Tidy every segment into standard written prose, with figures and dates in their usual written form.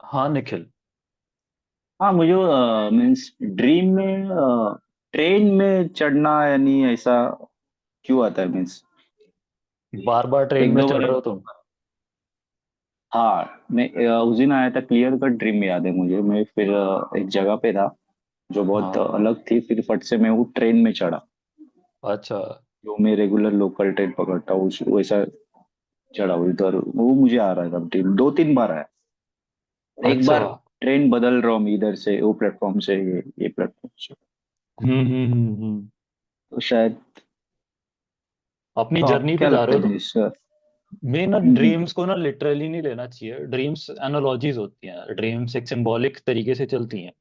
हाँ निखिल। हाँ, मुझे मीन्स ड्रीम में ट्रेन में चढ़ना, यानी ऐसा क्यों आता है मीन्स? बार बार ट्रेन एक में दो चढ़ बार। रहे हो तुम? हाँ, मैं उस दिन आया था, क्लियर कट ड्रीम याद है मुझे। मैं फिर एक जगह पे था जो बहुत हाँ। अलग थी, फिर फट से मैं वो ट्रेन में चढ़ा, अच्छा। जो मैं रेगुलर लोकल ट्रेन पकड़ता हूँ उस वैसा चढ़ा उधर। वो मुझे आ रहा था ड्रीम, दो तीन बार आया। एक अच्छा। बार ट्रेन बदल रहा हूँ, इधर से वो प्लेटफॉर्म से ये प्लेटफॉर्म से। हम्म। तो शायद। अपनी तो आप जर्नी पे क्या जा रहे लगता हो है तुम। सर? मैं ना हम्म। ड्रीम्स को ना लिटरली नहीं लेना चाहिए। ड्रीम्स एनालॉजीज होती हैं। ड्रीम्स एक सिंबॉलिक तरीके से चलती हैं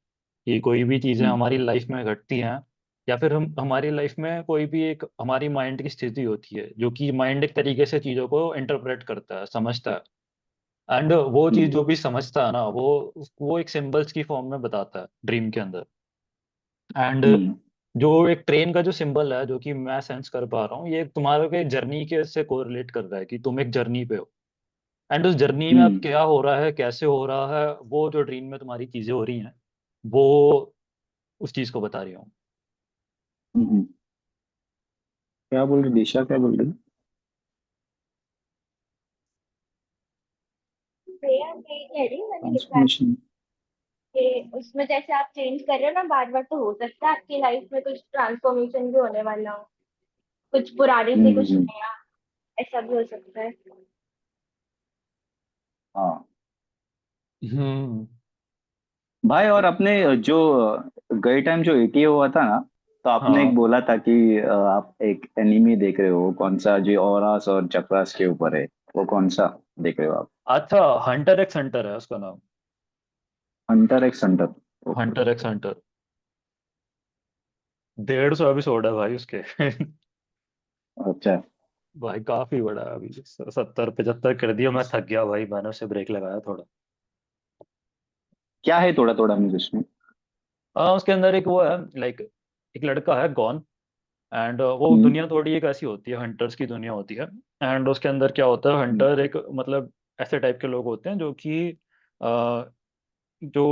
कि कोई भी चीजें हम्म। हमारी लाइफ में घटती हैं, या फिर हम हमारी लाइफ में कोई भी एक हमारी माइंड की स्थिति होती है, जो कि माइंड एक तरीके से चीजों को इंटरप्रेट करता है, समझता है। एंड वो चीज हम्म। जो भी समझता है ना, वो एक सिंबल्स की फॉर्म में बताता है ड्रीम के अंदर। एंड हम्म। जो एक ट्रेन का जो सिंबल है, जो कि मैं सेंस कर पा रहा हूँ, ये तुम्हारे के जर्नी के से कोरिलेट कर रहा है कि तुम एक जर्नी पे हो। एंड उस जर्नी में अब हम्म। क्या हो रहा है, कैसे हो रहा है, वो जो ड्रीम में तुम्हारी चीजें हो रही हैं, वो उस चीज को बता रही हूँ। हम्म। क्या बोल रही दिशा, क्या बोल रही? भैया मैं ये कह रही हूँ, मैंने लिखा है ट्रांसफॉर्मेशन। कि उसमें जैसे आप चेंज कर रहे हो ना बार बार, तो हो सकता है आपकी लाइफ में कुछ ट्रांसफॉर्मेशन भी होने वाला हो, कुछ पुराने से कुछ हम्म। नया, ऐसा भी हो सकता है। हाँ हम्म। भाई, और अपने जो गए टाइम जो एटीए हुआ था ना, तो आपने एक हाँ। बोला था कि आप एक एनिमी देख रहे हो, कौन सा जो ऑरास और चक्रास के ऊपर है, वो कौन सा देख रहे हो आप? अच्छा, हंटर एक्स हंटर है उसका नाम। Hunter x Hunter. Okay. Hunter x Hunter. 150 episode है भाई उसके। अच्छा। भाई काफी बड़ा है। अभी 70 75 कर दिया, मैं थक गया भाई, मैंने उसे ब्रेक लगाया थोड़ा। क्या है थोड़ा थोड़ा मुझे उसमें? हाँ, उसके अंदर एक वो है, लाइक एक लड़का है गॉन। एंड वो हम्म। दुनिया थोड़ी एक ऐसी होती है, हंटर्स की दुनिया होती है। एंड उसके अंदर क्या होता है, हम्म। हंटर एक मतलब ऐसे टाइप के लोग होते हैं जो कि जो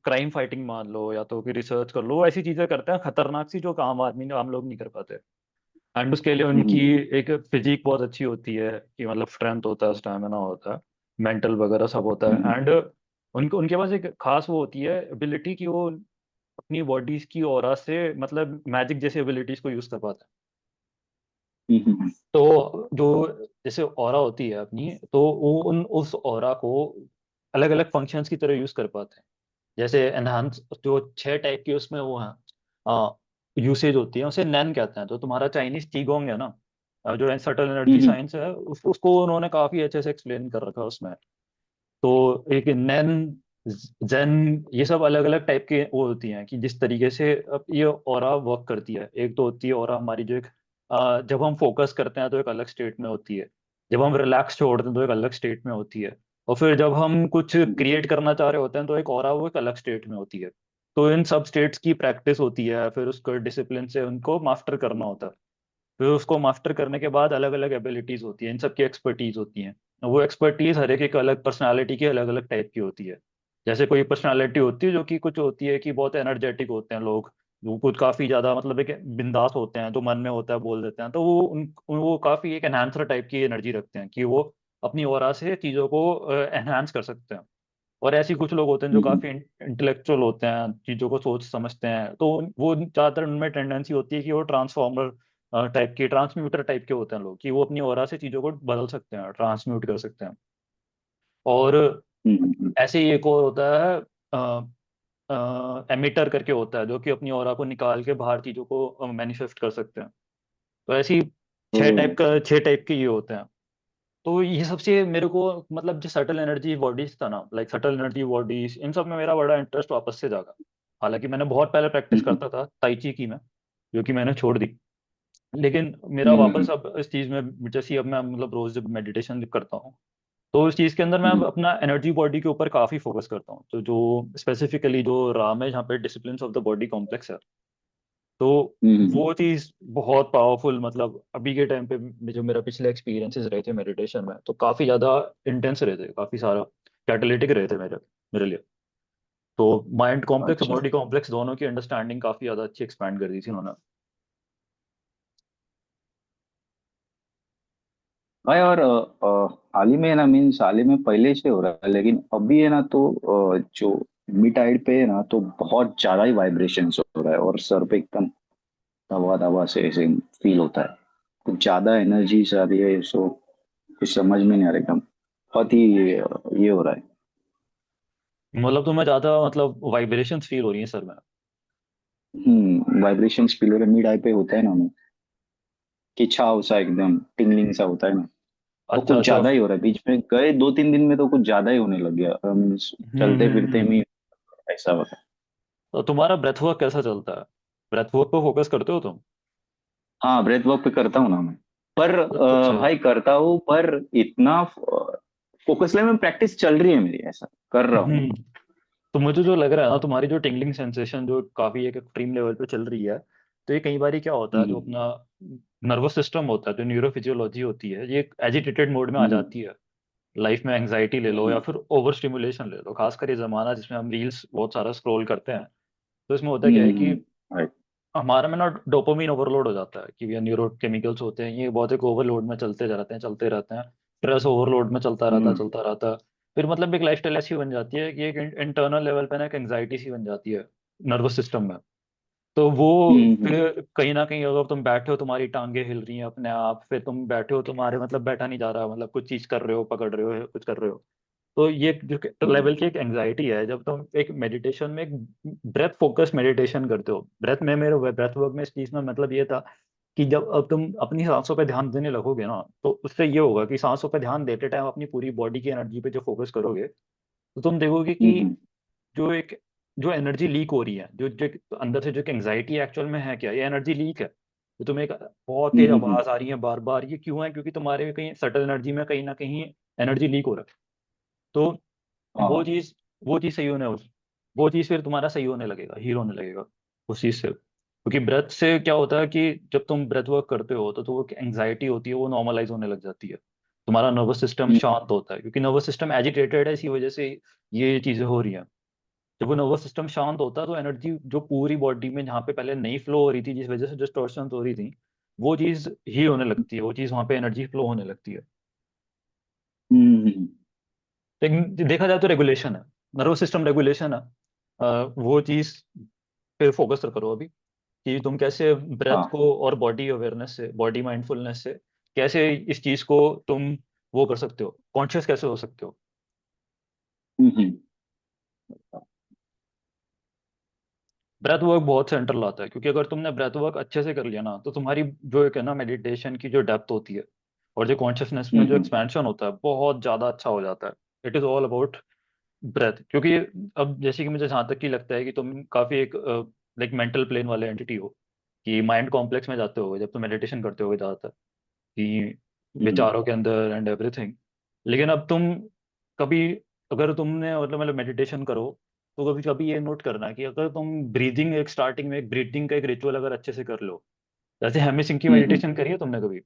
क्राइम फाइटिंग मान लो, या तो फिर रिसर्च कर लो, वो ऐसी चीजें करते हैं खतरनाक सी, जो आम आदमी आम लोग नहीं कर पाते। एंड उसके लिए उनकी हम्म। एक फिजिक बहुत अच्छी होती है, कि मतलब स्ट्रेंथ होता है, स्टैमिना होता है, मेंटल वगैरह सब होता हम्म। है। एंड उनको उनके पास एक खास वो होती है एबिलिटी, कि वो अपनी बॉडीज की ऑरा से मतलब मैजिक जैसी एबिलिटीज को यूज कर पाते हैं। हम्म। तो जो जैसे ऑरा होती है अपनी, तो वो उस ऑरा को अलग अलग फंक्शंस की तरह यूज कर पाते हैं। जैसे एनहांस, जो 6 टाइप की उसमें वो है यूसेज होती है, उसे नैन कहते हैं। तो तुम्हारा चाइनीज टीगोंग है ना, जो सटल एनर्जी हम्म। साइंस है, उसको उन्होंने काफी अच्छे से एक्सप्लेन कर रखा है उसमें। तो एक नैन, जेन, ये सब अलग अलग टाइप के वो होती हैं, कि जिस तरीके से अब ये ऑरा वर्क करती है। एक तो होती है ऑरा हमारी, जो एक जब हम फोकस करते हैं तो एक अलग स्टेट में होती है, जब हम रिलैक्स छोड़ते हैं तो एक अलग स्टेट में होती है, और फिर जब हम कुछ हम्म। क्रिएट करना चाह रहे होते हैं तो एक ऑरा वो एक अलग स्टेट में होती है। तो इन सब स्टेट्स की प्रैक्टिस होती है, फिर उसको डिसिप्लिन से उनको मास्टर करना होता है। फिर उसको मास्टर करने के बाद अलग अलग एबिलिटीज होती है, इन सब की एक्सपर्टीज होती हैं। वो एक्सपर्टीज हर एक अलग पर्सनालिटी की अलग अलग टाइप की होती है। जैसे कोई पर्सनालिटी होती है जो कि कुछ होती है कि बहुत एनर्जेटिक होते हैं लोग, वो कुछ काफी ज्यादा मतलब एक बिंदास होते हैं, जो मन में होता है बोल देते हैं। तो वो काफी एक एनहांसर टाइप की एनर्जी रखते हैं, कि वो अपनी ऑरा से चीजों को एनहांस कर सकते हैं। और ऐसे कुछ लोग होते हैं जो हम्म। काफी इंटेलेक्चुअल होते हैं, चीजों को सोच समझते हैं। तो वो ज्यादातर उनमें टेंडेंसी होती है कि वो ट्रांसफॉर्मर टाइप के, ट्रांसम्यूटर टाइप के होते हैं लोग, कि वो अपनी ऑरा से चीजों को बदल सकते हैं, ट्रांसम्यूट कर सकते हैं। और हम्म। ऐसे ही एक और होता है, एमिटर करके होता है, जो कि अपनी ऑरा को निकाल के बाहर चीजों को मैनिफेस्ट कर सकते हैं। तो ऐसी हम्म। 6 टाइप के ये होते हैं। तो ये सबसे मेरे को मतलब जो सटल एनर्जी बॉडीज था ना, लाइक सटल एनर्जी बॉडीज, इन सब में मेरा बड़ा इंटरेस्ट वापस से जागा। हालांकि मैंने बहुत पहले प्रैक्टिस हम्म। करता था ताइची की मैं, जो कि मैंने छोड़ दी। लेकिन मेरा हम्म। वापस अब इस चीज में, जैसे ही अब मैं मतलब रोज जब मेडिटेशन करता हूँ, तो इस चीज के अंदर मैं अब हम्म। अपना एनर्जी बॉडी के ऊपर काफी फोकस करता हूँ। तो जो स्पेसिफिकली जो राम है, जहाँ पे discipline of the body complex है, तो हम्म। वो चीज बहुत पावरफुल, मतलब अभी के टाइम पे जो मेरा पिछले एक्सपीरियंसेस रहे थे मेडिटेशन में, तो काफी ज्यादा इंटेंस रहे थे, काफी सारा कैटालिटिक रहे थे मेरे। मेरे लिए। तो माइंड कॉम्प्लेक्स और अच्छा बॉडी कॉम्प्लेक्स दोनों की अंडरस्टैंडिंग काफी ज्यादा अच्छी एक्सपैंड कर दी थी उन्होंने। भाई। और हाल ही में ना, मीन्स हाल ही में पहले से हो रहा है, लेकिन अभी है ना तो जो मिड टाइड पे है ना तो बहुत ज्यादा ही वाइब्रेशन हो रहा है, और सर पे एकदम दबा दबा से ऐसे फील होता है, कुछ ज्यादा एनर्जी आ रही है। सो कुछ समझ में नहीं आ रहा, एकदम बहुत ही ये हो रहा है। मतलब तुम्हें ज्यादा मतलब वाइब्रेशंस फील हो रही है सर में? वाइब्रेशन फील हो रहा है, मिड आई पे होता है ना हमें, कि छाव सा एकदम टिंगलिंग सा होता है ना, वो अच्छा कुछ अच्छा। ज्यादा ही हो रहा है। बीच में गए 2-3 दिन में तो कुछ ज्यादा ही होने लग गया, मीन्स चलते फिरते हम्म। में ऐसा होता है। तो तुम्हारा ब्रेथ वर्क कैसा चलता है? ब्रेथ वर्क पे फोकस करते हो तुम? हाँ, ब्रेथ वर्क पे करता हूँ ना मैं, पर अच्छा। भाई करता हूँ, पर इतना फोकस लेवल में प्रैक्टिस चल रही है मेरी, ऐसा कर रहा हूँ। हम्म। तो मुझे जो लग रहा है ना, तुम्हारी जो टिंगलिंग सेंसेशन जो काफी एक एक्सट्रीम लेवल पे चल रही है, तो ये कई बार क्या होता है, जो हम्म अपना नर्वस सिस्टम होता है, जो न्यूरोफिजियोलॉजी होती है, ये एजिटेटेड मोड में आ हम्म जाती है। लाइफ में एंग्जाइटी ले लो या हम्म फिर ओवर स्टिमुलेशन ले लो, खासकर ये जमाना जिसमें हम रील्स बहुत सारा स्क्रॉल करते हैं। तो इसमें होता क्या है कि right, हमारा में ना डोपामीन ओवरलोड हो जाता है, कि ये न्यूरो केमिकल्स होते हैं, ये बहुत एक ओवरलोड में चलते जाते हैं, चलते रहते हैं। स्ट्रेस ओवरलोड में चलता रहता है, हम्म चलता रहता है। फिर मतलब एक लाइफस्टाइल ऐसी बन जाती है कि एक इंटरनल लेवल पे ना एक एंग्जाइटी सी बन जाती है नर्वस सिस्टम में। तो वो हम्म फिर कहीं ना कहीं अगर तुम बैठे हो, तुम्हारी टांगे हिल रही हैं अपने आप, फिर तुम बैठे हो, तुम्हारे मतलब बैठा नहीं जा रहा, मतलब कुछ चीज कर रहे हो, पकड़ रहे हो, कुछ कर रहे हो। तो ये जो हम्म लेवल की एक एंजाइटी है, जब तुम एक मेडिटेशन में एक ब्रेथ फोकस मेडिटेशन करते हो, ब्रेथ में मेरे ब्रेथ वर्क में इस चीज में मतलब ये था कि जब अब तुम अपनी सांसों पे ध्यान देने लगोगे ना, तो उससे ये होगा कि सांसों पे ध्यान देते टाइम अपनी पूरी बॉडी की एनर्जी पे जो फोकस करोगे, तो तुम देखोगे कि हम्म जो एक जो एनर्जी लीक हो रही है, जो जो अंदर से जो एंजाइटी एक्चुअल में है क्या, ये एनर्जी लीक है। तो तुम्हें एक बहुत तेज हम्म। आवाज आ रही है बार बार, ये क्यों है? क्योंकि तुम्हारे कहीं सटल एनर्जी में कहीं ना कहीं एनर्जी लीक हो रहा है। तो वो हाँ। चीज वो चीज सही होने वो चीज फिर तुम्हारा सही होने लगेगा, हील होने लगेगा उस चीज से। क्योंकि ब्रेथ से क्या होता है कि जब तुम ब्रेथ वर्क करते हो, तो वो एंग्जाइटी होती है वो नॉर्मलाइज होने लग जाती है। तुम्हारा नर्वस सिस्टम हम्म शांत होता है, क्योंकि नर्वस सिस्टम एजिटेटेड है, इसी वजह से ये चीजें हो रही हैं। जब वो नर्वस सिस्टम शांत होता है, तो एनर्जी जो पूरी बॉडी में जहाँ पे पहले नहीं फ्लो हो रही थी, जिस वजह से डिस्टॉर्शन हो रही थी, वो चीज हील होने लगती है, वो चीज वहाँ पे एनर्जी फ्लो होने लगती है। हम्म। लेकिन देखा जाए तो रेगुलेशन है, नर्वस सिस्टम रेगुलेशन है। वो चीज पे फोकस करो अभी, कि तुम कैसे ब्रेथ हाँ। को और बॉडी अवेयरनेस से, बॉडी माइंडफुलनेस से कैसे इस चीज को तुम वो कर सकते हो, कॉन्शियस कैसे हो सकते हो। हम्म। ब्रेथ वर्क बहुत सेंट्रल आता है, क्योंकि अगर तुमने ब्रेथ वर्क अच्छे से कर लिया ना, तो तुम्हारी जो एक है ना मेडिटेशन की जो डेप्थ होती है, और जो कॉन्शियसनेस में जो हम्म एक्सपेंशन होता है, बहुत ज्यादा अच्छा हो जाता है। It is all about breath. क्योंकि अब जैसे कि मुझे जहाँ तक कि लगता है कि तुम काफी एक लाइक मेंटल प्लेन वाले एंटिटी हो, कि माइंड कॉम्प्लेक्स में जाते हो जब तुम मेडिटेशन करते हो ज्यादातर, कि हम्म विचारों के अंदर एंड एवरीथिंग। लेकिन अब तुम कभी, अगर तुमने मतलब मेडिटेशन करो, तो कभी कभी ये नोट करना कि अगर तुम ब्रीदिंग एक स्टार्टिंग में एक ब्रीदिंग का एक रिचुअल अगर अच्छे से कर लो, जैसे हेमी सिंह की हम्म। मेडिटेशन करी है तुमने कभी?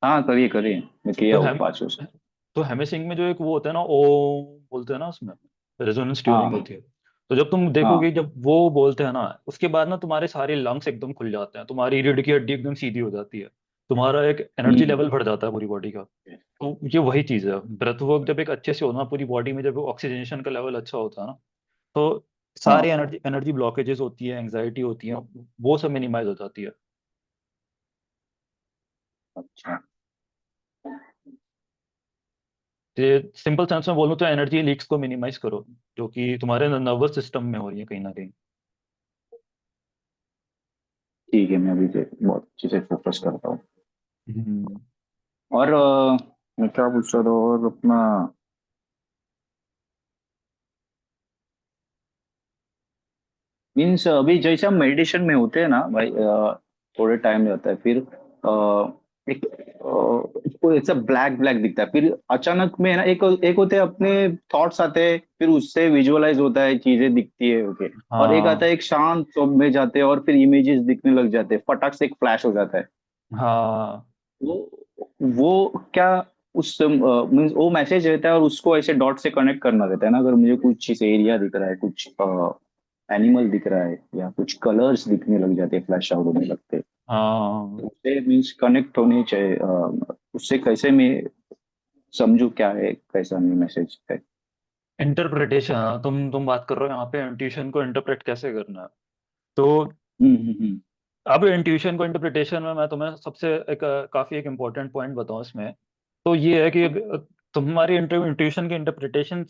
हाँ, करिए करिए, मैं किया तो हूँ हम 5 वर्ष। तो हेमी सिंह में जो एक वो होता है ना, ओम बोलते हैं ना, उसमें रेजोनेंस ट्यूनिंग हाँ होती है। तो जब तुम देखोगे, हाँ। जब वो बोलते हैं ना, उसके बाद ना तुम्हारे सारे लंग्स एकदम खुल जाते हैं, तुम्हारी रीढ़ की हड्डी एकदम सीधी हो जाती है, तुम्हारा एक एनर्जी हम्म। लेवल बढ़ जाता है पूरी बॉडी का। तो ये वही चीज है, ब्रेथ वर्क जब एक अच्छे से होना पूरी बॉडी में, जब ऑक्सीजनेशन का लेवल अच्छा होता है ना, तो हाँ। सारी एनर्जी एनर्जी ब्लॉकेजेस होती है, एंग्जाइटी होती है, वो सब मिनिमाइज हो जाती है। अच्छा। सिंपल सेंस में बोलूँ तो एनर्जी लीक्स को मिनिमाइज करो, जो कि तुम्हारे नर्वस सिस्टम में हो रही है कहीं ना कहीं। ठीक है, मैं अभी से बहुत अच्छे से फोकस करता हूँ। हम्म। और मैं क्या पूछ रहा था, और अपना मीन्स अभी जैसे हम मेडिटेशन में होते हैं ना भाई, थोड़े टाइम जाता है, फिर एक कोई ऐसा ब्लैक ब्लैक दिखता है, फिर अचानक में है ना एक एक होते हैं अपने थॉट्स आते हैं, फिर उससे विजुअलाइज होता है, चीजें दिखती है, ओके। और एक आता हाँ है एक शांत शॉप में जाते हैं, और फिर इमेजेस दिखने लग जाते हैं, फटाक से एक फ्लैश हो जाता है। हाँ। वो वो क्या उस मीन्स वो मैसेज रहता है और उसको ऐसे डॉट से कनेक्ट करना रहता है ना। अगर मुझे कुछ इस एरिया दिख रहा है, कुछ एनिमल दिख रहा है या कुछ कलर्स दिखने लग जाते हैं, फ्लैश आउट होने लगते हैं, हाँ, तो उससे मीन्स कनेक्ट होने चाहिए। उससे कैसे मैं समझू क्या है कैसा नहीं मैसेज है। इंटरप्रिटेशन, तुम बात कर रहे हो यहाँ पे इंट्यूशन को इंटरप्रेट कैसे करना है। तो हम्म। अब इंट्यूशन को इंटरप्रिटेशन में मैं तुम्हें सबसे काफी एक इम्पोर्टेंट पॉइंट बताऊं इसमें। तो ये है कि तुम्हारी इंट्यूशन की इंटरप्रिटेशन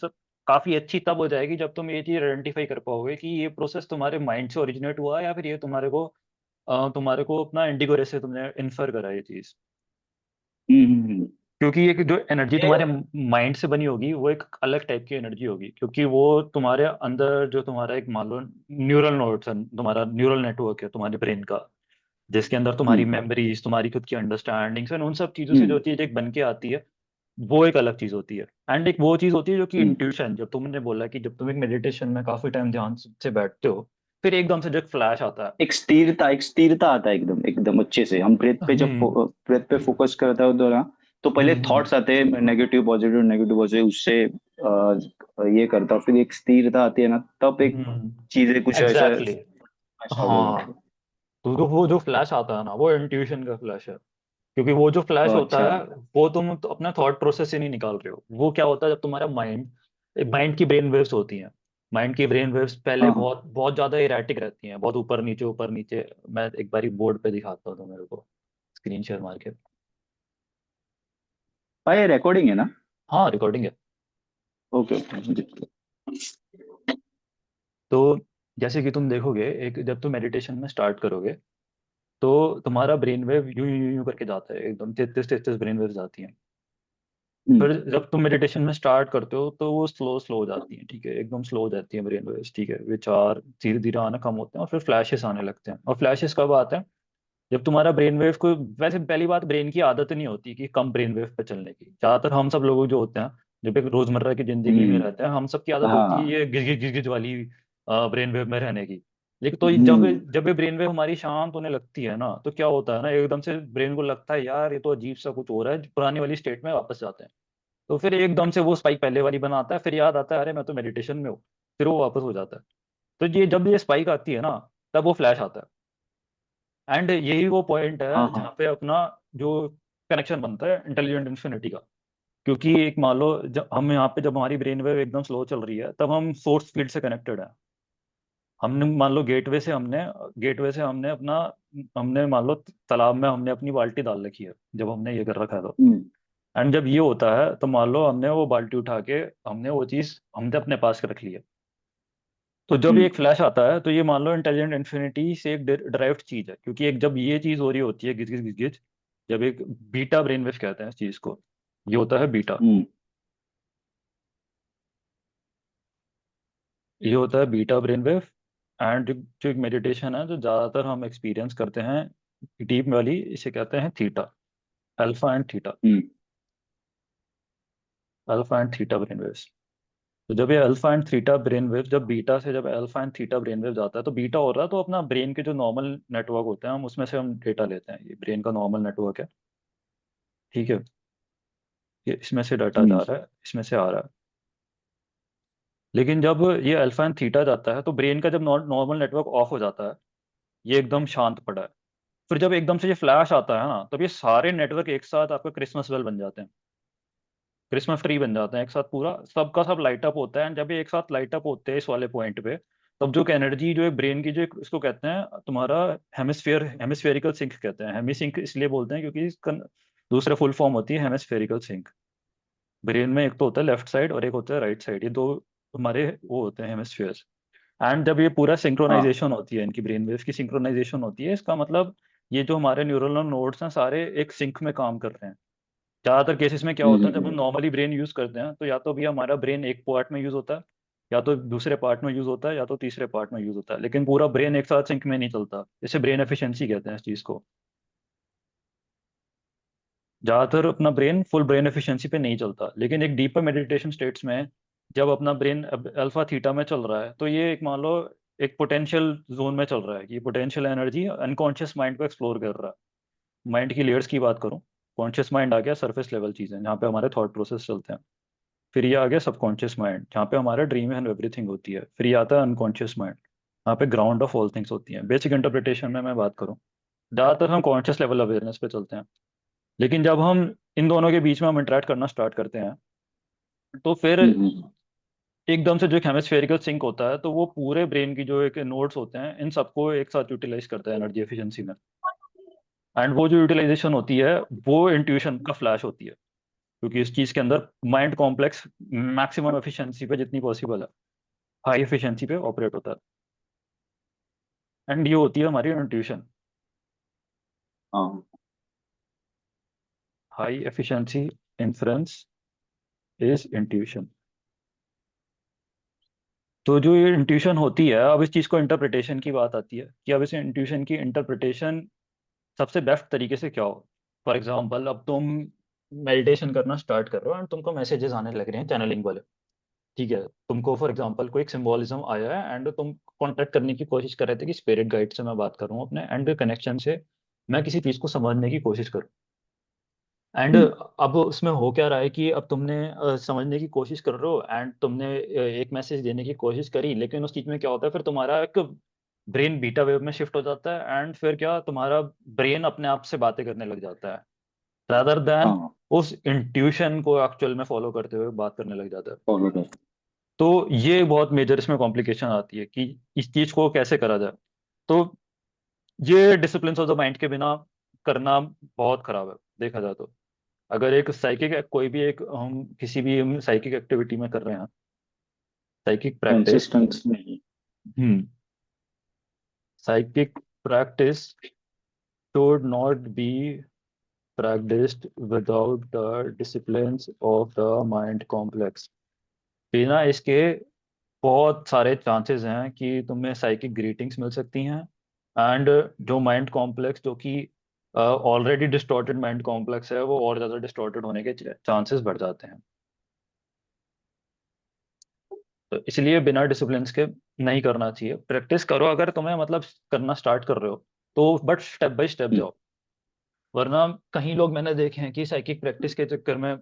काफी अच्छी तब हो जाएगी जब तुम ये चीज आइडेंटिफाई कर पाओगे कि ये प्रोसेस तुम्हारे माइंड से ओरिजिनेट हुआ है या फिर ये तुम्हारे को अपना इंडिगो रे से तुमने इन्फर करा ये चीज। हम्म। क्योंकि ये जो एनर्जी ये तुम्हारे माइंड से बनी होगी वो एक अलग टाइप की एनर्जी होगी, क्योंकि वो तुम्हारे अंदर जो तुम्हारा एक मान लो न्यूरल नोड्स है, तुम्हारा न्यूरल नेटवर्क है तुम्हारे ब्रेन का, जिसके अंदर तुम्हारी हम्म मेमोरीज, तुम्हारी खुद की अंडरस्टैंडिंग्स एंड उन सब चीजों से जो हम्म चीज एक बन के आती है, वो एक अलग चीज होती है। एंड एक वो चीज होती है जो कि हम्म। इंट्यूशन, जब तुमने बोला कि जब तुम एक मेडिटेशन में काफी टाइम ध्यान से बैठते हो, फिर एकदम से जो फ्लैश आता है। एक स्थिरता आता है एकदम एकदम अच्छे से। हम ब्रेथ पे जब हम्म। ब्रेथ पे फोकस करता हो तो ना, तो पहले हम्म। थॉट्स आते हैं नेगेटिव पॉजिटिव, उससे ये करता हूँ। फिर एक स्थिरता आती है ना, तब एक चीजें कुछ ऐसा एग्जैक्टली। ऐसा हो जाता हाँ, तो वो जो फ्लैश आता है ना, वो इंट्यूशन का फ्लैश है। क्योंकि वो जो फ्लैश होता अच्छा। है, वो तुम तो अपना थॉट प्रोसेस से नहीं निकाल रहे हो। वो क्या होता है, जब तुम्हारा माइंड की ब्रेन वेव्स होती हैं। माइंड की ब्रेन वेव्स पहले हाँ हाँ। बहुत बहुत ज्यादा इरेटिक रहती हैं, बहुत ऊपर नीचे ऊपर नीचे। मैं एक बारी बोर्ड पे दिखाता हूँ तो मेरे को स्क्रीन शेयर मार के। हाँ, ये रिकॉर्डिंग है ना? हाँ, रिकॉर्डिंग है। Okay okay. तो जैसे कि तुम देखोगे, एक जब तुम मेडिटेशन में स्टार्ट करोगे तो तुम्हारा ब्रेन वेव यूं यूं यूं करके जाता है, एकदम 33 ब्रेन वेव्स आती हैं। हम्म फिर जब तुम मेडिटेशन में स्टार्ट करते हो तो वो स्लो स्लो हो जाती है, ठीक है, एकदम स्लो हो जाती है ब्रेन वेव्स, ठीक है, विचार धीरे धीरे आना कम होते हैं और फिर फ्लैशेस आने लगते हैं। और फ्लैशेस कब आते हैं, जब तुम्हारा ब्रेन वेव को, वैसे पहली बात, ब्रेन की आदत नहीं होती कि कम ब्रेन वेव पे चलने की। ज्यादातर हम सब लोग जो होते हैं, जब एक रोजमर्रा की जिंदगी में हम्म। रहते हैं, हम सब की आदत होती है हाँ। ये गिज गिज गिज गिज वाली ब्रेन वेव में रहने की। लेकिन तो जब हम्म जब ये ब्रेन वेव हमारी शांत होने लगती है ना, तो क्या होता है ना, एकदम से ब्रेन को लगता है यार ये तो अजीब सा कुछ हो रहा है, पुरानी वाली स्टेट में वापस जाते हैं। तो फिर एकदम से वो स्पाइक पहले वाली बनाता है, फिर याद आता है अरे मैं तो मेडिटेशन में हूँ, फिर वो वापस हो जाता है। तो ये जब ये स्पाइक आती है ना, तब वो फ्लैश आता है। एंड यही वो पॉइंट हाँ है हाँ। जहाँ पे अपना जो कनेक्शन बनता है इंटेलिजेंट इन्फिनिटी का। क्योंकि एक मान लो जब हम यहाँ पे, जब हमारी ब्रेन वेव एकदम स्लो चल रही है, तब हम सोर्स फील्ड से कनेक्टेड है। हमने मान लो गेटवे से हमने अपना, हमने मान लो तालाब में हमने अपनी बाल्टी डाल रखी है, जब हमने ये कर रखा है तो। हम्म एंड जब ये होता है तो मान लो हमने वो बाल्टी उठा के, हमने वो चीज हमने अपने पास रख ली है। तो जब ये हम्म एक फ्लैश आता है तो ये मान लो इंटेलिजेंट इन्फिनिटी से एक डिराइव्ड चीज है, क्योंकि एक जब ये चीज हो रही होती है गिज गिज गिज गिज, जब एक बीटा ब्रेन वेव कहते हैं इस चीज को, ये होता है बीटा। हम्म ये होता है बीटा ब्रेन वेव। एंड जो एक मेडिटेशन है जो ज्यादातर हम एक्सपीरियंस करते हैं डीप वाली, इसे कहते हैं theta, alpha and theta. Hmm alpha and theta brain waves. तो जब ये alpha and theta brain wave, जब बीटा से जब alpha and theta brain wave जाता है, तो बीटा हो रहा है तो अपना ब्रेन के जो नॉर्मल नेटवर्क होते हैं हम उसमें से हम डेटा लेते हैं, ये ब्रेन का नॉर्मल नेटवर्क है, ठीक है, ये इसमें से डाटा जा हम्म रहा है, इसमें से आ रहा है। लेकिन जब ये अल्फा एंड थीटा जाता है तो ब्रेन का जब नॉर्मल नेटवर्क ऑफ हो जाता है, ये एकदम शांत पड़ा है। फिर जब एकदम से ये फ्लैश आता है ना, तब ये सारे नेटवर्क एक साथ आपका क्रिसमस बेल बन जाते हैं, क्रिसमस ट्री बन जाते हैं एक साथ, पूरा सबका सब लाइट अप होता है। एंड जब ये एक साथ लाइट अप होते हैं इस वाले पॉइंट पे, तब जो एनर्जी जो है ब्रेन की, जो इसको कहते हैं तुम्हारा हेमिस्फेरिकल सिंक कहते हैं। हेमी सिंक इसलिए बोलते हैं क्योंकि इसका दूसरा फुल फॉर्म होती है हेमिस्फेरिकल सिंक। ब्रेन में एक तो होता है लेफ्ट साइड और एक होता है राइट साइड, ये दो हमारे वो होते हैं हेमिस्फेयर्स। एंड जब ये पूरा हाँ। सिंक्रोनाइजेशन होती है, इनकी ब्रेन वेव्स की सिंक्रोनाइजेशन होती है, इसका मतलब ये जो हमारे न्यूरल नोड्स हैं सारे एक सिंक में काम कर रहे हैं। ज्यादातर केसेस में क्या होता है, जब हम हम्म। नॉर्मली ब्रेन यूज करते हैं तो या तो भी हमारा ब्रेन एक पार्ट में यूज होता है, या तो दूसरे पार्ट में यूज होता है, या तो तीसरे पार्ट में यूज होता है, लेकिन पूरा ब्रेन एक साथ सिंक में नहीं चलता। इसे ब्रेन एफिशिएंसी कहते हैं इस चीज को। ज्यादातर अपना ब्रेन फुल ब्रेन एफिशिएंसी पे नहीं चलता, लेकिन एक डीपर मेडिटेशन स्टेट्स में जब अपना ब्रेन अल्फा थीटा में चल रहा है, तो ये एक मान लो एक पोटेंशियल जोन में चल रहा है, कि पोटेंशियल एनर्जी अनकॉन्शियस माइंड को एक्सप्लोर कर रहा है। माइंड की लेयर्स की बात करूं, कॉन्शियस माइंड आ गया सरफेस लेवल चीज़ें जहाँ पे हमारे थॉट प्रोसेस चलते हैं। फिर ये आ गया सबकॉन्शियस माइंड जहाँ पे हमारा ड्रीम एंड एवरीथिंग होती है। फिर ये आता है अनकॉन्शियस माइंड, यहाँ पे ग्राउंड ऑफ ऑल थिंग्स होती है। बेसिक इंटरप्रिटेशन में मैं बात करूँ, ज़्यादातर हम कॉन्शियस लेवल अवेयरनेस पे चलते हैं, लेकिन जब हम इन दोनों के बीच में हम इंटरेक्ट करना स्टार्ट करते हैं तो फिर हम्म। एकदम से जो एक हेमिस्फेरिकल सिंक होता है, तो वो पूरे ब्रेन की जो एक नोड्स होते हैं इन सबको एक साथ यूटिलाइज करता है एनर्जी एफिशिएंसी में। एंड वो जो यूटिलाइजेशन होती है वो इंट्यूशन का फ्लैश होती है, क्योंकि इस चीज के अंदर माइंड कॉम्प्लेक्स मैक्सिमम एफिशिएंसी पे जितनी पॉसिबल है हाई एफिशिएंसी पे ऑपरेट होता है। एंड ये होती है हमारी इंट्यूशन, हाँ। High efficiency inference is intuition. तो जो ये इंट्यूशन होती है, अब इस चीज को इंटरप्रिटेशन की बात आती है कि अब इस इंट्यूशन की इंटरप्रिटेशन सबसे बेस्ट तरीके से क्या हो। फॉर एग्जाम्पल, अब तुम मेडिटेशन करना स्टार्ट कर रहे हो एंड तुमको मैसेजेस आने लग रहे हैं चैनलिंग वाले। ठीक है, तुमको फॉर एग्जांपल कोई एक सिंबोलिज्म आया है एंड तुम कॉन्टेक्ट करने की कोशिश कर रहे थे कि स्पिरिट गाइड से मैं बात कर रहा हूँ अपने एंड कनेक्शन से मैं किसी चीज को समझने की कोशिश करूँ। एंड हम्म। अब उसमें हो क्या रहा है कि अब तुमने समझने की कोशिश कर रहे हो एंड तुमने एक मैसेज देने की कोशिश करी, लेकिन उस चीज में क्या होता है, फिर तुम्हारा एक ब्रेन बीटा वेव में शिफ्ट हो जाता है एंड फिर क्या तुम्हारा ब्रेन अपने आप से बातें करने लग जाता है रादर देन हाँ। उस इंट्यूशन को एक्चुअल में फॉलो करते हुए बात करने लग जाता है। फॉलो कर। तो ये बहुत मेजर इसमें कॉम्प्लिकेशन आती है कि इस चीज को कैसे करा जाए। तो ये डिसिप्लिन ऑफ द माइंड के बिना करना बहुत खराब है देखा जाए तो। अगर एक साइकिक कोई भी एक हम किसी भी हम साइकिक एक्टिविटी में कर रहे हैं, साइकिक प्रैक्टिस, कंसिस्टेंस नहीं। Hmm psychic practice should not be practiced without the disciplines of the mind complex। बिना इसके बहुत सारे चांसेस हैं कि तुम्हें साइकिक ग्रीटिंग्स मिल सकती हैं एंड जो माइंड कॉम्प्लेक्स जो कि ऑलरेडी डिस्टॉर्टेड माइंड कॉम्प्लेक्स है वो और ज़्यादा डिस्टॉर्टेड होने के चांसेस बढ़ जाते हैं। तो इसलिए बिना डिसिप्लिन के नहीं करना चाहिए। प्रैक्टिस करो अगर तुम्हें मतलब करना स्टार्ट कर रहे हो तो, बट स्टेप बाय स्टेप हम्म। जाओ। वरना कहीं लोग मैंने देखे हैं कि साइकिक प्रैक्टिस के चक्कर में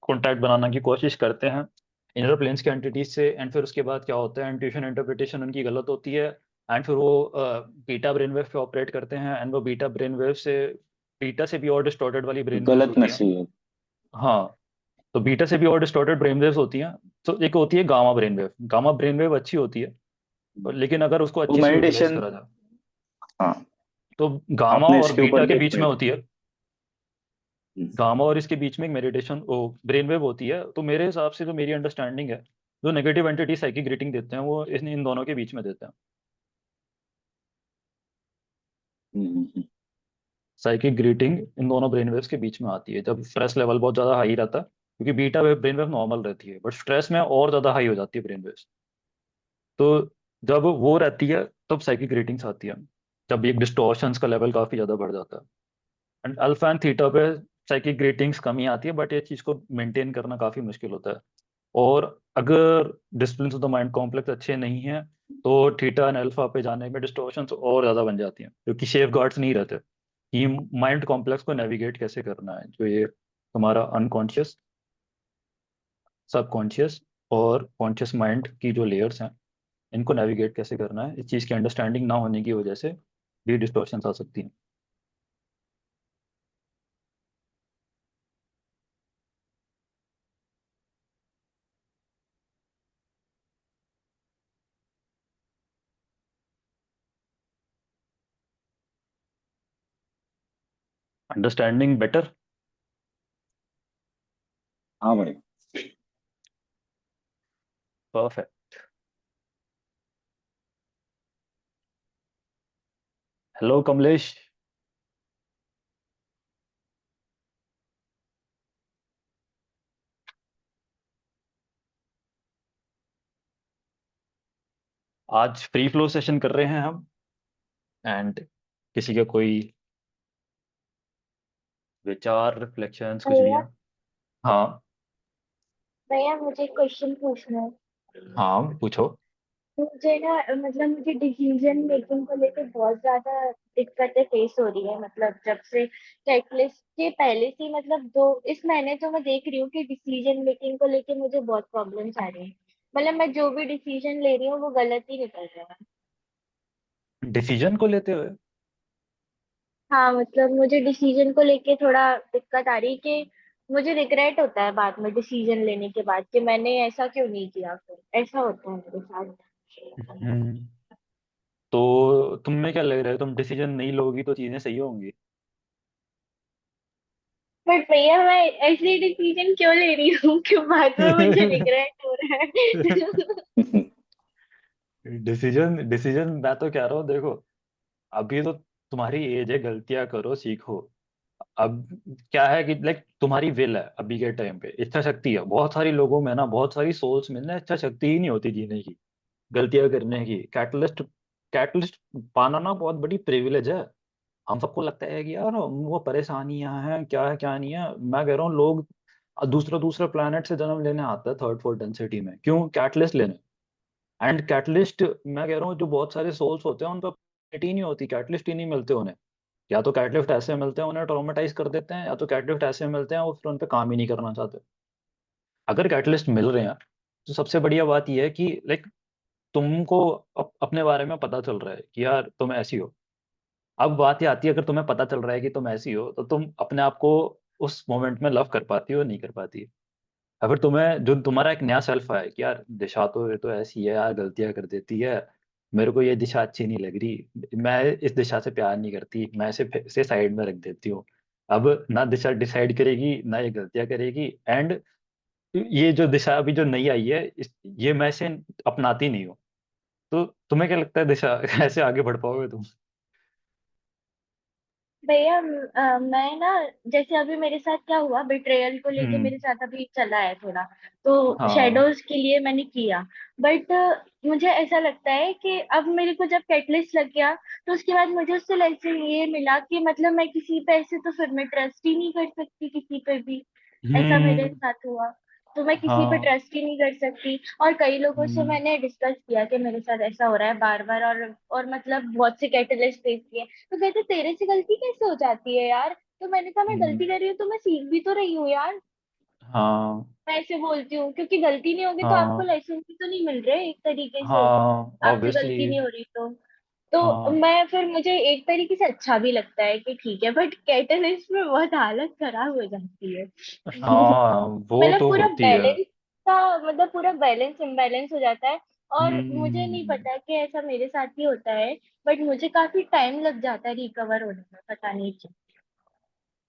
कॉन्टैक्ट बनाने की कोशिश करते हैं इनर प्लेन्स के एंटिटीज से एंड फिर उसके बाद क्या होता है, इंट्यूशन इंटरप्रिटेशन उनकी गलत होती है एंड फिर वो बीटा ब्रेन वेव पे ऑपरेट करते हैं एंड वो बीटा से भी और डिस्टॉर्टेड वाली ब्रेन वेव्स गलत होती हैं। नसीहत। हाँ, तो बीटा से भी और डिस्टॉर्टेड ब्रेन वेव्स होती हैं। तो एक होती है gamma brain wave, gamma brain wave अच्छी होती है लेकिन अगर उसको वो अच्छे से यूटिलाइज मेडिटेशन। करा जाए हाँ। तो गामा आपने और इसके ऊपर बीटा के बीच देखा में है? होती है, गामा और इसके बीच में एक मेडिटेशन ओ ब्रेन वेव होती है। तो मेरे हिसाब से जो मेरी अंडरस्टैंडिंग है, जो नेगेटिव एंटिटी साइकिक रेटिंग देते हैं वो इन दोनों के बीच में देते हैं। हम्म। साइकिक ग्रीटिंग इन दोनों ब्रेन वेव्स के बीच में आती है जब स्ट्रेस लेवल बहुत ज्यादा हाई रहता है, क्योंकि beta wave brain wave normal रहती है बट स्ट्रेस में और ज्यादा हाई हो जाती है ब्रेन वेव्स। तो जब वो रहती है तब साइकिक रेटिंग्स आती है, जब एक डिस्टॉर्शंस का लेवल काफी ज्यादा बढ़ जाता है। एंड अल्फा एंड थीटा पे साइकिक रेटिंग्स कमी आती है बट ये चीज को मेंटेन करना काफी मुश्किल होता है। और अगर discipline of the mind complex अच्छे नहीं हैं तो थीटा एंड अल्फा पे जाने में डिस्टॉर्शंस और ज्यादा बन जाती हैं, क्योंकि सेफ गार्ड्स नहीं रहते कि माइंड कॉम्प्लेक्स को नेविगेट कैसे करना है। जो ये तुम्हारा अनकॉन्शियस, सबकॉन्शियस और कॉन्शियस माइंड की जो लेयर्स हैं इनको नेविगेट कैसे करना है, इस चीज़ की अंडरस्टैंडिंग ना होने की वजह से भी डिस्टॉर्शंस आ सकती हैं। Understanding better. हाँ भाई। परफेक्ट। हेलो कमलेश। आज फ्री फ्लो सेशन कर रहे हैं हम एंड किसी का कोई विचार रिफ्लेक्शंस कुछ भी भैया, है? हाँ। भैया मुझे क्वेश्चन पूछना है। हाँ पूछो। मुझे ना मतलब मुझे डिसीजन मेकिंग को लेकर बहुत ज्यादा दिक्कतें फेस हो रही है, मतलब जब से चेकलिस्ट के पहले से मतलब दो इस महीने तो मैं देख रही हूँ कि डिसीजन मेकिंग को लेकर मुझे बहुत प्रॉब्लम्स आ रही हैं। मतलब मैं जो भी डिसीजन ले रही हूँ वो गलत ही निकल रहा है। डिसीजन को लेते हुए? हाँ मतलब मुझे डिसीजन को लेके थोड़ा दिक्कत आ रही है कि मुझे रिग्रेट होता है बाद में डिसीजन लेने के बाद कि मैंने ऐसा क्यों नहीं किया, फिर ऐसा होता है मेरे साथ। हम्म। तो तुम्हें क्या लग रहा है, तुम डिसीजन नहीं लोगी तो चीजें सही होंगी? बट भैया मैं ऐसे डिसीजन क्यों ले रही हूँ कि बाद में मुझे रिग्रेट हो रहा है। डिसीजन डिसीजन मैं तो कह रहा हूँ, देखो, अभी तो तुम्हारी एज है, गलतियां करो, सीखो। अब क्या है कि लाइक तुम्हारी विल है अभी के टाइम पे, इच्छा शक्ति है बहुत सारी लोगों में ना, बहुत सारी सोल्स में ना इच्छा शक्ति ही नहीं होती जीने की, गलतियां करने की। कैटलिस्ट कैटलिस्ट पाना ना बहुत बड़ी प्रिविलेज है। हम सबको लगता है कि यार वो परेशानियां हैं, क्या है क्या नहीं है। मैं कह रहा हूँ लोग दूसरा दूसरा प्लेनेट से जन्म लेने आता है थर्ड फोर्थ डेंसिटी में, क्यों? कैटलिस्ट लेने। एंड कैटलिस्ट, मैं कह रहा हूँ जो बहुत सारे सोल्स होते हैं उन पर ही नहीं होती, कैटलिस्ट ही नहीं मिलते उन्हें। या तो कैटलिस्ट ऐसे मिलते हैं उन्हें ट्रॉमेटाइज कर देते हैं, या तो कैटलिस्ट ऐसे मिलते हैं वो फिर उन पे काम ही नहीं करना चाहते। अगर कैटलिस्ट मिल रहे हैं तो सबसे बढ़िया बात यह है कि लाइक तुमको अपने बारे में पता चल रहा है कि यार तुम ऐसी हो। अब बात ये आती है, अगर तुम्हें पता चल रहा है कि तुम ऐसी हो तो तुम अपने आप को उस मोमेंट में लव कर पाती हो, नहीं कर पाती। अगर तुम्हें जो तुम्हारा एक नया सेल्फ है कि यार दिशा तो ये तो ऐसी है यार, गलतियां कर देती है, मेरे को ये दिशा अच्छी नहीं लग रही, मैं इस दिशा से प्यार नहीं करती, मैं इसे साइड में रख देती हूँ। अब ना दिशा डिसाइड करेगी ना ये गलतियां करेगी, एंड ये जो दिशा अभी जो नई आई है ये मैं इसे अपनाती नहीं हूँ। तो तुम्हें क्या लगता है दिशा ऐसे आगे बढ़ पाओगे तुम? भैया मैं ना जैसे अभी मेरे साथ क्या हुआ, बिट्रेयल को लेके हम्म। मेरे साथ अभी चला है थोड़ा, तो हाँ। शेडोज के लिए मैंने किया। बट मुझे ऐसा लगता है कि अब मेरे को जब कैटलिस्ट लग गया तो उसके बाद मुझे उससे लेसन ये मिला कि मतलब मैं किसी पे ऐसे तो फिर मैं ट्रस्ट ही नहीं कर सकती किसी पे भी। ऐसा मेरे हम्म। साथ हुआ, तो मैं किसी पे हाँ। ट्रस्ट ही नहीं कर सकती। और कई लोगों से हम्म। मैंने डिस्कस किया कि मेरे साथ ऐसा हो रहा है बार बार, और मतलब बहुत से कैटलिस्ट फेस किए, तो कहते तेरे से गलती कैसे हो जाती है यार। तो मैंने कहा मैं हम्म। गलती कर रही हूँ तो मैं सीख भी तो रही हूँ यार। हाँ। मैं ऐसे बोलती हूँ क्योंकि गलती नहीं होगी तो आपको हाँ। लाइसेंस भी तो नहीं मिल रहे एक तरीके से, हाँ आपसे ऑब्वियसली। गलती नहीं हो रही तो हाँ। मैं फिर मुझे एक तरीके से अच्छा भी लगता है कि ठीक है, बट कैटलिस्ट में बहुत हालत खराब हो जाती है। हाँ वो मतलब तो पूरा होती है। बैलेंस का मतलब पूरा बैलेंस इम्बैलेंस हो जाता है। और मुझे नहीं हम्म। पता कि ऐसा मेरे साथ ही होता है, बट मुझे काफी टाइम लग जाता है रिकवर होने में, पता नहीं क्यों।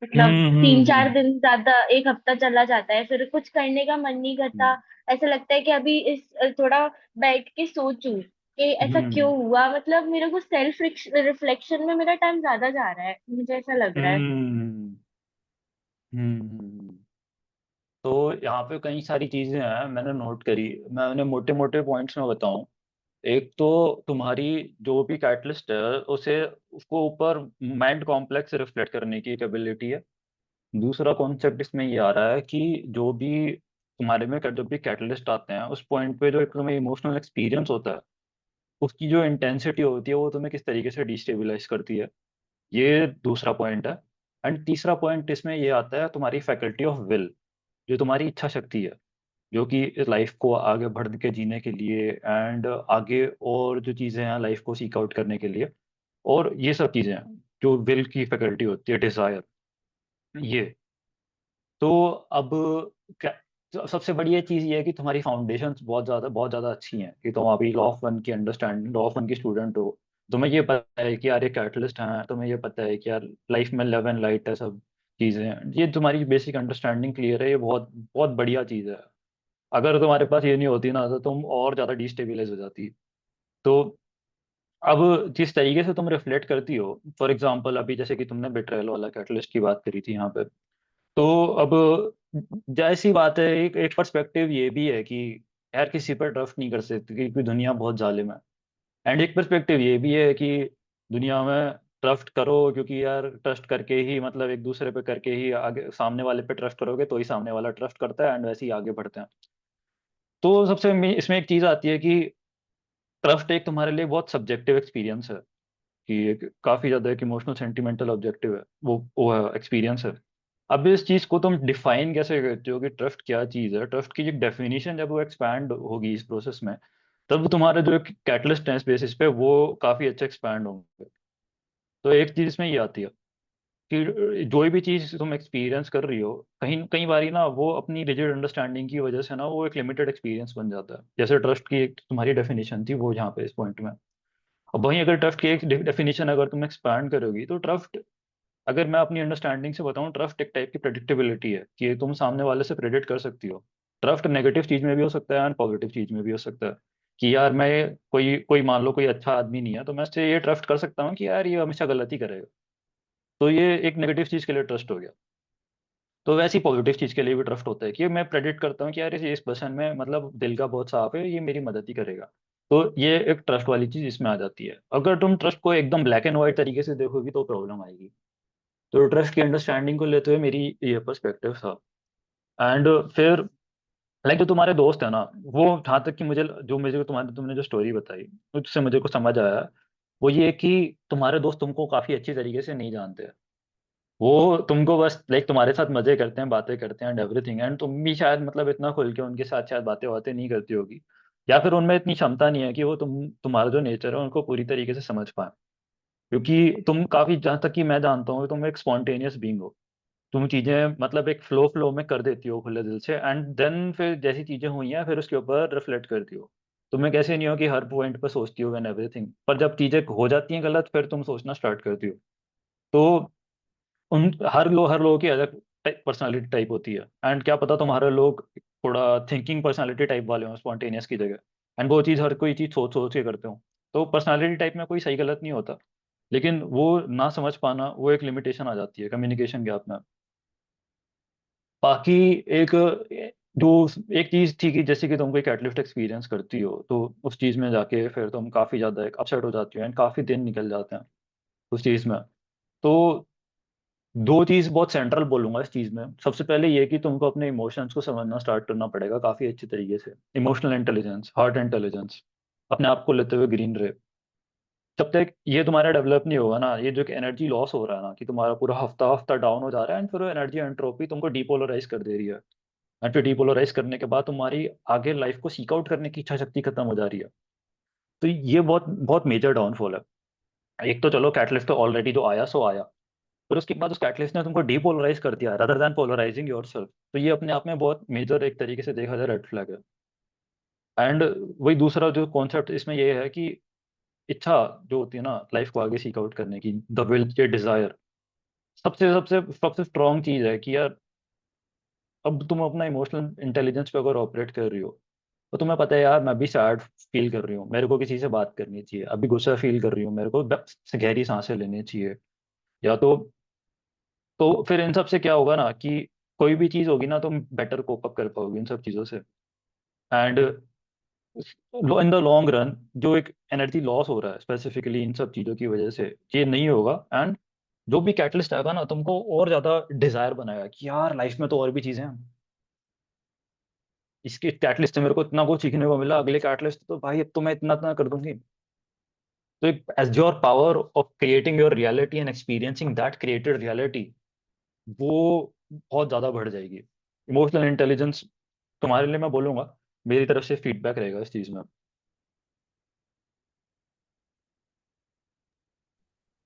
मतलब तीन चार हम्म। दिन ज्यादा, एक हफ्ता चला जाता है फिर कुछ करने का मन नहीं करता। हम्म। ऐसा लगता है कि अभी इस थोड़ा बैठ के सोचूं कि ऐसा क्यों हम्म। हुआ, मतलब मेरे को सेल्फ रिफ्लेक्शन में मेरा टाइम ज्यादा जा रहा है, मुझे ऐसा लग रहा है। हम्म। हम्म। तो यहाँ पे कई सारी चीजें हैं मैंने नोट करी, मैं उन्हें मोटे मोटे पॉइंट्स में बताऊं। एक तो तुम्हारी जो भी कैटलिस्ट है उसे उसको ऊपर माइंड कॉम्प्लेक्स रिफ्लेक्ट करने की एक एबिलिटी है। दूसरा कॉन्सेप्ट इसमें ये आ रहा है कि जो भी तुम्हारे में जब भी कैटलिस्ट आते हैं उस पॉइंट पे जो एक तुम्हें इमोशनल एक्सपीरियंस होता है उसकी जो इंटेंसिटी होती है वो तुम्हें किस तरीके से डिस्टेबलाइज करती है, ये दूसरा पॉइंट है। एंड तीसरा पॉइंट इसमें ये आता है तुम्हारी फैकल्टी ऑफ विल, जो तुम्हारी इच्छा शक्ति है, जो कि लाइफ को आगे बढ़ के जीने के लिए एंड आगे और जो चीज़ें हैं लाइफ को सीक आउट करने के लिए, और ये सब चीज़ें हैं जो विल की फैकल्टी होती है, डिजायर, ये। तो अब क्या, तो सबसे बढ़िया चीज़ ये है कि तुम्हारी फाउंडेशंस बहुत ज़्यादा अच्छी हैं, कि तुम अभी लॉ ऑफ वन की अंडरस्टैंडिंग, लॉ ऑफ वन की स्टूडेंट हो। तुम्हें ये पता है कि यार ये कैटलिस्ट है, तुम्हें ये पता है कि यार लाइफ में लव एंड लाइट है, सब चीज़ें हैं, ये तुम्हारी बेसिक अंडरस्टैंडिंग क्लियर है, ये बहुत बहुत बढ़िया चीज़ है। अगर तुम्हारे पास ये नहीं होती ना तो तुम और ज़्यादा डिस्टेबलाइज हो जाती। तो अब जिस तरीके से तुम रिफ्लेक्ट करती हो, फॉर एग्जाम्पल अभी जैसे कि तुमने बिट्रेयल वाला कैटलिस्ट की बात करी थी यहाँ पे, तो अब जैसी बात है, एक एक पर्सपेक्टिव ये भी है कि यार किसी पर ट्रस्ट नहीं कर सकते क्योंकि दुनिया बहुत जालिम है। एंड एक पर्सपेक्टिव ये भी है कि दुनिया में ट्रस्ट करो, क्योंकि यार ट्रस्ट करके ही मतलब एक दूसरे पे करके ही आगे सामने वाले पे ट्रस्ट करोगे तो ही सामने वाला ट्रस्ट करता है एंड वैसे ही आगे बढ़ते हैं। तो सबसे इसमें एक चीज आती है कि ट्रस्ट एक तुम्हारे लिए बहुत सब्जेक्टिव एक्सपीरियंस है, कि एक काफी ज्यादा एक इमोशनल सेंटिमेंटल ऑब्जेक्टिव है, वो एक्सपीरियंस है। अब इस चीज को तुम डिफाइन कैसे करते हो कि ट्रस्ट क्या चीज है? ट्रस्ट की एक डेफिनेशन जब वो एक्सपैंड होगी इस प्रोसेस में, तब तुम्हारे जो कैटलिस्ट है इस बेसिस पे वो काफी अच्छे एक्सपैंड होंगे। तो एक चीज इसमें ये आती है कि जो भी चीज तुम एक्सपीरियंस कर रही हो, कहीं कई बारी ना वो अपनी रिजिड अंडरस्टैंडिंग की वजह से ना वो एक लिमिटेड एक्सपीरियंस बन जाता है। जैसे ट्रस्ट की एक तुम्हारी डेफिनेशन थी वो यहाँ पे इस पॉइंट में। अब वहीं अगर ट्रस्ट की एक डेफिनेशन अगर तुम एक्सपैंड करोगी तो ट्रस्ट, अगर मैं अपनी अंडरस्टैंडिंग से बताऊं, ट्रस्ट एक टाइप की प्रेडिक्टेबिलिटी है कि तुम सामने वाले से प्रेडिक्ट कर सकती हो। ट्रस्ट नेगेटिव चीज में भी हो सकता है एंड पॉजिटिव चीज में भी हो सकता है। कि यार मैं, कोई कोई मान लो कोई अच्छा आदमी नहीं है तो मैं इससे ये ट्रस्ट कर सकता हूँ कि यार ये हमेशा गलती करेगा। तो ये एक नेगेटिव चीज के लिए ट्रस्ट हो गया। तो वैसे ही पॉजिटिव चीज के लिए भी ट्रस्ट होता है कि मैं प्रेडिक्ट करता हूँ कि यार इस पर्सन में मतलब दिल का बहुत साफ है, ये मेरी मदद ही करेगा। तो ये एक ट्रस्ट वाली चीज इसमें आ जाती है। अगर तुम ट्रस्ट को एकदम ब्लैक एंड व्हाइट तरीके से देखोगी तो प्रॉब्लम आएगी। तो ट्रस्ट की अंडरस्टैंडिंग को लेते हुए मेरी ये पर्सपेक्टिव था। एंड फिर लाइक जो तुम्हारे दोस्त है ना, वो जहाँ तक कि मुझे तुम्हारे तुमने जो स्टोरी बताई उससे मुझे को समझ आया, वो ये कि तुम्हारे दोस्त तुमको काफी अच्छी तरीके से नहीं जानते हैं। वो तुमको बस लाइक तुम्हारे साथ मजे करते हैं, बातें करते हैं एंड एवरीथिंग, एंड तुम भी शायद मतलब इतना खुल के उनके साथ शायद बातें बातें नहीं करती होगी, या फिर उनमें इतनी क्षमता नहीं है कि वो तुम्हारा जो नेचर है उनको पूरी तरीके से समझ पाए। क्योंकि तुम काफी, जहाँ तक कि मैं जानता हूँ, तुम एक स्पॉन्टेनियस बीइंग हो। तुम चीजें मतलब एक फ्लो फ्लो में कर देती हो खुले दिल से, एंड देन फिर जैसी चीजें हुई हैं फिर उसके ऊपर रिफ्लेक्ट करती हो। तुम्हें कैसे नहीं हो कि हर पॉइंट पर सोचती हो एंड एवरीथिंग, पर जब चीजें हो जाती हैं गलत फिर तुम सोचना स्टार्ट करती हो। तो उन हर लोगों की अलग पर्सनालिटी टाइप होती है, एंड क्या पता तुम्हारे लोग थोड़ा थिंकिंग पर्सनालिटी टाइप वाले हों स्पॉन्टेनियस की जगह, एंड वो चीज़ हर कोई चीज़ सोच सोच के करते हो। तो पर्सनालिटी टाइप में कोई सही गलत नहीं होता, लेकिन वो ना समझ पाना वो एक लिमिटेशन आ जाती है कम्युनिकेशन गैप में। बाकी एक जो एक चीज थी कि जैसे कि तुम कोई कैटलिस्ट एक्सपीरियंस करती हो तो उस चीज में जाके फिर तुम काफी ज्यादा एक अपसेट हो जाती हो एंड काफी दिन निकल जाते हैं उस चीज में। तो दो चीज बहुत सेंट्रल बोलूंगा इस चीज में। सबसे पहले ये कि तुमको अपने इमोशंस को समझना स्टार्ट करना पड़ेगा काफी अच्छी तरीके से। इमोशनल इंटेलिजेंस, हार्ट इंटेलिजेंस, अपने आप को लेते हुए ग्रीन रे। जब तक ये तुम्हारा डेवलप नहीं होगा ना, ये जो एनर्जी लॉस हो रहा है ना, कि तुम्हारा पूरा हफ्ता हफ्ता डाउन हो जा रहा है एंड फिर एनर्जी एंट्रोपी तुमको डीपोलराइज कर दे रही है। एंड फिर डीपोलराइज करने के बाद तुम्हारी आगे लाइफ को सीक आउट करने की इच्छा शक्ति खत्म हो जा रही है। तो ये बहुत बहुत मेजर डाउनफॉल है। एक तो चलो कैटलिस्ट तो ऑलरेडी जो आया सो आया, फिर उसके बाद उस कैटलिस्ट ने तुमको डीपोलराइज कर दिया रादर देन पोलराइजिंग योरसेल्फ। तो ये अपने आप में बहुत मेजर एक तरीके से देखा जाए रेड फ्लैग है। एंड वही दूसरा जो कॉन्सेप्ट इसमें ये है कि इच्छा जो होती है ना लाइफ को आगे सीक आउट करने की, द विल, ये डिजायर, सबसे सबसे सबसे स्ट्रॉन्ग चीज है कि यार अब तुम अपना इमोशनल इंटेलिजेंस पे अगर ऑपरेट कर रही हो तो तुम्हें पता है यार मैं भी सैड फील कर रही हूँ, मेरे को किसी से बात करनी चाहिए, अभी गुस्सा फील कर रही हूँ, मेरे को गहरी सांसें लेनी चाहिए। या तो फिर इन सब से क्या होगा ना कि कोई भी चीज होगी ना तुम बेटर कोप अप कर पाओगे इन सब चीजों से। And in the long run जो एक एनर्जी लॉस हो रहा है स्पेसिफिकली इन सब चीजों की वजह से, ये नहीं होगा। एंड जो भी कैटलिस्ट आएगा ना तुमको और ज्यादा डिजायर बनाएगा कि यार लाइफ में तो और भी चीजें हैं, इसके कैटलिस्ट से मेरे को इतना कुछ सीखने को मिला, अगले कैटलिस्ट तो भाई अब तो मैं इतना इतना कर दूंगी। तो एक as your power of creating your reality and experiencing that created reality, वो बहुत ज्यादा बढ़ जाएगी। इमोशनल इंटेलिजेंस तुम्हारे लिए मैं बोलूंगा, मेरी तरफ से फीडबैक रहेगा इस चीज में।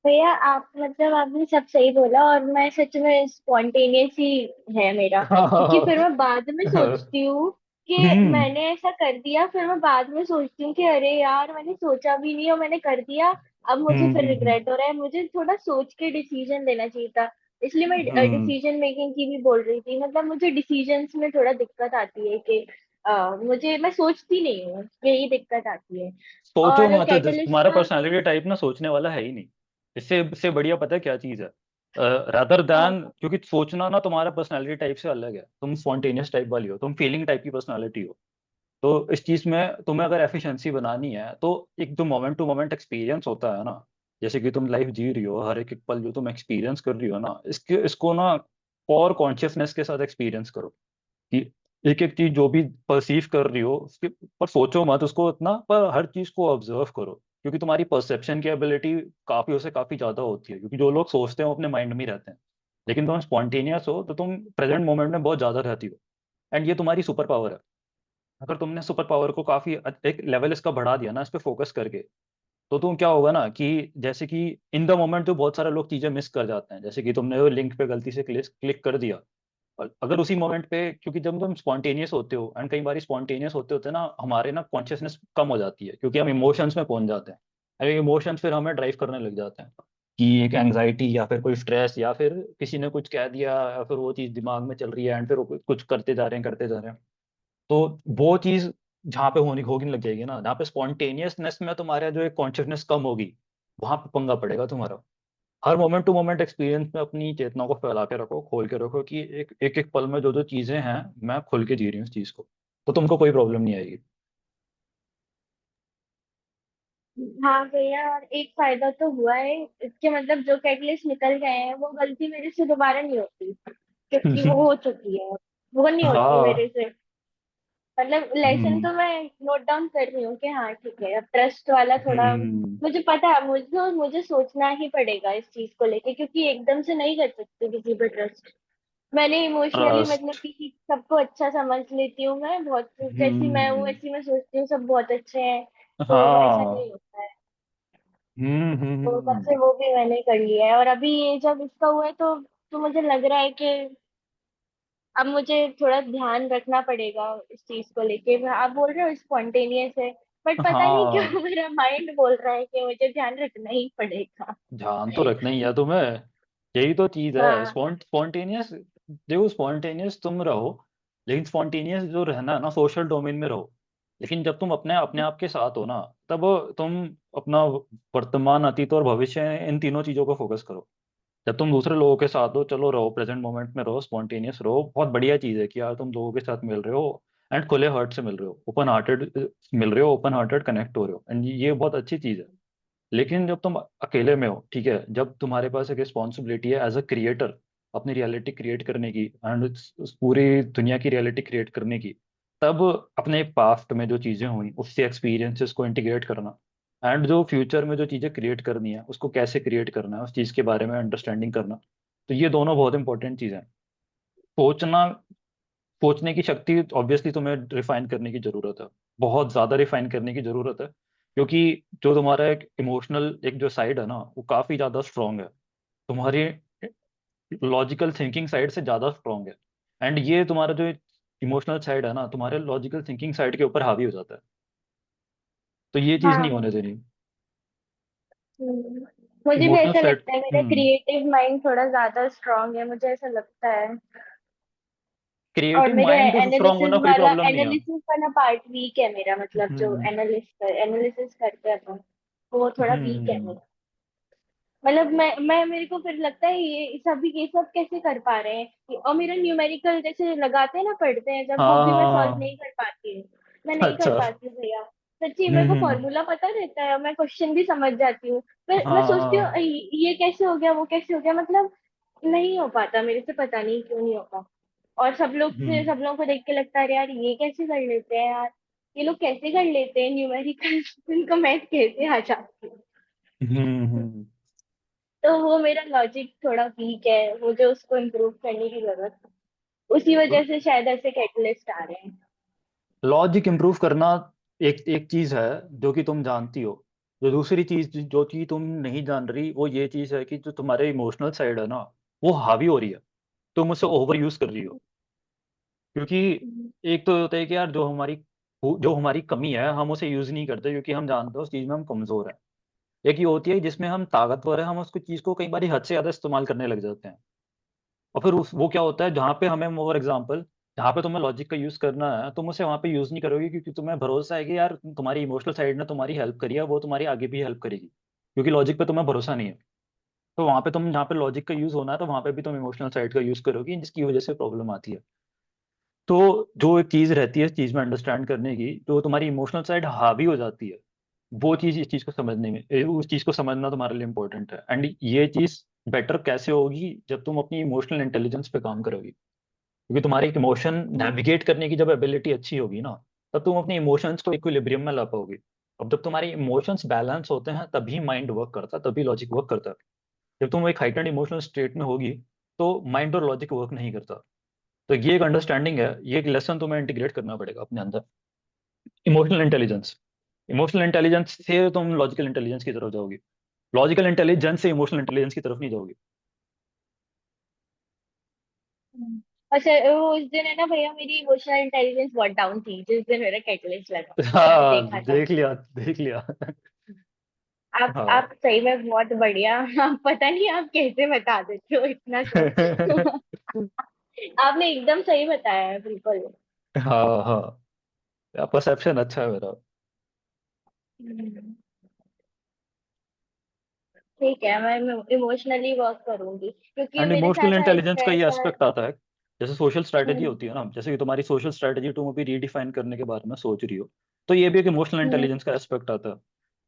भैया आप मतलब आपने सब सही बोला, और मैं सच में स्पॉन्टेनियस ही है मेरा। क्योंकि फिर मैं बाद में सोचती हूँ कि हम्म। मैंने ऐसा कर दिया, फिर मैं बाद में सोचती हूँ कि अरे यार मैंने सोचा भी नहीं और मैंने कर दिया। अब मुझे फिर हम्म। रिग्रेट हो रहा है, मुझे थोड़ा सोच के डिसीजन लेना चाहिए था। इसलिए मैं हम्म। डिसीजन मेकिंग की भी बोल रही थी। मतलब मुझे डिसीजंस में थोड़ा दिक्कत आती है कि मुझे, मैं सोचती नहीं हूँ, यही दिक्कत आती है। सोचो और मत, कैटलिस्ट तुम्हारा का पर्सनालिटी टाइप ना सोचने वाला है ही नहीं। इससे बढ़िया पता है क्या चीज है? रादर हाँ, देन, क्योंकि सोचना ना तुम्हारा पर्सनालिटी टाइप से अलग है, तुम स्पॉन्टेनियस टाइप वाली हो, तुम फीलिंग टाइप की पर्सनालिटी हो। तो इस चीज में तुम्हें अगर एफिशिएंसी बनानी है तो एक जो मोमेंट टू मोमेंट एक्सपीरियंस होता है ना, जैसे कि तुम लाइफ जी रही हो, हर एक एक पल जो तुम एक्सपीरियंस कर रही हो ना, इसको ना और कॉन्शियसनेस के साथ एक्सपीरियंस करो। कि एक एक चीज जो भी परसीव कर रही हो उसके पर सोचो मत उसको इतना, पर हर चीज को ऑब्जर्व करो, क्योंकि तुम्हारी परसेप्शन की एबिलिटी काफी उससे काफी ज्यादा होती है। क्योंकि जो लोग सोचते हैं वो अपने माइंड में ही रहते हैं, लेकिन तुम स्पॉन्टेनियस हो तो तुम प्रेजेंट मोमेंट में बहुत ज्यादा रहती हो। एंड ये तुम्हारी सुपर पावर है। अगर तुमने सुपर पावर को काफी एक लेवल इसका बढ़ा दिया ना इस पे फोकस करके, तो तुम क्या होगा ना कि जैसे कि इन द मोमेंट तो बहुत सारे लोग चीजें मिस कर जाते हैं, जैसे कि तुमने वो लिंक पे गलती से क्लिक क्लिक कर दिया। और अगर उसी मोमेंट पे, क्योंकि जब तुम स्पॉन्टेनियस होते हो एंड कई बार स्पॉन्टेनियस होते होते ना हमारे ना कॉन्शियसनेस कम हो जाती है, क्योंकि हम इमोशंस में पहुंच जाते हैं। अरे इमोशंस फिर हमें ड्राइव करने लग जाते हैं कि एक एंग्जाइटी या फिर कोई स्ट्रेस या फिर किसी ने कुछ कह दिया या फिर वो चीज दिमाग में चल रही है एंड फिर वो कुछ करते जा रहे हैं करते जा रहे हैं। तो वो चीज जहाँ पे होनी होगी लग जाएगी ना, जहाँ पे स्पॉन्टेनियसनेस में तुम्हारा जो एक कॉन्शियसनेस कम होगी, वहां पे पंगा पड़ेगा तुम्हारा। हर मोमेंट टू मोमेंट एक्सपीरियंस में अपनी चेतना को फैला के रखो, खोल के रखो कि एक एक एक पल में जो जो चीजें हैं मैं खुल के जी रही हूँ उस चीज को, तो तुमको कोई प्रॉब्लम नहीं आएगी। हाँ भैया, और एक फायदा तो हुआ है इसके, मतलब जो कैटलिस्ट निकल गए हैं वो गलती मेरे से दोबारा नहीं होती, क्योंकि वो हो चुकी है। वो नहीं होती मेरे हाँ। से। मतलब लेसन हम्म। तो मैं नोट डाउन कर रही हूँ कि हाँ ठीक है, अब ट्रस्ट वाला थोड़ा हम्म। मुझे पता है, मुझे सोचना ही पड़ेगा इस चीज को लेके, क्योंकि एकदम से नहीं कर सकती किसी पर ट्रस्ट। मैंने इमोशनली मतलब ट्रस्ट। कि सबको अच्छा समझ लेती हूँ मैं बहुत, जैसी मैं हूँ हम्म। वैसी मैं सोचती हूँ सब बहुत अच्छे हैं, तो ऐसा हाँ। नहीं होता है। तो तब हम्म। से वो भी मैंने कर लिया है, और अभी ये जब इसका हुआ है तो मुझे लग रहा है कि अब मुझे थोड़ा ध्यान रखना पड़ेगा इस चीज को लेके। मैं आप बोल रहे हो स्पॉन्टेनियस है, बट पता नहीं हाँ, क्यों मेरा माइंड बोल रहा है कि मुझे ध्यान रखना ही पड़ेगा। ध्यान तो रखना ही है तुम्हें। यही तो चीज है हाँ स्पॉन्टेनियस। देखो स्पॉन्टेनियस तुम रहो, लेकिन स्पॉन्टेनियस जो रहना है ना सोशल डोमेन में रहो। लेकिन जब तुम अपने अपने आप के साथ हो ना, तब तुम अपना वर्तमान अतीत और भविष्य इन तीनों चीजों को फोकस करो। जब तुम दूसरे लोगों के साथ हो, चलो रहो प्रेजेंट मोमेंट में रहो, स्पॉन्टेनियस रहो, बहुत बढ़िया चीज है कि यार तुम लोगों के साथ मिल रहे हो एंड खुले हार्ट से मिल रहे हो, ओपन हार्टेड मिल रहे हो, ओपन हार्टेड कनेक्ट हो रहे हो, एंड ये बहुत अच्छी चीज है। लेकिन जब तुम अकेले में हो, ठीक है, जब तुम्हारे पास एक रिस्पॉन्सिबिलिटी है एज अ क्रिएटर अपनी रियलिटी क्रिएट करने की एंड उस पूरी दुनिया की रियलिटी क्रिएट करने की, तब अपने पास्ट में जो चीजें हुई उससे एक्सपीरियंसेस को इंटीग्रेट करना एंड जो फ्यूचर में जो चीजें क्रिएट करनी है उसको कैसे क्रिएट करना है उस चीज के बारे में अंडरस्टैंडिंग करना, तो ये दोनों बहुत इंपॉर्टेंट चीजें हैं। सोचना, सोचने की शक्ति ऑब्वियसली तुम्हें रिफाइन करने की जरूरत है, बहुत ज्यादा रिफाइन करने की जरूरत है, क्योंकि जो तुम्हारा एक इमोशनल एक जो साइड है ना वो काफी ज्यादा स्ट्रांग है, तुम्हारी लॉजिकल थिंकिंग साइड से ज्यादा स्ट्रांग है। एंड ये तुम्हारा जो इमोशनल साइड है ना तुम्हारे लॉजिकल थिंकिंग साइड के ऊपर हावी हो जाता है, तो ये चीज नहीं हाँ। होने देनी। हम्म, मुझे भी इमोशनल ऐसा साइड। लगता है, मेरा हम्म। क्रिएटिव माइंड थोड़ा ज्यादा स्ट्रांग है, मुझे ऐसा लगता है। और क्रिएटिव मेरे माइंड स्ट्रांग होना कोई प्रॉब्लम नहीं है। एनालिसिस वाला पार्ट वीक है मेरा, मतलब जो हम्म। एनालिसिस करते हैं अपन, वो थोड़ा वीक है हम्म। मेरा। मतलब मैं मेरे को फिर लगता है ये सब कैसे कर पा रहे हैं और मेरा न्यूमेरिकल जैसे लगाते हैं ना पढ़ते हैं जब, वो भी मैं सॉल्व हाँ। नहीं कर पाती हूँ। मैं नहीं कर अच्छा। पाती हूँ भैया। सच्ची मेरे को हम्म। फॉर्मूला पता रहता है और मैं क्वेश्चन भी समझ जाती हूँ, पर मैं सोचती हूँ हाँ। ये कैसे हो गया वो कैसे हो गया, मतलब नहीं हो पाता मेरे से, पता नहीं क्यों नहीं होता। और हम्म। सब लोगों को देख के लगता है यार ये कैसे कर लेते हैं यार, ये लोग कैसे कर लेते हैं न्यूमेरिकल इनको मैथ कैसे आ जाती है। हम्म। तो वो मेरा लॉजिक थोड़ा वीक है, मुझे उसको इम्प्रूव करने की जरूरत है। उसी वजह से शायद ऐसे कैटलिस्ट आ रहे हैं। लॉजिक इंप्रूव करना एक एक चीज है जो कि तुम जानती हो। जो दूसरी चीज जो कि तुम नहीं जान रही वो ये चीज है कि जो तुम्हारे इमोशनल साइड है ना वो हावी हो रही है, तुम उसे ओवर यूज कर रही हो। क्योंकि एक तो होता है कि यार जो हमारी कमी है हम उसे यूज नहीं करते क्योंकि हम जानते हैं उस चीज में हम कमजोर हैं। एक ये होती है जिसमें हम ताकतवर है, हम उसको चीज को कई बार हद से ज्यादा इस्तेमाल करने लग जाते हैं। और फिर वो क्या होता है जहाँ पे हमें फॉर एग्जाम्पल जहाँ पे तुम्हें लॉजिक का यूज करना है तुम उसे वहाँ पे यूज नहीं करोगे, क्योंकि तुम्हें भरोसा है कि यार तुम्हारी इमोशनल साइड ने तुम्हारी हेल्प करी है वो तुम्हारी आगे भी हेल्प करेगी, क्योंकि लॉजिक पे तुम्हें भरोसा नहीं है। तो वहाँ पे तुम जहाँ पे लॉजिक का यूज होना है तो वहाँ पे भी तुम इमोशनल साइड का यूज करोगी जिसकी वजह से प्रॉब्लम आती है। तो जो एक चीज रहती है इस चीज में अंडरस्टैंड करने की, जो तुम्हारी इमोशनल साइड हावी हो जाती है, वो चीज इस चीज को समझने में उस चीज को समझना तुम्हारे लिए इंपॉर्टेंट है। एंड ये चीज बेटर कैसे होगी जब तुम अपनी इमोशनल इंटेलिजेंस पे काम करोगी, क्योंकि तुम्हारी इमोशन नेविगेट करने की जब एबिलिटी अच्छी होगी ना, तब तुम अपने इमोशंस को इक्विलिब्रियम में ला पाओगे। अब जब तुम्हारे इमोशंस बैलेंस होते हैं तभी माइंड वर्क करता है, तभी लॉजिक वर्क करता है। जब तुम एक हाइटेंड इमोशनल स्टेट में होगी तो माइंड और लॉजिक वर्क नहीं करता। तो ये एक अंडरस्टैंडिंग है, ये एक लेसन तुम्हें इंटीग्रेट करना पड़ेगा अपने अंदर। इमोशनल इंटेलिजेंस, इमोशनल इंटेलिजेंस से तुम लॉजिकल इंटेलिजेंस की तरफ जाओगे, लॉजिकल इंटेलिजेंस से इमोशनल इंटेलिजेंस की तरफ नहीं जाओगे। हम्म। अच्छा, वो उस दिन है ना भैया, मेरी इमोशनल इंटेलिजेंस बहुत डाउन थी जिस दिन मेरा कैटलिस्ट लगा, मैंने हाँ, देखा था। देख लिया देख लिया। आप हाँ। सही में बहुत बढ़िया। आप पता नहीं आप कैसे बता देते हो इतना सब। आपने एकदम सही बताया है, बिल्कुल। हाँ हाँ, परसेप्शन अच्छा है मेरा। हम्म, ठीक है, मैं इमोशनली वर्क करूंगी क्योंकि एंड मेरे इमोशनल साथ इंटेलिजेंस का ये ऐसा। एस्पेक्ट आता है, जैसे सोशल स्ट्रैटेजी हम्म। होती है ना, जैसे कि तुम्हारी सोशल स्ट्रैटेजी तुम अभी रीडिफाइन करने के बारे में सोच रही हो, तो ये भी एक इमोशनल हम्म। इंटेलिजेंस का एस्पेक्ट आता है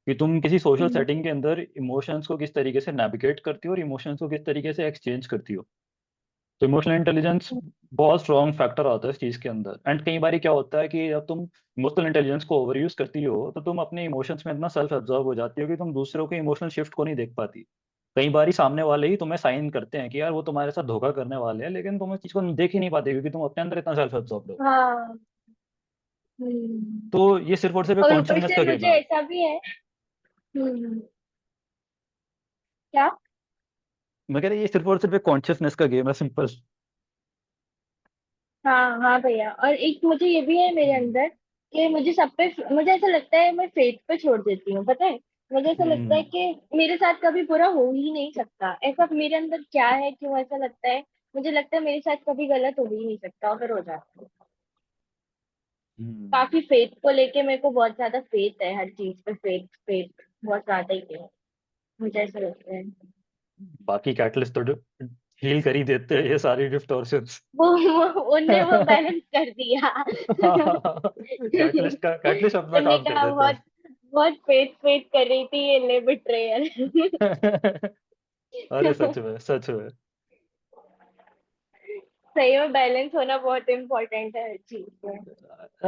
कि तुम किसी सोशल हम्म। सेटिंग के अंदर इमोशंस को किस तरीके से नेविगेट करती हो और इमोशंस को किस तरीके से एक्सचेंज करती हो। तो इमोशनल इंटेलिजेंस बहुत स्ट्रॉन्ग फैक्टर आता है इस चीज के अंदर। एंड कई बार क्या होता है कि जब तुम इमोशनल इंटेलिजेंस को ओवर यूज करती हो तो तुम अपने इमोशंस में इतना सेल्फ एब्जॉर्ब हो जाती हो कि तुम दूसरों के इमोशनल शिफ्ट को नहीं देख पाती। कई बार सामने वाले ही तुम्हें साइन करते हैं कि यार वो तुम्हारे साथ धोखा करने वाले हैं, लेकिन तुम इस चीज को देख ही नहीं पाते क्योंकि तुम अपने अंदर इतना सेल्फ एब्जॉर्ब हो। हाँ। हम्म। तो ये सिर्फ और सिर्फ एक और ऊपर कॉन्शियसनेस से का गेम मुझे है। ऐसा भी है। क्या? मैं कह रहा ये सिर्फ और सिर्फ एक कॉन्शियसनेस का गेम है, सिंपल। हाँ हाँ भैया, और एक मुझे ये भी है मेरे अंदर कि मुझे ऐसा लगता है मैं फेथ पे छोड़ देती हूँ, पता है। मुझे ऐसा लगता है हम्म। कि मेरे साथ कभी बुरा हो ही नहीं सकता, ऐसा मेरे अंदर क्या है, क्यों ऐसा लगता है। मुझे लगता है मेरे साथ कभी गलत हो ही नहीं सकता, और फिर हो जाता है। हम्म। काफी फेथ को लेके मेरे को बहुत ज्यादा फेथ है, हर चीज पे फेथ फेथ बहुत ज्यादा ही है, मुझे ऐसा लगता है। बाकी कैटलिस्ट तो हील कर ही देते हैं ये सारी डिस्टॉर्शंस। उनने वो बैलेंस कर दिया। कैटलिस्ट अपना उनने काम कर कहा देते बहुत बहुत फेथ फेथ कर रही थी, ये ले बिट्रेयल। हैं। अरे सच में सच में। सही में बैलेंस होना बहुत इम्पोर्टेंट है हर चीज में।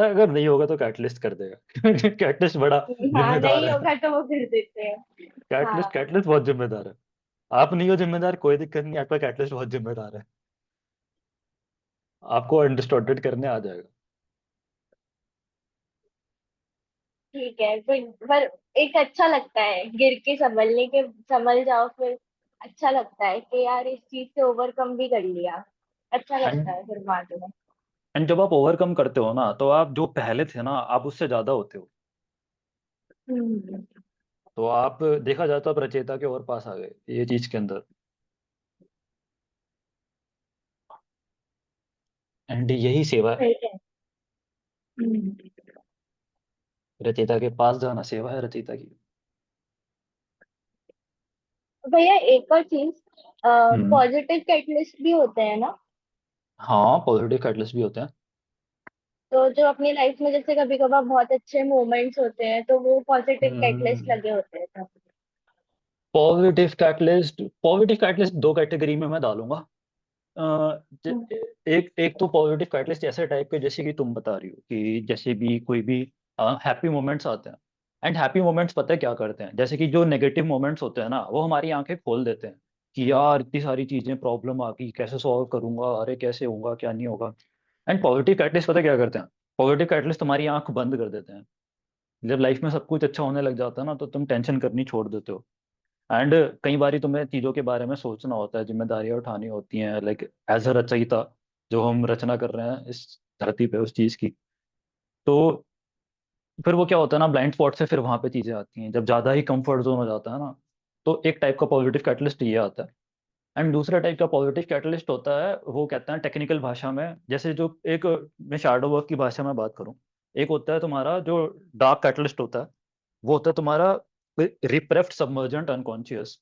अगर नहीं होगा तो कैटलिस्ट कर देगा। कैटलिस्ट बड़ा हाँ, जिम्मेदार नहीं है। होगा तो वो कर देते हैं। कैटलिस्ट हाँ। कैटलिस्ट बहुत जिम्मेदार है। आप नहीं हो जिम्मेदार, कोई दिक्कत नहीं, आपका कैटलिस्ट बहुत जिम्मेदार है। आपको अनडिस्टॉर्टेड करने आ जाएगा। ठीक है, पर एक अच्छा लगता है गिर के संभल जाओ फिर। अच्छा लगता है कि यार इस चीज से ओवरकम भी कर लिया। अच्छा लगता एंड है फिर बाद में। एंड जब आप ओवरकम करते हो ना, तो आप जो पहले थे ना, आप उससे ज्यादा होते हो। हम्म। तो आप देखा जाए तो आप रचयिता के और पास आ गए ये चीज के अंदर। एंड यही सेवा है। सही है। हम्म। रचयिता के पास जाना सेवा है रचयिता की। भैया एक और चीज, हम्म। पॉजिटिव कैटलिस्ट भी होते हैं ना। हाँ, पॉजिटिव कैटलिस्ट भी होते हैं। तो जो अपनी लाइफ में जैसे कभी कभार बहुत अच्छे मोमेंट्स होते हैं, तो वो पॉजिटिव कैटलिस्ट हम्म। लगे होते हैं तब। पॉजिटिव कैटलिस्ट दो कैटेगरी में मैं डालूंगा। अ, हम्म। एक एक तो पॉजिटिव कैटलिस्ट ऐसे टाइप के जैसे कि तुम बता रही हो कि जैसे भी कोई भी हैप्पी मोमेंट्स आते हैं। एंड हैप्पी मोमेंट्स पता है क्या करते हैं, जैसे कि जो नेगेटिव मोमेंट्स होते हैं ना, वो हमारी आंखें खोल देते हैं कि यार इतनी सारी चीजें प्रॉब्लम आ गई, कैसे सॉल्व करूंगा, अरे कैसे होगा क्या नहीं होगा। एंड पॉजिटिव कैटलिस्ट पता है क्या करते हैं, पॉजिटिव कैटलिस्ट तुम्हारी आंख बंद कर देते हैं। जब लाइफ में सब कुछ अच्छा होने लग जाता है ना, तो तुम टेंशन करनी छोड़ देते हो। एंड कई बारी तुम्हें चीजों के बारे में सोचना होता है, जिम्मेदारियां उठानी होती हैं, लाइक एज अ रचयिता जो हम रचना कर रहे हैं इस धरती पे उस चीज की। तो फिर वो क्या होता है ना, ब्लाइंड स्पॉट से फिर वहां पे चीजें आती हैं जब ज्यादा ही कंफर्ट जोन हो जाता है ना। तो एक टाइप का पॉजिटिव कैटलिस्ट ये आता है। एंड दूसरा टाइप का पॉजिटिव कैटलिस्ट होता है, वो कहते हैं टेक्निकल भाषा में, जैसे जो एक, मैं शैडो वर्क की भाषा में बात करूं, एक होता है तुम्हारा जो डार्क कैटलिस्ट होता है, वो होता है तुम्हारा रिप्रेफ्ड सबमर्जेंट अनकॉन्शियस।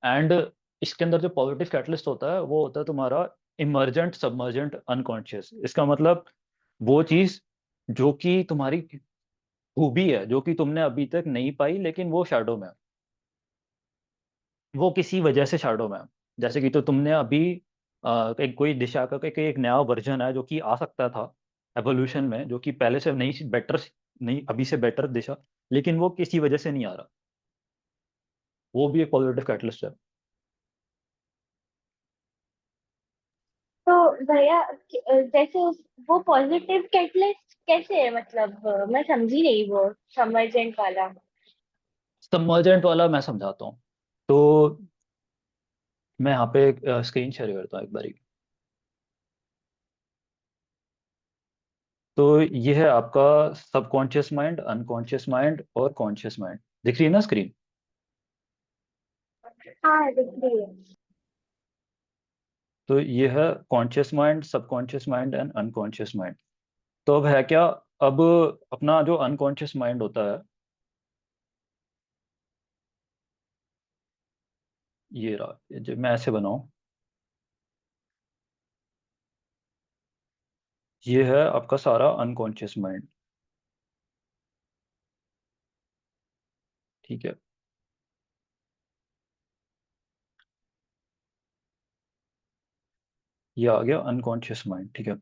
एंड इसके अंदर जो पॉजिटिव कैटलिस्ट होता है वो होता है तुम्हारा इमर्जेंट सबमर्जेंट अनकॉन्शियस। इसका मतलब वो चीज जो कि तुम्हारी खूबी है, जो कि तुमने अभी तक नहीं पाई लेकिन वो शैडो में है, वो किसी वजह से शैडो में है। जैसे कि तो तुमने अभी एक कोई दिशा का एक नया वर्जन है जो कि आ सकता था एवोल्यूशन में, जो कि पहले से नहीं बेटर, नहीं अभी से बेटर दिशा, लेकिन वो किसी वजह से नहीं आ रहा। वो भी एक पॉजिटिव कैटलिस्ट है। तो भैया जैसे वो पॉजिटिव कैटलिस्ट कैसे है, मतलब मैं समझी नहीं वो समर्जेंट वाला। सबमर्जेंट वाला मैं समझाता हूँ। तो मैं यहाँ पे स्क्रीन शेयर करता हूँ एक बारी। तो ये है आपका सबकॉन्शियस माइंड, अनकॉन्शियस माइंड और कॉन्शियस माइंड। दिख रही है ना स्क्रीन? हाँ दिख रही है। तो ये है conscious mind, subconscious mind and unconscious mind. तो अब है क्या, अब अपना जो अनकॉन्शियस माइंड होता है, ये रहा, ये जो मैं ऐसे बनाऊं, ये है आपका सारा अनकॉन्शियस माइंड। ठीक है, ये आ गया अनकॉन्शियस माइंड। ठीक है,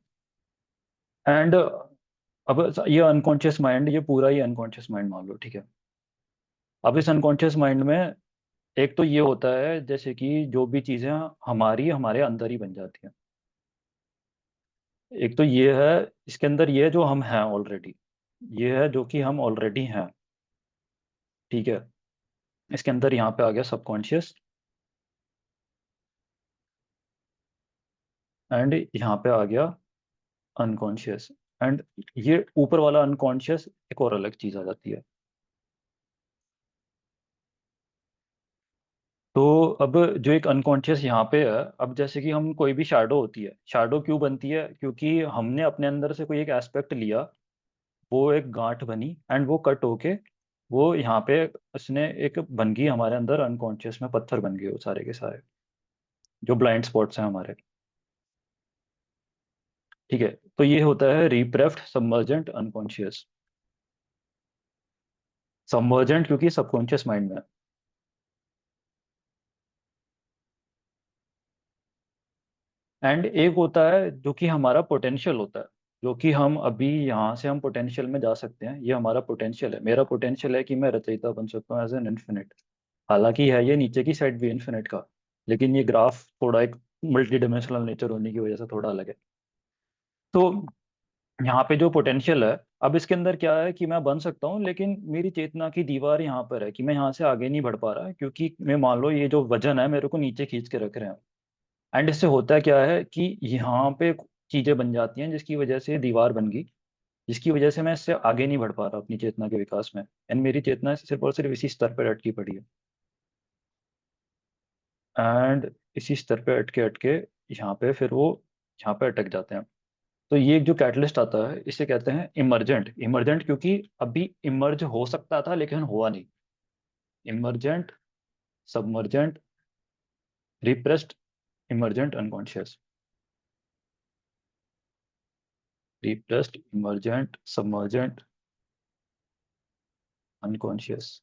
एंड अब ये अनकॉन्शियस माइंड, ये पूरा ही अनकॉन्शियस माइंड मान लो। ठीक है, अब इस अनकॉन्शियस माइंड में एक तो ये होता है जैसे कि जो भी चीजें हमारी हमारे अंदर ही बन जाती हैं। एक तो ये है, इसके अंदर ये जो हम हैं ऑलरेडी, ये है जो कि हम ऑलरेडी हैं। ठीक है, इसके अंदर यहाँ पे आ गया सबकॉन्शियस, एंड यहाँ पे आ गया अनकॉन्शियस, एंड ये ऊपर वाला अनकॉन्शियस एक और अलग चीज आ जाती है। तो अब जो एक अनकॉन्शियस यहाँ पे है, अब जैसे कि हम कोई भी शैडो होती है, शैडो क्यों बनती है? क्योंकि हमने अपने अंदर से कोई एक एस्पेक्ट लिया, वो एक गांठ बनी, एंड वो कट होके वो यहाँ पे उसने एक बन गई हमारे अंदर, अनकॉन्शियस में पत्थर बन गए वो सारे के सारे, जो ब्लाइंड स्पॉट्स हैं हमारे। ठीक है, तो ये होता है रिप्रेस्ड सबमर्जेंट अनकॉन्शियस। सबमर्जेंट क्योंकि सबकॉन्शियस माइंड में है। एंड एक होता है जो कि हमारा पोटेंशियल होता है, जो कि हम अभी यहाँ से हम पोटेंशियल में जा सकते हैं। ये हमारा पोटेंशियल है, मेरा पोटेंशियल है कि मैं रचयिता बन सकता हूँ एज एन इन्फिनिट। हालांकि है ये नीचे की साइड भी इन्फिनिट का, लेकिन ये ग्राफ थोड़ा एक मल्टी डिमेंशनल नेचर होने की वजह से थोड़ा अलग है। तो यहाँ पे जो पोटेंशियल है, अब इसके अंदर क्या है कि मैं बन सकता हूँ, लेकिन मेरी चेतना की दीवार यहाँ पर है कि मैं यहाँ से आगे नहीं बढ़ पा रहा, क्योंकि मैं मान लो ये जो वजन है मेरे को नीचे खींच के रख रहे हैं। एंड इससे होता क्या है कि यहाँ पे चीजें बन जाती हैं जिसकी वजह से दीवार बन गई, जिसकी वजह से मैं इससे आगे नहीं बढ़ पा रहा अपनी चेतना के विकास में, एंड मेरी चेतना सिर्फ और सिर्फ इसी स्तर पर अटकी पड़ी है। एंड इसी स्तर पे अटके अटके यहाँ पे फिर वो यहाँ पे अटक जाते हैं। तो ये एक जो कैटलिस्ट आता है इसे कहते हैं इमरजेंट। इमरजेंट क्योंकि अभी इमर्ज हो सकता था लेकिन हुआ नहीं। Emergent, submergent, repressed, emergent, unconscious. Repressed, emergent, submergent, unconscious.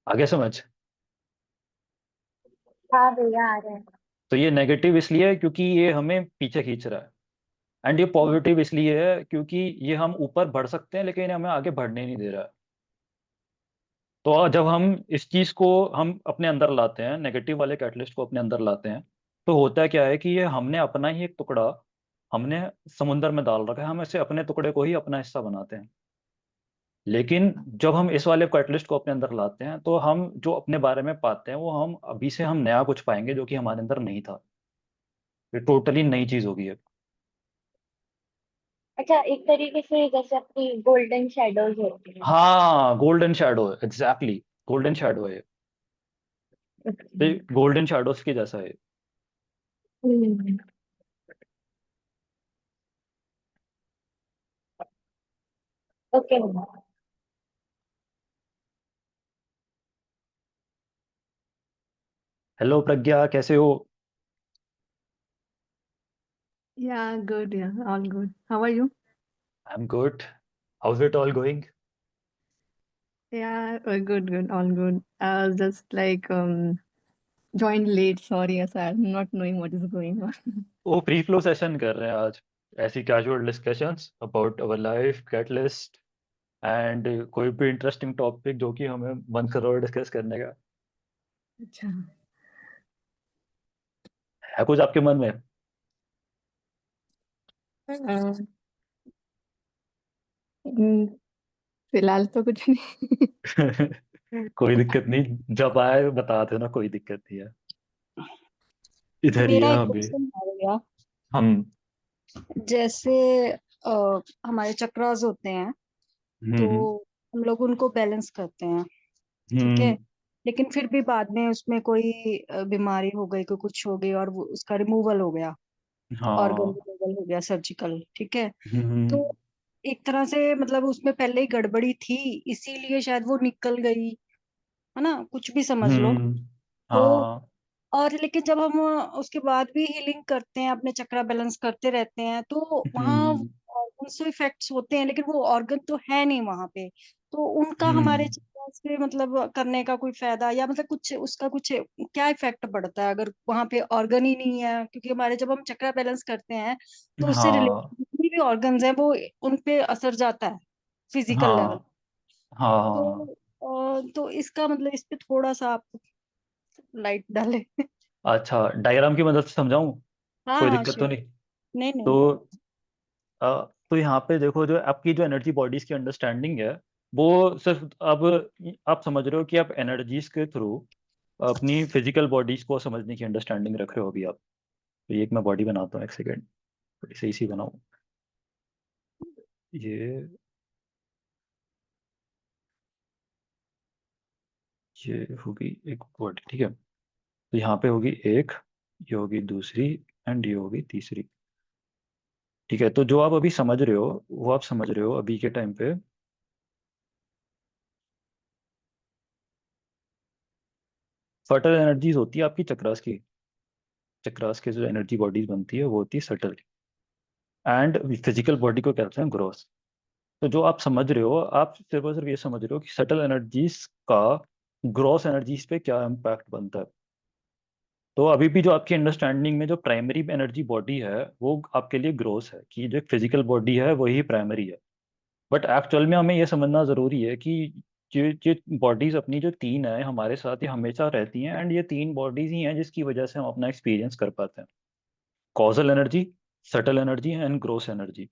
आगे समझ? हाँ भैया आ रहे हैं। तो ये नेगेटिव इसलिए है क्योंकि ये हमें पीछे खींच रहा है, एंड ये पॉजिटिव इसलिए है क्योंकि ये हम ऊपर बढ़ सकते हैं लेकिन हमें आगे बढ़ने नहीं दे रहा है। तो जब हम इस चीज को हम अपने अंदर लाते हैं, नेगेटिव वाले कैटलिस्ट को अपने अंदर लाते हैं, तो होता क्या है कि ये हमने अपना ही एक टुकड़ा हमने समुंदर में डाल रखा है, हम ऐसे अपने टुकड़े को ही अपना हिस्सा बनाते हैं। लेकिन जब हम इस वाले कैटलिस्ट को अपने अंदर लाते हैं तो हम जो अपने बारे में पाते हैं वो हम अभी से हम नया कुछ पाएंगे जो कि हमारे अंदर नहीं था। ये टोटली नई चीज होगी ये। अच्छा, एक तरीके से जैसे अपनी गोल्डन शेडोज होती हैं। हाँ, गोल्डन शैडो है, एग्जैक्टली। गोल्डन शैडो है ये। तो गोल्डन शैडोज की जैसा है। हम्म। ओके। हेलो प्रज्ञा, कैसे हो? Yeah, good. Yeah, all good. How are you? I am good. How's it all going? Yeah, good, good, all good. I was just like joined late. Sorry, yes, I'm not knowing what is going on. वो pre flow session कर रहे हैं आज, ऐसी casual discussions about our life, catalyst and कोई भी interesting topic जो कि हमें मन कर रहा है डिस्कस करने का। अच्छा। है कुछ आपके मन में? हम्म, फिलहाल तो कुछ नहीं। कोई दिक्कत नहीं, जब आए बता देना, कोई दिक्कत नहीं है। इधर ही मेरा है एक अभी क्वेश्चन आ गया। हम। जैसे हमारे चक्रास होते हैं, तो हम्म हम लोग उनको बैलेंस करते हैं, ठीक है। हम्म लेकिन फिर भी बाद में उसमें कोई बीमारी हो गई, कोई कुछ हो गई और उसका रिमूवल हो गया, ऑर्गन हाँ रिमूवल हो गया, सर्जिकल, ठीक है। हम्म तो एक तरह से मतलब उसमें पहले ही गड़बड़ी थी, इसीलिए शायद वो निकल गई, है ना, कुछ भी समझ लो। हम्म तो हाँ और लेकिन जब हम उसके बाद भी हीलिंग करते हैं, अपने चक्रा बैलेंस करते रहते हैं, तो वहाँ हम्म ऑर्गन से इफेक्ट्स होते हैं, लेकिन वो ऑर्गन तो है नहीं वहां पे। तो उनका हमारे हम्म चक्रा से मतलब करने का कोई फायदा, या मतलब कुछ उसका कुछ क्या इफेक्ट पड़ता है अगर वहां पे ऑर्गन ही नहीं है? क्योंकि हमारे जब हम चक्रा बैलेंस करते हैं तो उससे हाँ रिलेटेड जितनी भी ऑर्गन्स हैं वो उन पे असर जाता है, फिजिकल लेवल। हाँ हाँ। तो तो इसका मतलब इस पे थोड़ा सा आप लाइट डालें। अच्छा, डायग्राम की मदद से समझाऊं? हाँ कोई हाँ दिक्कत तो श्योर। नहीं? नहीं नहीं। तो तो यहाँ पे देखो, जो आपकी जो एनर्जी बॉडीज की अंडरस्टैंडिंग है, वो सिर्फ अब आप समझ रहे हो कि आप एनर्जीज के थ्रू अपनी फिजिकल बॉडीज को समझने की अंडरस्टैंडिंग रख रहे हो अभी आप। तो ये एक मैं बॉडी बनाता हूँ, एक सेकेंड, थोड़ी सही सी बनाऊँ। ये ये होगी एक बॉडी, ठीक है। तो यहाँ पे होगी एक, ये होगी दूसरी, एंड ये होगी तीसरी। ठीक है, तो जो आप अभी समझ रहे हो वो आप समझ रहे हो अभी के टाइम पे फर्टल एनर्जीज होती है आपकी चक्रास की। चक्रास के जो एनर्जी बॉडीज बनती है वो होती है सटल, एंड फिजिकल बॉडी को कहते हैं ग्रॉस। तो जो आप समझ रहे हो, आप सिर्फ और सिर्फ ये समझ रहे हो कि सटल एनर्जीज का ग्रॉस एनर्जीज पे क्या इम्पैक्ट बनता है। तो अभी भी जो आपकी अंडरस्टैंडिंग में जो प्राइमरी एनर्जी बॉडी है वो आपके लिए ग्रोस है, कि जो फिजिकल बॉडी है वही प्राइमरी है। बट एक्चुअल में हमें ये समझना जरूरी है कि ये बॉडीज अपनी जो तीन है हमारे साथ ये हमेशा रहती हैं, एंड ये तीन बॉडीज ही हैं जिसकी वजह से हम अपना एक्सपीरियंस कर पाते हैं। Causal energy, subtle energy and gross energy.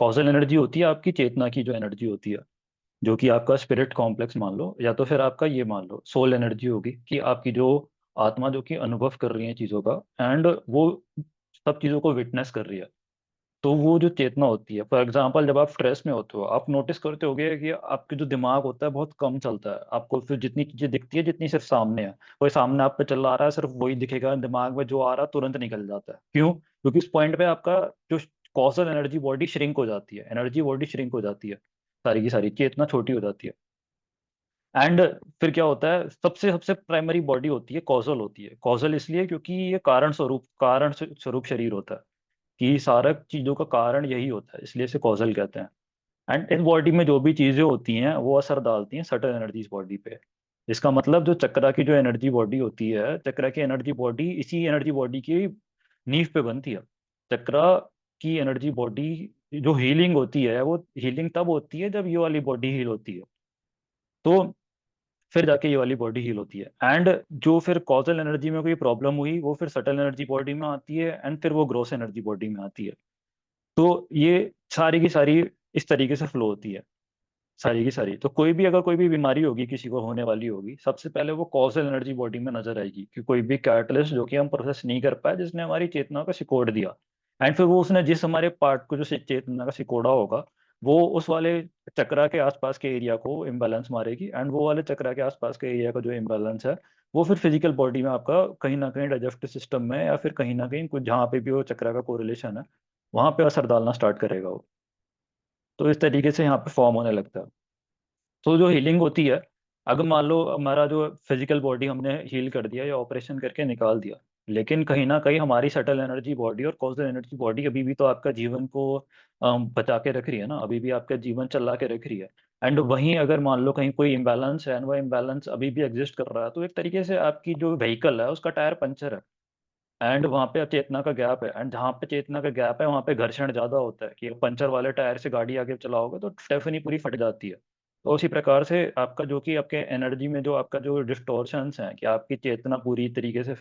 Causal energy होती है आपकी चेतना की जो एनर्जी होती है, जो कि आपका स्पिरिट कॉम्प्लेक्स मान लो, या तो फिर आपका ये मान लो सोल एनर्जी होगी, कि आपकी जो आत्मा जो कि अनुभव कर रही है चीज़ों का, एंड वो सब चीज़ों को विटनेस कर रही है। तो वो जो चेतना होती है, फॉर एग्जांपल जब आप स्ट्रेस में होते हो, आप नोटिस करते होगे कि आपके जो दिमाग होता है बहुत कम चलता है, आपको फिर जितनी चीजें दिखती है जितनी सिर्फ सामने है, कोई सामने आप पे चल आ रहा है सिर्फ वही दिखेगा, दिमाग में जो आ रहा है तुरंत निकल जाता है। क्यों? क्योंकि उस पॉइंट पे आपका जो कॉजल एनर्जी बॉडी श्रिंक हो जाती है, एनर्जी बॉडी श्रिंक हो जाती है, सारी की सारी चेतना छोटी हो जाती है। एंड फिर क्या होता है, सबसे सबसे प्राइमरी बॉडी होती है कॉजल होती है। कॉजल इसलिए क्योंकि ये कारण स्वरूप शरीर होता है, कि सारा चीजों का कारण यही होता है, इसलिए इसे कॉजल कहते हैं। एंड इस बॉडी में जो भी चीजें होती हैं वो असर डालती हैं सटल एनर्जीज बॉडी पे। इसका मतलब जो चक्रा की जो एनर्जी बॉडी होती है, चक्रा की एनर्जी बॉडी इसी एनर्जी बॉडी की नींव पे बनती है। चक्रा की एनर्जी बॉडी जो हीलिंग होती है, वो हीलिंग तब होती है जब ये वाली बॉडी हील होती है, तो फिर जाके ये वाली बॉडी हील होती है। एंड जो फिर कॉजल एनर्जी में कोई प्रॉब्लम हुई वो फिर सटल एनर्जी बॉडी में आती है, एंड फिर वो ग्रोस एनर्जी बॉडी में आती है। तो ये सारी की सारी इस तरीके से फ्लो होती है, सारी की सारी। तो कोई भी अगर कोई भी बीमारी होगी किसी को होने वाली होगी, सबसे पहले वो कॉजल एनर्जी बॉडी में नजर आएगी, कि कोई भी कैटलिस्ट जो कि हम प्रोसेस नहीं कर पाए, जिसने हमारी चेतना को सिकोड़ दिया। एंड फिर वो उसने जिस हमारे पार्ट को जो चेतना का सिकोड़ा होगा, वो उस वाले चक्रा के आसपास के एरिया को इम्बैलेंस मारेगी, एंड वो वाले चक्रा के आसपास के एरिया का जो इम्बैलेंस है वो फिर फिजिकल बॉडी में आपका कहीं ना कहीं डाइजेस्टिव सिस्टम में, या फिर कहीं ना कहीं कुछ जहाँ पे भी वो चक्रा का कोरिलेशन है वहां पे असर डालना स्टार्ट करेगा वो। तो इस तरीके से यहाँ पे फॉर्म होने लगता है। तो जो हीलिंग होती है, अगर मान लो हमारा जो फिजिकल बॉडी हमने हील कर दिया या ऑपरेशन करके निकाल दिया, लेकिन कहीं ना कहीं हमारी सटल एनर्जी बॉडी और कॉजल एनर्जी बॉडी अभी भी तो आपका जीवन को बचा के रख रही है ना, अभी भी आपका जीवन चला के रख रही है। एंड वहीं अगर मान लो कहीं कोई इम्बैलेंस है, एंड वो इम्बैलेंस अभी भी एग्जिस्ट कर रहा है, तो एक तरीके से आपकी जो व्हीकल है उसका टायर पंचर है, एंड वहां पे चेतना का गैप है, एंड जहाँ पे चेतना का गैप है वहां पे घर्षण ज्यादा होता है, कि पंचर वाले टायर से गाड़ी आगे चलाओगे तो स्टेफनी पूरी फट जाती है। तो उसी प्रकार से आपका जो कि आपके एनर्जी में जो आपका जो डिस्टॉर्शंस हैं, कि आपकी चेतना पूरी तरीके से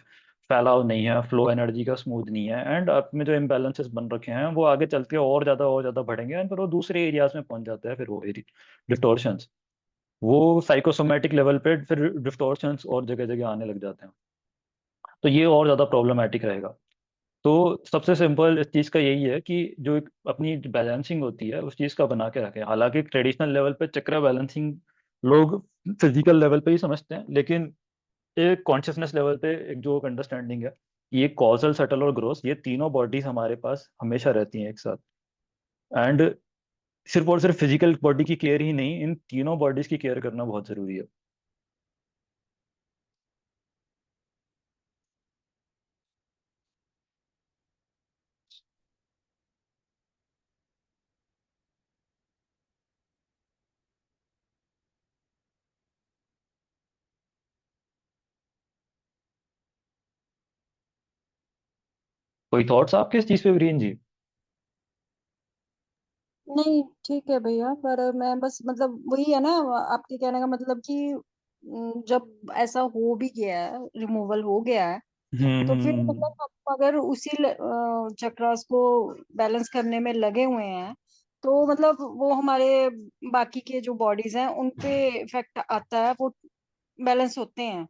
फैलाव नहीं है, फ्लो एनर्जी का स्मूथ नहीं है, एंड आप में जो इम्बैलेंसेस बन रखे हैं वो आगे चल के और ज्यादा बढ़ेंगे, एंड फिर वो दूसरे एरियाज में पहुंच जाते हैं, फिर वो डिस्टॉर्शंस, वो साइकोसोमेटिक लेवल पे फिर डिस्टॉर्शंस और जगह जगह आने लग जाते हैं। तो ये और ज्यादा प्रॉब्लमेटिक रहेगा। तो सबसे सिंपल इस चीज़ का यही है कि जो एक अपनी बैलेंसिंग होती है उस चीज़ का बना के रखें। हालांकि ट्रेडिशनल लेवल पे चक्र बैलेंसिंग लोग फिजिकल लेवल पे ही समझते हैं, लेकिन एक कॉन्शियसनेस लेवल पे एक जो अंडरस्टैंडिंग है, ये कॉजल, सटल और ग्रोस, ये तीनों बॉडीज हमारे पास हमेशा रहती हैं एक साथ। एंड सिर्फ और सिर्फ फिजिकल बॉडी की केयर ही नहीं, इन तीनों बॉडीज की केयर करना बहुत जरूरी है। कोई थॉट्स आपके इस चीज़ पे वीरेन जी? नहीं ठीक है भैया, पर मैं बस मतलब वही है ना, आपके कहने का मतलब कि जब ऐसा हो भी गया है, रिमूवल हो गया है, तो फिर मतलब हम अगर उसी चक्रास को बैलेंस करने में लगे हुए हैं, तो मतलब वो हमारे बाकी के जो बॉडीज हैं उन पे इफेक्ट आता है, वो बैलेंस होते हैं,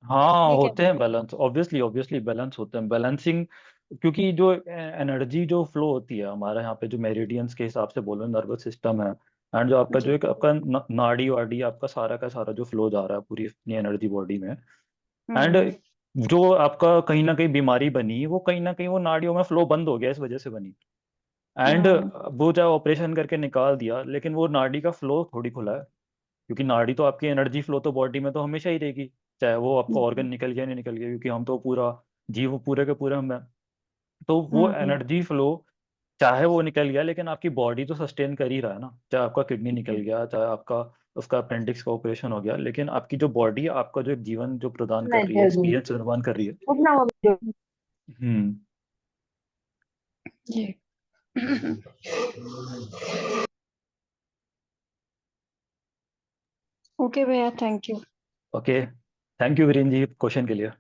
हाँ ये होते कहना हैं है। बैलेंस, ऑब्वियसली ऑब्वियसली बैलेंस होते हैं, बैलेंसिंग। क्योंकि जो एनर्जी जो फ्लो होती है हमारे यहाँ पे, जो मेरिडियंस के हिसाब से बोलो, नर्वस सिस्टम है, एंड जो आपका जो जी। एक आपका नाड़ी वाड़ी, आपका सारा का सारा जो फ्लो जा रहा है पूरी अपनी एनर्जी बॉडी में, एंड हम्म। जो आपका कहीं ना कहीं बीमारी बनी, वो कहीं ना कहीं वो नाड़ियों में फ्लो बंद हो गया, इस वजह से बनी। एंड हम्म। वो चाहे ऑपरेशन करके निकाल दिया, लेकिन वो नाड़ी का फ्लो थोड़ी खुला है, क्योंकि नाड़ी तो आपकी एनर्जी फ्लो तो बॉडी में तो हमेशा ही रहेगी, चाहे वो आपका ऑर्गन निकल गया नहीं निकल गया, क्योंकि हम तो पूरा जीव पूरे के पूरे हम हैं। तो वो हम्म। एनर्जी फ्लो चाहे वो निकल गया, लेकिन आपकी बॉडी तो सस्टेन कर ही रहा है ना, चाहे आपका किडनी निकल गया, चाहे आपका उसका अपेंडिक्स का ऑपरेशन हो गया, लेकिन आपकी जो बॉडी है आपका जो एक जीवन जो प्रदान कर रही है, एक्सपीरियंस प्रदान कर रही है। हम्म। जी। ओके भैया, thank you. Okay, thank you Viren ji question के लिए।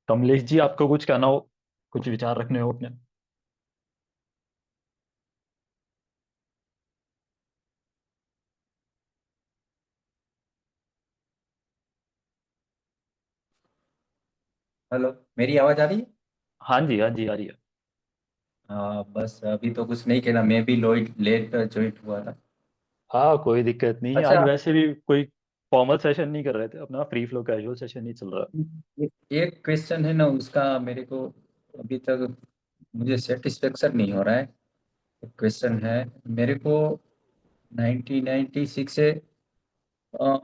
कमलेश जी, आपको कुछ कहना हो, कुछ विचार रखने हो अपने? हेलो, मेरी आवाज आ रही है? हाँ जी, हाँ जी, आ रही है। हाँ, बस अभी तो कुछ नहीं कहना, मैं भी लेट लेट ज्वाइन हुआ था। हाँ कोई दिक्कत नहीं, आज अच्छा, वैसे भी कोई फॉर्मल सेशन नहीं कर रहे थे, अपना फ्री फ्लो कैजुअल सेशन ही चल रहा है। एक क्वेश्चन है ना, उसका मेरे को अभी तक मुझे सेटिस्फेक्शन नहीं हो रहा है। क्वेश्चन है मेरे को, 1996 से अ,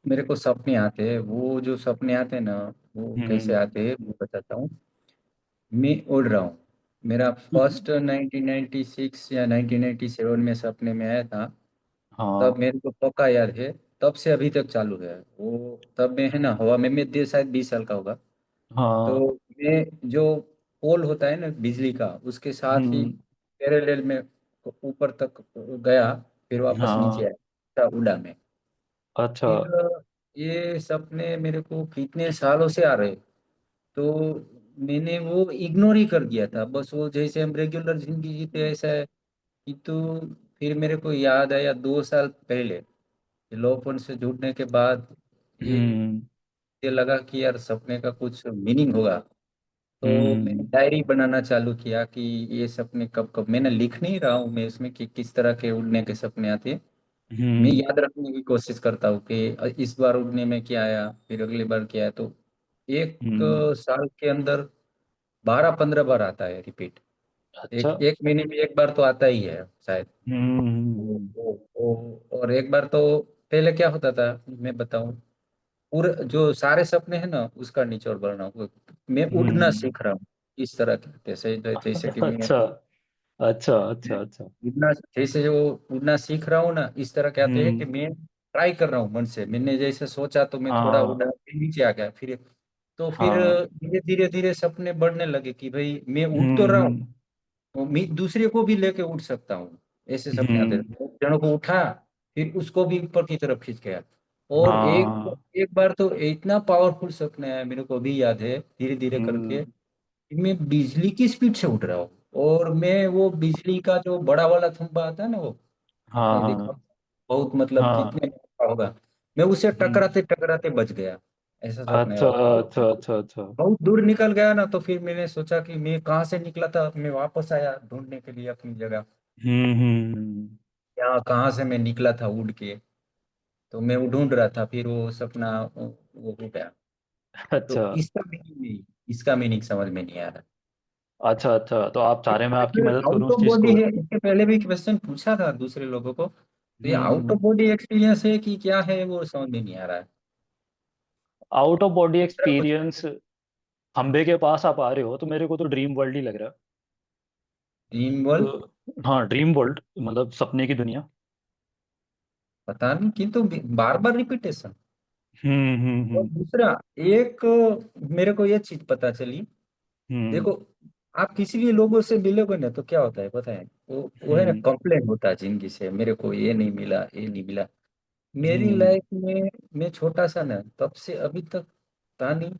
मेरे को सपने आते हैं। वो जो सपने आते हैं ना, वो कैसे हम्म। आते हैं मैं बताता हूँ। मैं उड़ रहा हूँ। मेरा फर्स्ट 1996 या 1997 में सपने में आया था। तब हाँ मेरे को पक्का याद है, तब से अभी तक चालू है वो। तब मैं है ना हवा में, मैं शायद 20 साल का होगा। तो हाँ। मैं जो पोल होता है ना बिजली का, उसके साथ ही हम्म। पैरेलल में ऊपर तक गया, फिर वापस नीचे हाँ। आया, उड़ा मैं। अच्छा। फिर ये सपने मेरे को कितने सालों से आ रहे, तो मैंने वो इग्नोर ही कर दिया था। बस वो जैसे हम रेगुलर जिंदगी जीते ऐसा है कि। तो फिर मेरे को याद आया 2 साल पहले, लोगों से जुड़ने के बाद, हम्म। ये लगा कि यार सपने का कुछ मीनिंग होगा। तो मैंने हम्म। डायरी बनाना चालू किया कि ये सपने कब कब, मैंने लिख नहीं रहा हूँ मैं इसमें कि किस तरह के उड़ने के सपने आते हैं। मैं हम्म याद रखने की कोशिश करता हूँ कि इस बार उड़ने में क्या आया, फिर अगली बार क्या आया। तो एक हम्म। साल के अंदर 12-15 बार आता है रिपीट। अच्छा। एक महीने में एक बार तो आता ही है शायद। हम्म और एक बार तो पहले क्या होता था मैं बताऊं, पूरे जो सारे सपने हैं ना उसका निचोड़ बनाना मैं उड़ना हम्म। सीख रहा हूँ। इस तरह के जैसे जैसे कि मैं अच्छा अच्छा अच्छा अच्छा। उड़ना, जैसे जो उड़ना सीख रहा हूँ ना, इस तरह कहते हैं कि हम्म। मैं ट्राई कर रहा हूँ मन से। मैंने जैसे सोचा तो मैं थोड़ा हाँ उड़ा, फिर नीचे आ गया, फिर हाँ। धीरे धीरे धीरे सपने बढ़ने लगे कि भाई मैं उड़ तो रहा हूँ, हम्म तो मैं दूसरे को भी लेके उड़ सकता हूँ। ऐसे सपने आते हम्म। थे, जनों को उठा, फिर उसको भी ऊपर की तरफ खींच गया। और एक हाँ। एक बार तो इतना पावरफुल सपना है, मेरे को अभी याद है, धीरे धीरे करके हम्म। कि मैं बिजली की स्पीड से उड़ रहा हूँ। और मैं वो बिजली का जो बड़ा वाला खंभा आता है ना, वो हाँ आपने देखा, हाँ बहुत मतलब हाँ। कितने का होगा, मैं उसे हम्म। टकराते टकराते बच गया। ऐसा सपना है। अच्छा अच्छा अच्छा अच्छा। बहुत दूर निकल गया ना, तो फिर मैंने सोचा कि मैं कहाँ से निकला था, मैं वापस आया ढूंढने के लिए अपनी जगह, हम्म। यहाँ कहाँ से मैं निकला था उड़ के। तो मैं वो ढूंढ रहा था, फिर वो सपना वो हो गया। तो अच्छा इसका मीनिंग नहीं, इसका मीनिंग समझ में नहीं आ रहा। अच्छा अच्छा, तो आप चाह रहे हैं मैं आपकी मदद करूं आउट उस ऑफ चीज बॉडी को? है, इसके पहले भी क्वेश्चन पूछा था दूसरे लोगों को, तो ये out of hmm. Body experience है कि क्या है वो समझ में नहीं आ रहा है। आउट ऑफ बॉडी जरा कुछ एक्सपीरियंस, खंबे के पास आप आ रहे हो तो मेरे को तो ड्रीम वर्ल्ड ही लग रहा है। ड्रीम वर्ल्ड, तो हाँ, ड्रीम वर्ल्ड मतलब सपने की दुनिया। पता नहीं, किंतु बार बार रिपीटेशन। और हम्म। दूसरा, एक मेरे को ये चीज पता चली, हम्म देखो, आप किसी भी लोगों से मिलोगे ना तो क्या होता है पता है, वो है ना, हम्म कंप्लेन होता है जिंदगी से, मेरे को ये नहीं मिला, ये नहीं मिला। मेरी हम्म लाइफ में मैं छोटा सा ना, तब से अभी तक था नहीं,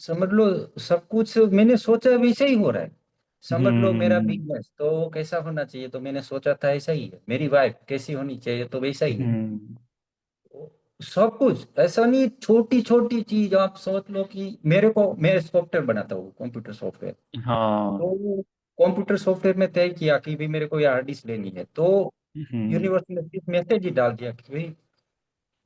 समझ लो, सब कुछ मैंने सोचा वैसे ही हो रहा है। समझ लो मेरा हम्म बिजनेस तो वो कैसा होना चाहिए, तो मैंने सोचा था ऐसा ही है। मेरी वाइफ कैसी होनी चाहिए, तो वैसा ही है। हम्म। सब कुछ ऐसा नहीं, छोटी छोटी चीज आप सोच लो कि मैं सॉफ्टवेयर बनाता हूँ, कंप्यूटर सॉफ्टवेयर। हाँ। तो कंप्यूटर सॉफ्टवेयर में तय किया कि भाई मेरे को ये हार्ड डिस्क लेनी है, तो हम्म यूनिवर्स ने सिर्फ मैसेज ही डाल दिया कि भाई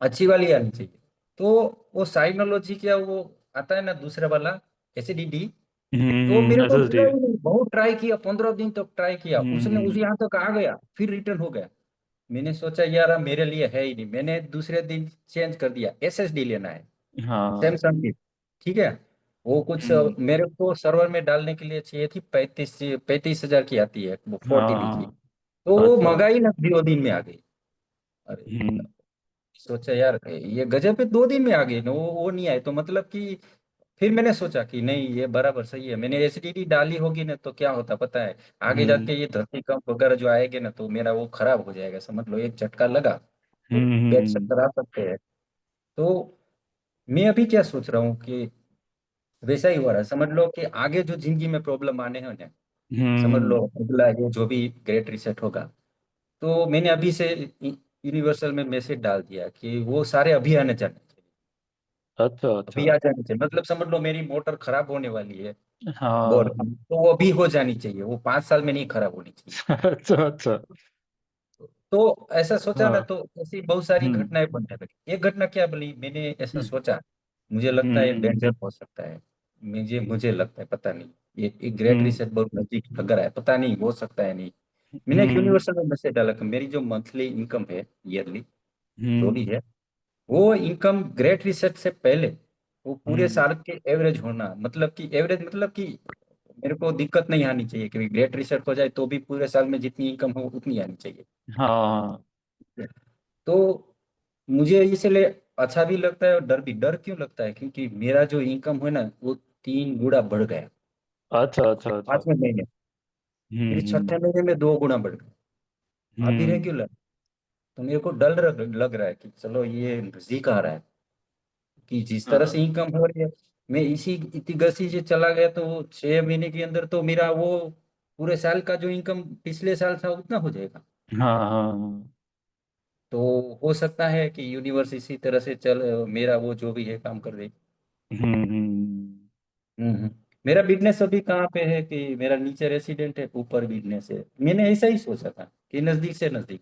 अच्छी वाली आनी चाहिए। तो वो साइनोलॉजी क्या, वो आता है ना दूसरा वाला, एसिडिटी, तो मेरे को SSD। मिला ही नहीं। बहुत ट्राई किया, 15 दिन तक ट्राई किया, उसने उस हम्म। यहाँ तक आ गया, फिर रिटर्न हो गया। मैंने सोचा यार अब मेरे लिए है ही नहीं, मैंने दूसरे दिन चेंज कर दिया, एसएसडी लेना है, हाँ। सैमसंग की। ठीक है, वो कुछ हम्म। मेरे को सर्वर में डालने के लिए चाहिए थी, 35,000 की आती है वो, 40 की। हाँ। तो वो अच्छा। मंगाई ना, 2 दिन में आ गई। अरे हम्म सोचा यार ये गजब है, 2 दिन में आ गई ना, वो नहीं आए तो मतलब कि, फिर मैंने सोचा कि नहीं ये बराबर सही है, मैंने एसिडिटी डाली होगी ना तो क्या होता पता है, आगे हम्म जाके ये धरती कंप वगैरह जो आएंगे ना तो मेरा वो खराब हो जाएगा, समझ लो एक झटका लगा तो पेट से हम्म करा सकते हैं। तो मैं अभी क्या सोच रहा हूँ कि वैसा ही हो रहा है, समझ लो कि आगे जो जिंदगी में प्रॉब्लम आने हैं ना, समझ लो हम्म। अगला ये जो भी ग्रेट रिसेट होगा, तो मैंने अभी से यूनिवर्सल में मैसेज डाल दिया कि वो सारे अभी आने जाने चाहिए, अच्छा अभी अच्छा। आ जाने चाहिए। मतलब समझ लो मेरी मोटर खराब होने वाली है बोर्ड हाँ। की, तो वो अभी हो जानी चाहिए, वो 5 साल में नहीं खराब होनी चाहिए। अच्छा अच्छा। तो ऐसा सोचा ना, हाँ। तो ऐसी बहुत सारी हम्म घटनाएं बनने लगी। एक घटना क्या बनी, मैंने ऐसा हम्म सोचा, मुझे लगता है हम्म डेंजर हो सकता है, मुझे लगता है, पता नहीं, ये ग्रेट हम्म रीसेट बहुत नजदीक लग रहा है, पता नहीं हो सकता है नहीं। मैंने एक हम्म यूनिवर्सल में मैसेज डाला कि मेरी जो मंथली इनकम है, ईयरली जो हम्म भी है, वो इनकम ग्रेट रीसेट से पहले वो पूरे हम्म। साल के एवरेज होना, मतलब कि एवरेज मतलब कि मेरे को दिक्कत नहीं आनी चाहिए कि ग्रेट रीसेट हो जाए तो भी पूरे साल में जितनी इनकम हो उतनी आनी चाहिए। हाँ। तो मुझे इसलिए अच्छा भी लगता है और डर भी। डर क्यों लगता है, क्योंकि मेरा जो इनकम है ना वो 3 गुना बढ़ गया अच्छा अच्छा अच्छा। 5वें महीने, फिर हम्म 6ठे महीने में 2 गुना बढ़ गया, अभी हम्म। रेगुलर। तो मेरे को डर लग रहा है कि चलो ये नजदीक आ रहा है, कि जिस तरह से हाँ इनकम हो रही है, मैं इसी इतनी गति से चला गया तो 6 महीने के अंदर तो मेरा वो पूरे साल का जो इनकम पिछले साल था उतना हो जाएगा। हाँ हाँ। तो हो सकता है कि यूनिवर्स इसी तरह से चल मेरा वो जो भी है काम कर दे। हम्म। मेरा बिजनेस अभी कहाँ पे है कि मेरा नीचे रेसिडेंट है, ऊपर बिजनेस है, मैंने ऐसा ही सोचा था कि नजदीक से नजदीक।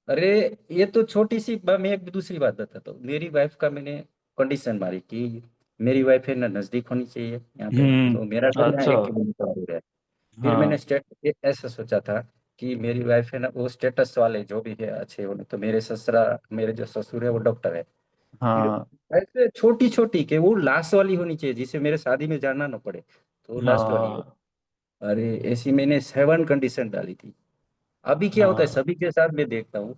अरे ये तो छोटी सी मैं एक दूसरी बात बताता हूँ। मेरी वाइफ का मैंने कंडीशन मारी कि मेरी वाइफ है ना नजदीक होनी चाहिए यहाँ पे, तो मेरा घर यहाँ अच्छा। 1 किलोमीटर दूर है। फिर मैंने हाँ स्टेट ऐसा सोचा था कि मेरी वाइफ है ना वो स्टेटस वाले जो भी है अच्छे होने, तो मेरे ससुरा, मेरे जो ससुर है वो डॉक्टर है। फिर हाँ ऐसे छोटी छोटी के वो लास्ट वाली होनी चाहिए जिसे मेरे शादी में जाना ना पड़े, तो लास्ट वाली हो। हाँ अरे ऐसी मैंने 7 कंडीशन डाली थी। अभी क्या होता है हाँ सभी के साथ मैं देखता हूँ,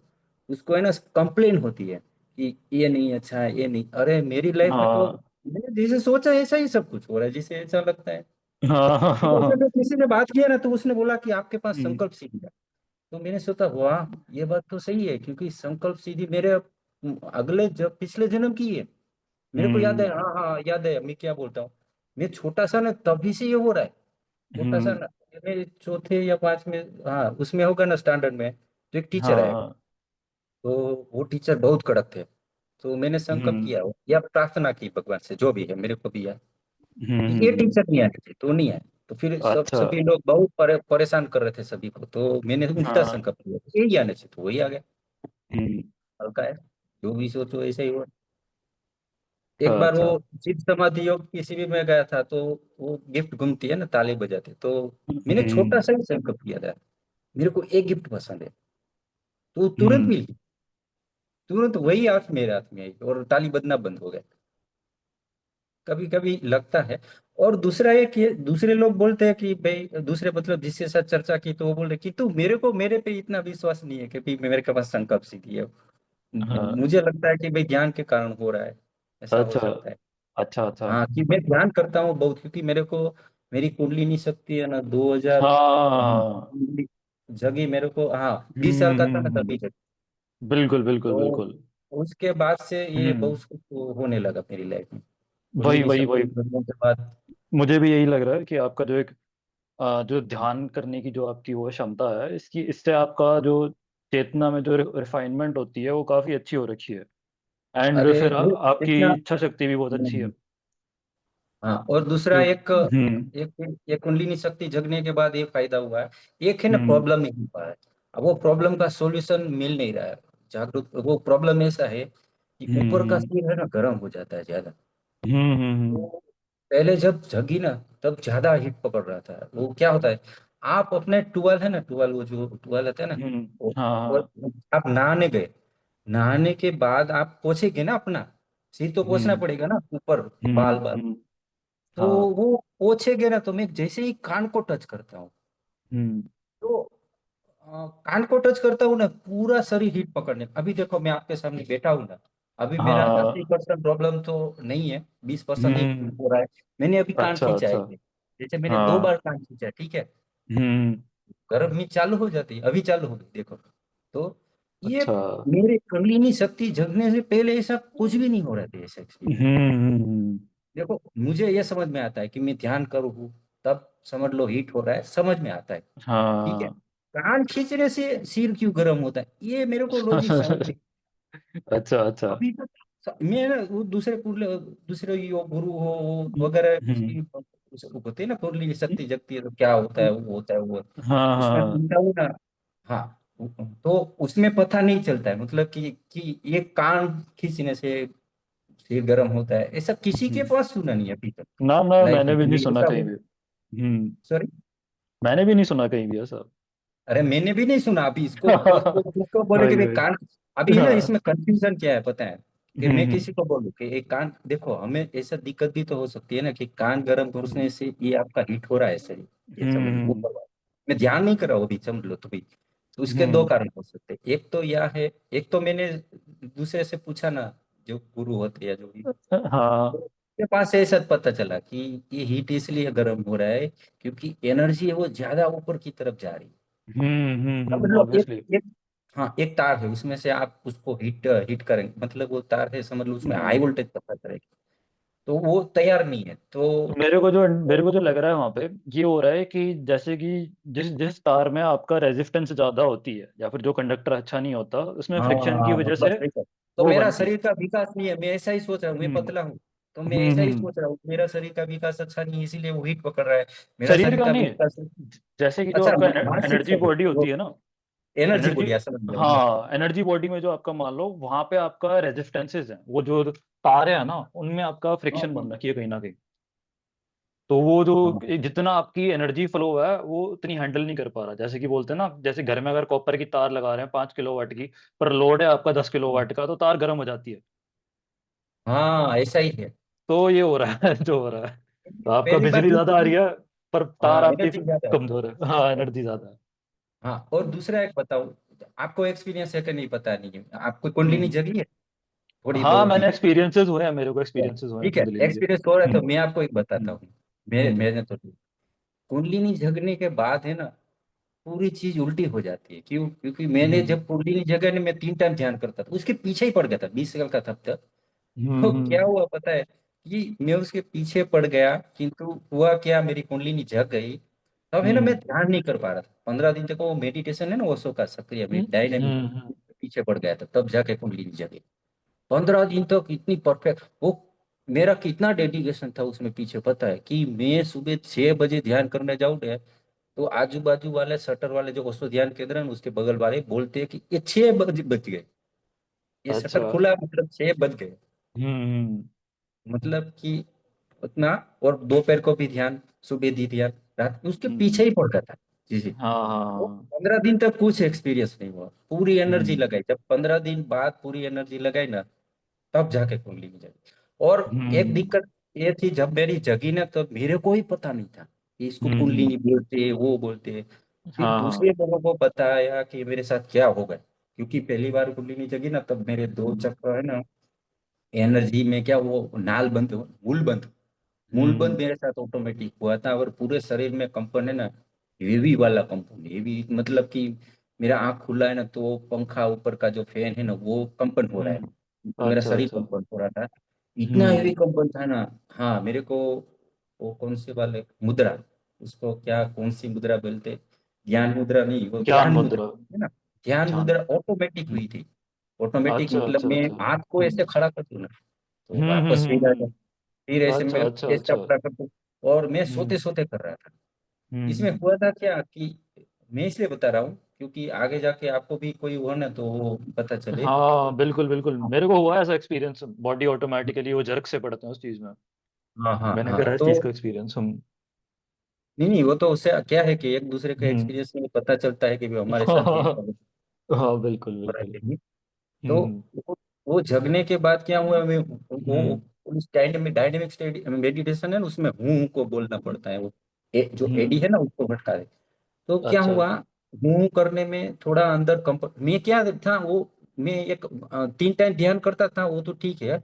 उसको है ना कंप्लेन होती है कि ये नहीं अच्छा है, ये नहीं। अरे मेरी लाइफ में तो हाँ मैंने जैसे सोचा ऐसा ही सब कुछ हो रहा है, जिसे ऐसा लगता है। हाँ ऊपर से हाँ। जो किसी ने बात किया ना तो उसने बोला कि आपके पास हम्म, संकल्प सिद्धि है। तो मैंने सोचा वाह, ये बात तो सही है, क्योंकि संकल्प सिद्धि मेरे अगले जब पिछले जन्म की है। मेरे को याद है, हम्म, हाँ हाँ याद है, मैं क्या बोलता हूँ, मैं छोटा सा ना तभी से ये हो रहा है। छोटा सा हम्म, ना, मेरे चौथे या पांचवें, हाँ उसमें होगा ना स्टैंडर्ड में, तो एक टीचर हाँ है। हाँ, तो वो टीचर बहुत कड़क थे। तो मैंने संकल्प हम्म, किया या प्रार्थना की भगवान से, जो भी है मेरे को भी याद, कि ये हम्म। टीचर नहीं आने चाहिए, तो नहीं आए। तो फिर अच्छा। सभी लोग बहुत परेशान कर रहे थे सभी को, तो मैंने उल्टा हाँ। संकल्प किया यही आने चाहिए, तो वही आ गया। हम्म, हल्का है, जो भी सोचो ऐसा ही हुआ। एक बार अच्छा। वो सिद्ध समाधि योग की शिविर में गया था, तो वो गिफ्ट घूमती है ना ताली बजाते, तो मैंने छोटा हम्म, सा ही संकल्प किया था, मेरे को एक गिफ्ट पसंद है, तो तुरंत हम्म, मिल गई। तुरंत वही हाथ मेरे हाथ में आई और ताली बजना बंद हो गया। कभी कभी लगता है। और दूसरा एक ये दूसरे लोग बोलते हैं कि भाई, दूसरे मतलब जिसके साथ चर्चा की तो वो बोल रहे कि तू मेरे को मेरे पे इतना विश्वास नहीं है कि भाई मेरे के पास संकल्प सिद्धि है। हाँ। मुझे लगता है कि भाई ध्यान के कारण हो रहा है, ऐसा हो अच्छा सकता है। अच्छा अच्छा। हाँ कि मैं ध्यान करता हूँ बहुत, क्योंकि मेरे को मेरी कुंडलिनी शक्ति है ना 2000, हाँ हाँ। कुंडली जगी मेरे को, हाँ 20 साल का था ना हम्म। तभी जगी। बिल्कुल बिल्कुल तो बिल्कुल। उसके बाद से ये हम्म। बहुत कुछ होने लगा मेरी लाइफ में, वही कुंडलिनी वही शक्ति वही। जगने के बाद। मुझे भी यही लग रहा है कि आपका जो एक जो ध्यान करने की जो आपकी वो क्षमता है, इसकी इससे आपका जो चेतना में जो रिफाइनमेंट होती है वो काफी अच्छी हो रखी है। एंड अरे फिर वो आपकी इतना, इच्छा शक्ति भी बहुत अच्छी है। हाँ और दूसरा क्यों? एक हम्म, एक कुंडलिनी शक्ति जगने के बाद ये फायदा हुआ है। एक है ना हम्म, प्रॉब्लम नहीं पा रहा है, अब वो प्रॉब्लम का सॉल्यूशन मिल नहीं रहा है। जागरूक वो प्रॉब्लम ऐसा है कि ऊपर का हम्म, सिर है ना गर्म हो जाता है ज्यादा। हम्म, हम्म, तो पहले जब जगी ना तब ज्यादा हीट पकड़ रहा था। वो क्या होता है, आप अपने टुअल है ना, टुअल वो जो टुअल होता है ना, हाँ वो हाँ। आप नहाने गए, नहाने के बाद आप पोछेंगे ना अपना सिर, तो पोछना हम्म, पड़ेगा ना ऊपर, बाल बाल। हम्म, तो हाँ। वो पोछेगे ना, तो मैं जैसे ही कान को टच करता हूँ, हम्म, तो कान को टच करता हूँ ना पूरा शरीर हीट पकड़ने। अभी देखो मैं आपके सामने बैठा हूँ ना, अभी मेरा अस्सी हाँ। परसेंट प्रॉब्लम तो नहीं है, 20% ही हम्म, हो रहा है। मैंने अभी कान अच्छा खींचा है, अच्छा। जैसे मैंने दो हाँ। बार कान खींचा है, ठीक है। हम्म, गर्मी चालू हो जाती है, अभी चालू हो गई देखो। तो ये अच्छा। मेरे कुंडलिनी शक्ति जगने से पहले ऐसा कुछ भी नहीं हो रहा था, ऐसा एक्सपीरियंस। देखो मुझे ये समझ में आता है कि मैं ध्यान करूँ तब समझ लो हीट हो रहा है, समझ में आता है, ठीक है। हाँ। कान खींचने से सिर क्यों गर्म होता है, ये मेरे को लॉजिक समझ में। अच्छा अच्छा। अभी तक मैं ना वो दूसरे योग गुरु हो वो वगैरह हम्म, की होते हैं ना, कुंडली शक्ति जगती है तो क्या होता है, वो होता है वो, हाँ उसमें हाँ। सुनता हूँ ना। हाँ तो उसमें पता नहीं चलता है, मतलब कि ये कान खींचने से सिर गर्म होता है, ऐसा किसी के हम्म। पास सुना नहीं अभी तक ना ना, लाइफ मैंने में भी नहीं कि सुना ऐसा कहीं हो। भी। हम्म। सॉरी, मैंने भी नहीं सुना कहीं भी ऐसा। अरे मैंने भी नहीं सुना अभी इसको, उसको बोले कि वही भाई वही। कान। अभी है ना हाँ। इसमें कंफ्यूजन क्या है पता है, कि मैं हम्म, किसी को बोलूं कि एक कान देखो, हमें ऐसा दिक्कत भी तो हो सकती है ना कि कान गर्म हम्म, घुसने से ये आपका हीट हो रहा है शरीर, ये समझ लो हम्म, ऊपर वाला। मैं ध्यान नहीं कर रहा हूँ अभी, समझ लो तो भाई। तो उसके दो हम्म, कारण हो सकते हैं, एक तो यह है, एक तो मैंने दूसरे से पूछा ना, जो गुरु होते हैं या जो भी, तो हाँ। उसके पास से ऐसा पता चला कि ये हीट इसलिए गर्म हो रहा है क्योंकि एनर्जी है वो ज्यादा ऊपर की तरफ जा रही है। समझ लो एक ऑब्वियसली। एक हाँ एक तार है, उसमें से आप उसको हीट हीट करेंगे, मतलब वो तार है समझ लो, उसमें हाई वोल्टेज पता करेगी, तो वो तैयार नहीं है तो। मेरे को जो लग रहा है वहां पे ये हो रहा है कि जैसे कि जिस जिस तार में आपका रेजिस्टेंस ज्यादा होती है या फिर जो कंडक्टर अच्छा नहीं होता उसमें फ्रिक्शन की हाँ वजह बस से सही है। तो वो मेरा बनती है। शरीर का विकास नहीं है, मैं ऐसा ही सोच रहा हूँ, मैं हम्म, पतला हूँ, तो मैं हम्म, ऐसा ही सोच रहा हूँ मेरा शरीर का विकास अच्छा नहीं है इसीलिए वो हीट पकड़ रहा है। मेरा शरीर शरीर का का नहीं, विकास, जैसे कि जो अच्छा आपका मानसिक एनर्जी शरीर बॉडी होती वो, है ना, एनर्जी एनर्जी, बॉडी, समझ गया मतलब। हाँ एनर्जी बॉडी में जो आपका मान लो वहां पे आपका रेजिस्टेंसेज है, वो जो तारे हैं ना उनमें आपका हाँ फ्रिक्शन हाँ बन रखी है कहीं ना कहीं। तो वो जो हाँ जितना आपकी एनर्जी फ्लो है वो उतनी हैंडल नहीं कर पा रहा। जैसे कि बोलते हैं ना, जैसे घर में अगर कॉपर की तार लगा रहे हैं 5 किलोवाट की, पर लोड है आपका 10 किलोवाट का, तो तार गर्म हो जाती है। हाँ, ऐसा ही है। तो ये हो रहा है जो हो रहा है। तो आपका पहली बात बिजली जो ज्यादा आ रही है, पर तार हाँ, आपकी एनर्जी ज्यादा है। कमजोर है, हाँ एनर्जी ज्यादा है। हाँ, और दूसरा एक बताऊं, आपको एक्सपीरियंस है कि नहीं पता नहीं, आपको कुंडलिनी हम्म। जगी है थोड़ी हाँ बहुत भी? मैंने एक्सपीरियंसेस हुए हैं, मेरे को एक्सपीरियंसेस हुए हैं ठीक है, कुंडलिनी के। एक्सपीरियंस हो रहा है तो हम्म। मैं आपको एक बताता हम्म। हूँ। हम्म। मैंने तो कुंडलिनी जगने के बाद है ना, पूरी चीज उल्टी हो जाती है। क्यों? क्योंकि मैंने हम्म। जब कुंडलिनी जगह ने मैं 3 टाइम ध्यान करता था, उसके पीछे ही पड़ गया था, 20 साल का था तब। तो क्या हम्म। हुआ पता है कि मैं उसके पीछे पड़ गया, किंतु हुआ क्या, मेरी कुंडलिनी जग गई। तब है ना, मैं हम्म। ध्यान नहीं कर पा रहा था 15 दिन तक। वो मेडिटेशन है ना, ओशो का सक्रिय हम्म। डायनेमिक, हम्म। पीछे पड़ गया था, तब जाके कुंडलिनी जगी। 15 दिन तक इतनी परफेक्ट वो, मेरा कितना डेडिकेशन था उसमें पीछे, पता है कि मैं सुबह 6 बजे ध्यान करने जाऊँ, तो आजू बाजू वाले शटर वाले जो ओशो ध्यान केंद्र है ना, उसके बगल वाले बोलते हैं कि ये 6 बजे बज गए, ये शटर अच्छा। खुला मतलब 6 बज गए। हम्म। मतलब कि उतना। और दोपहर को भी ध्यान, सुबह दी ध्यान, रात में उसके हम्म। पीछे ही पड़ जाता। जी जी। हाँ वो हाँ। 15 दिन तक कुछ एक्सपीरियंस नहीं हुआ, पूरी एनर्जी हम्म। लगाई, जब 15 दिन बाद पूरी एनर्जी लगाई ना, तब जाके कुंडली में जगी। और एक हम्म। दिक्कत ये थी, जब मेरी जगी ना, तब मेरे को ही पता नहीं था कि इसको हम्म। कुंडलिनी बोलते, वो बोलते। फिर हाँ हाँ। दूसरे लोगों को बताया कि मेरे साथ क्या होगा, क्योंकि पहली बार कुंडलिनी जगी ना, तब मेरे 2 चक्र है ना, एनर्जी में क्या, वो नाल बंद, मूल बंद, मूलबंद हम्म। मेरे साथ ऑटोमेटिक हुआ था। और पूरे शरीर में कंपन है ना, हेवी वाला कंपन, हेवी मतलब कि मेरा आंख खुला है ना, तो पंखा ऊपर का जो फैन है ना, वो कंपन हो रहा है, हम्म। तो मेरा अच्छा शरीर अच्छा। कंपन हो रहा था, इतना हेवी हम्म। कंपन था ना। हाँ, मेरे को वो कौन से वाले मुद्रा, उसको क्या, कौन सी मुद्रा बोलते, ज्ञान मुद्रा नहीं, वो ज्ञान ध्यान मुद्रा मुद्रा। है ना, ध्यान ध्यान। मुद्रा ऑटोमेटिक हुई थी। ऑटोमेटिक अच्छा मतलब अच्छा मैं अच्छा। हाथ को ऐसे खड़ा कर दूं ना, तो वापस फिर आ जाए, हम्म। फिर ऐसे अच्छा मैं अच्छा ऐसा अच्छा। खड़ा कर दूं। और मैं सोते हम्म। सोते कर रहा था। इसमें हम्म। हुआ था क्या कि, मैं इसलिए बता रहा हूँ क्योंकि आगे जाके आपको भी कोई हुआ ना, तो वो पता चले। हाँ बिल्कुल बिल्कुल, मेरे को हुआ है ऐसा एक्सपीरियंस, बॉडी ऑटोमेटिकली वो जर्क से पड़ते हैं उस चीज में। हाँ हाँ मैंने हाँ, करा है इस तो चीज का एक्सपीरियंस हम। नहीं नहीं, वो तो उससे क्या है कि एक दूसरे के हम्म। एक्सपीरियंस में पता चलता है कि भी हमारे साथ भी ऐसा हाँ हाँ, बिल्कुल हो रहा बिल्कुल। है। तो हम्म। वो जगने के बाद क्या हुआ, मैं हम्म। वो उस डायनेमिक स्टेट मेडिटेशन है ना, उसमें हूँ को बोलना पड़ता है। वो जो एडी हम्म। है ना, उसको भटका दे। तो क्या अच्छा। हुआ, हूँ करने में थोड़ा अंदर कंप, मैं क्या था वो, मैं एक 3 टाइम ध्यान करता था, वो तो ठीक है,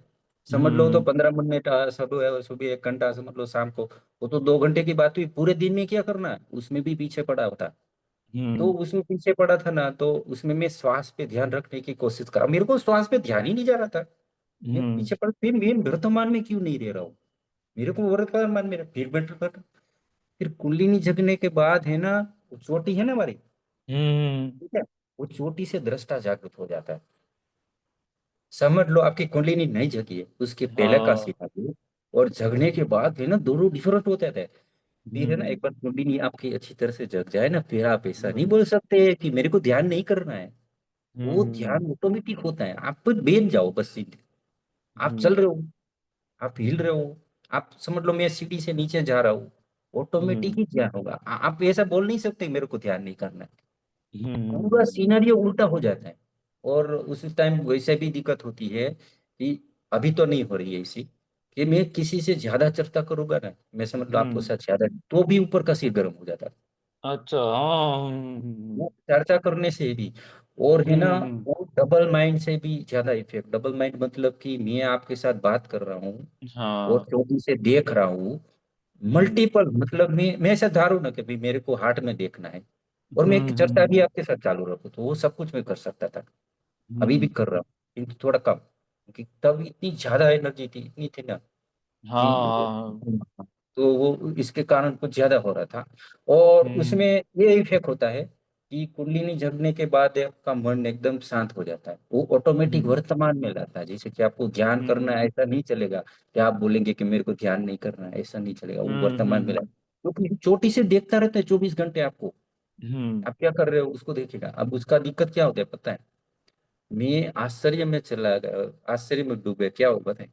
समझ लो, तो हम्म। 15 मिनट सुबह सुबह 1 घंटा, समझ लो शाम को, वो तो 2 घंटे की बात हुई। पूरे दिन में क्या करना है, उसमें भी पीछे पड़ा होता। तो हम्म। उसमें पीछे पड़ा था ना, तो उसमें मैं श्वास पे ध्यान रखने की कोशिश करा, मेरे को श्वास पे ध्यान ही नहीं जा रहा था। मैं हम्म। पीछे पड़ा, फिर मैं वर्तमान में क्यों नहीं रह रहा हूँ, मेरे को वर्तमान में फिर बेटर कर। फिर कुंडलिनी जगने के बाद है ना, वो चोटी है ना हमारी, हम्म। ठीक है, वो चोटी से दृष्टा जागृत हो जाता है। समझ लो आपकी कुंडलिनी नहीं जगी है, उसके पहले का हाँ। सिनारियो और जगने के बाद है ना, दोनों डिफरेंट होते थे। फिर है ना, हम्म। एक बार कुंडलिनी आपकी अच्छी तरह से जग जाए ना, फिर आप ऐसा नहीं हम्म। बोल सकते कि मेरे को ध्यान नहीं करना है। वो हम्म। ध्यान ऑटोमेटिक होता है, आप पर बैठ जाओ बस सीधे, आप चल हम्म। रहे हो, आप हिल रहे हो, आप समझ लो मैं सीढ़ी से नीचे जा रहा हूँ, ऑटोमेटिक हम्म। ही ध्यान होगा। आप ऐसा बोल नहीं सकते मेरे को ध्यान नहीं करना है, पूरा हम्म। सीनरियो उल्टा हो जाता है। और उस टाइम वैसे भी दिक्कत होती है कि, अभी तो नहीं हो रही है इसी, कि मैं किसी से ज्यादा चर्चा करूंगा ना, मैं समझ लो आपको हम्म। साथ ज्यादा, तो भी ऊपर का सिर गर्म हो जाता है, अच्छा हाँ। वो चर्चा करने से भी। और है ना, हम्म। वो डबल माइंड से भी ज्यादा इफेक्ट, डबल माइंड मतलब कि मैं आपके साथ बात कर रहा हूँ और हाँ। चौकी से देख रहा हूँ, हम्म। मल्टीपल, मतलब मैं ऐसा धारू ना कि भाई मेरे को हार्ट में देखना है, और मैं एक चर्चा भी हम्म। आपके साथ चालू रखूँ, तो वो सब कुछ मैं कर सकता था, अभी भी हम्म। कर रहा हूँ, किंतु थोड़ा कम, क्योंकि तब इतनी ज्यादा एनर्जी थी, इतनी थी ना कि, हाँ। तो वो इसके कारण कुछ ज्यादा हो रहा था। और हम्म। उसमें ये इफेक्ट होता है कि कुंडलिनी जगने के बाद आपका मन एकदम शांत हो जाता है, वो ऑटोमेटिक हम्म। वर्तमान में लाता है। जैसे कि आपको ध्यान करना है, हम्म। ऐसा नहीं चलेगा कि आप बोलेंगे कि मेरे को ध्यान नहीं करना है, ऐसा नहीं चलेगा, वो वर्तमान में हम्म। लाता है, क्योंकि चोटी से देखता रहता है 24 घंटे आपको, हम्म आप क्या कर रहे हो उसको देखिएगा। अब उसका दिक्कत क्या होता है पता है, मैं आश्चर्य में चला गया, आश्चर्य में डूबे। क्या हो पता है